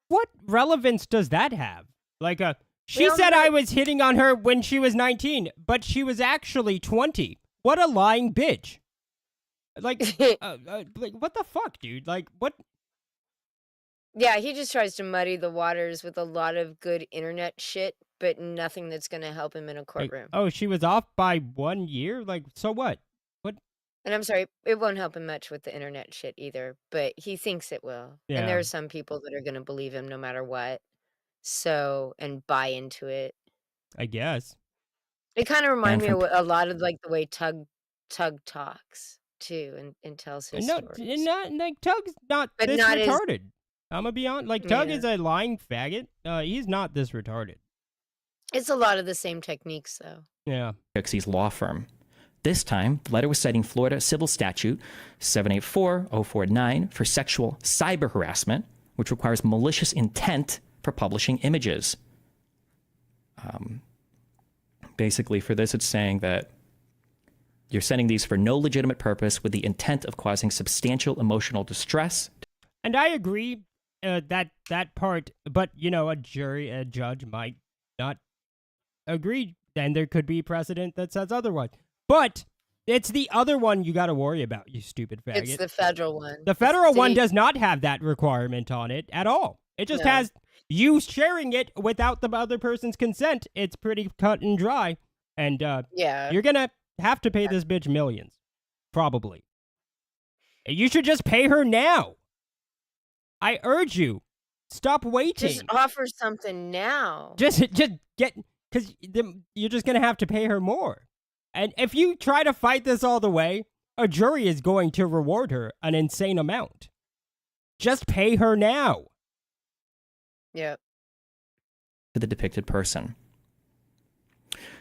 what relevance does that have? Like, she don't said know. I was hitting on her when she was 19, but she was actually 20. What a lying bitch. Like, like, what the fuck, dude? Like, what? Yeah, he just tries to muddy the waters with a lot of good internet shit, but nothing that's going to help him in a Like, courtroom. oh, she was off by 1 year? Like, so what? And I'm sorry, it won't help him much with the internet shit either, but he thinks it will. Yeah. And there are some people that are going to believe him no matter what. So, and buy into it. I guess. It kind of reminds me from- of a lot of like the way Tug talks too and tells his No, stories. not like Tug's not But this not as- retarded. I'm gonna be honest. Like, Tug Yeah. is a lying faggot. He's not this retarded. It's a lot of the same techniques though. Yeah. Pixie's law firm. This time, the letter was citing Florida Civil Statute 784049 for sexual cyber harassment, which requires malicious intent for publishing images. Basically, for this, it's saying that you're sending these for no legitimate purpose with the intent of causing substantial emotional distress. And I agree that part, but you know, a judge might not agree, and there could be precedent that says otherwise. But it's the other one you got to worry about, you stupid faggot. It's the federal one. The federal one state- does not have that requirement on it at all. It just No. has you sharing it without the other person's consent. It's pretty cut and dry, and Yeah. you're gonna have to pay this bitch millions. probably. You should just pay her now. I urge you, stop waiting. Just offer something now. Just get, because you're just gonna have to pay her more. And if you try to fight this all the way, a jury is going to reward her an insane amount. Just pay her now. Yep. To the depicted person.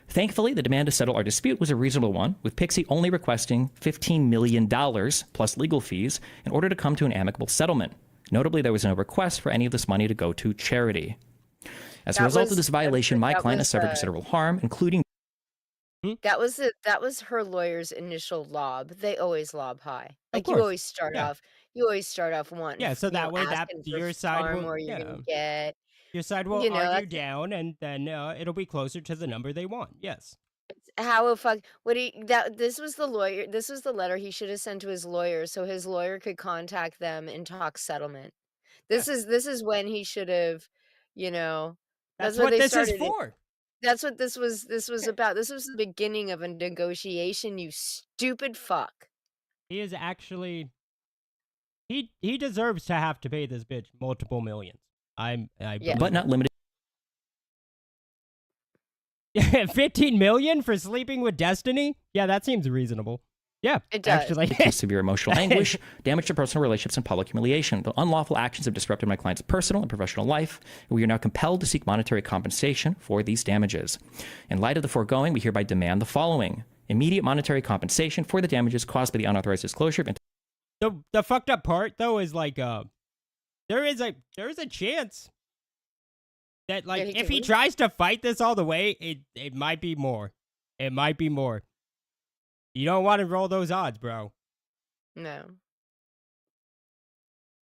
Thankfully, the demand to settle our dispute was a reasonable one, with Pixie only requesting $15 million plus legal fees in order to come to an amicable settlement. Notably, there was no request for any of this money to go to charity. As a result of this violation, my client has suffered considerable harm, including... That was her lawyer's initial lob. They always lob high. Like you course. always start Yeah. off. You always start off wanting. Yeah, so that way that asking for your far side will, more you're yeah. gonna get. Your side will You know, argue that's- down, and then it'll be closer to the number they want. Yes. How a fuck would he that this was the lawyer this was the letter he should have sent to his lawyer so his lawyer could contact them and talk settlement. This is when he should have, you know, That's when what they this is started it. for. That's what this was about. This was the beginning of a negotiation, you stupid fuck. He is actually... He deserves to have to pay this bitch multiple millions. Yeah. But not limited 15 million for sleeping with Destiny? Yeah, that seems reasonable. Yeah, It does. actually. to severe emotional anguish, damage to personal relationships, and public humiliation. The unlawful actions have disrupted my client's personal and professional life, and we are now compelled to seek monetary compensation for these damages. In light of the foregoing, we hereby demand the following: immediate monetary compensation for the damages caused by the unauthorized disclosure of... The fucked up part though is like there is a chance that like he if could he lose. tries to fight this all the way, it might be more. It might be more. You don't want to roll those odds, bro. No.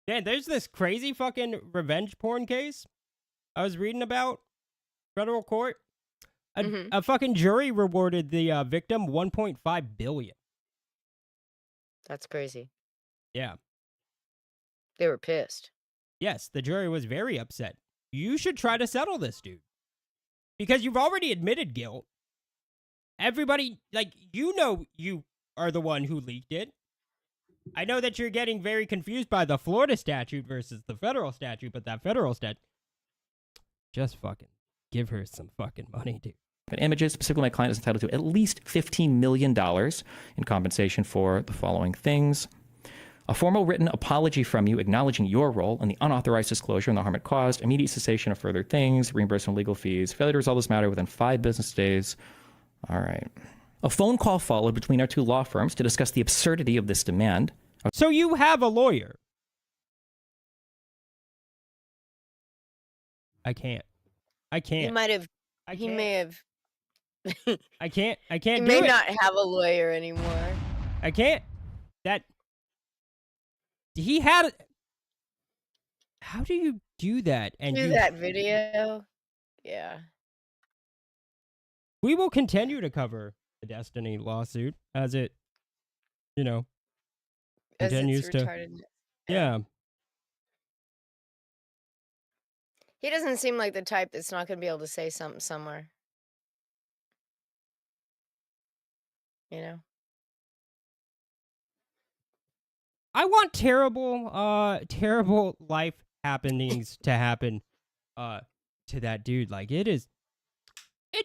Dan, there's this crazy fucking revenge porn case I was reading about. Federal court. A fucking jury rewarded the victim $1.5 billion. That's crazy. Yeah. They were pissed. Yes, the jury was very upset. You should try to settle this, dude. Because you've already admitted guilt. Everybody, like, you know you are the one who leaked it. I know that you're getting very confused by the Florida statute versus the federal statute, but that federal statute... Just fucking give her some fucking money, dude. Images. Specifically, my client is entitled to at least $15 million in compensation for the following things: a formal written apology from you acknowledging your role in the unauthorized disclosure and the harm it caused, immediate cessation of further things, reimbursement of legal fees, failure to resolve this matter within 5 business days. All right. A phone call followed between our two law firms to discuss the absurdity of this demand. So you have a lawyer. I can't. He might have. He may have. I can't He do may it. not have a lawyer anymore. I can't. That he had. How do you do that? And Do you, that video. Yeah. we will continue to cover the Destiny lawsuit as it, you know, As it's continues to. retardedness. Yeah. He doesn't seem like the type that's not going to be able to say something somewhere. You know? I want terrible life happenings to happen to that dude. Like it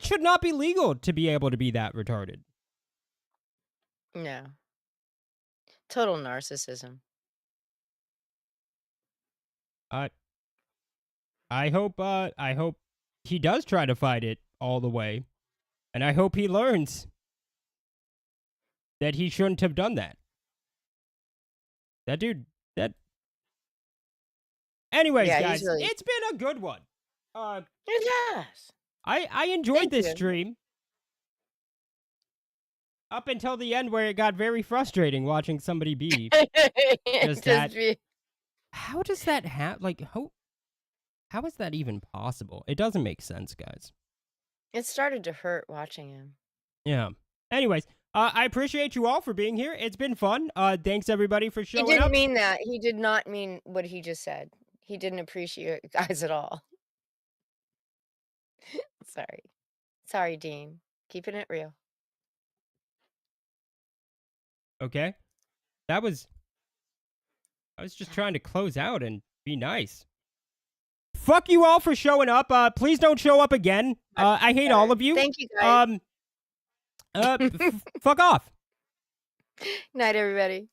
should not be legal to be able to be that retarded. No. Total narcissism. I hope he does try to fight it all the way. And I hope he learns that he shouldn't have done that. That dude, that... Anyways, Yeah, guys, he's really- it's been a good one. Yes. I enjoyed Thank this you. stream. Up until the end where it got very frustrating watching somebody beef. Just that... How does that happen? Like, how is that even possible? It doesn't make sense, guys. It started to hurt watching him. Yeah. Anyways, I appreciate you all for being here. It's been fun. Thanks everybody for He showing didn't up. mean that. He did not mean what he just said. He didn't appreciate you guys at all. Sorry. Sorry, Dean. Keeping it real. Okay? I was just trying to close out and be nice. Fuck you all for showing up. Please don't show up again. I hate all of you. Thank you, guys. Fuck off. Night, everybody.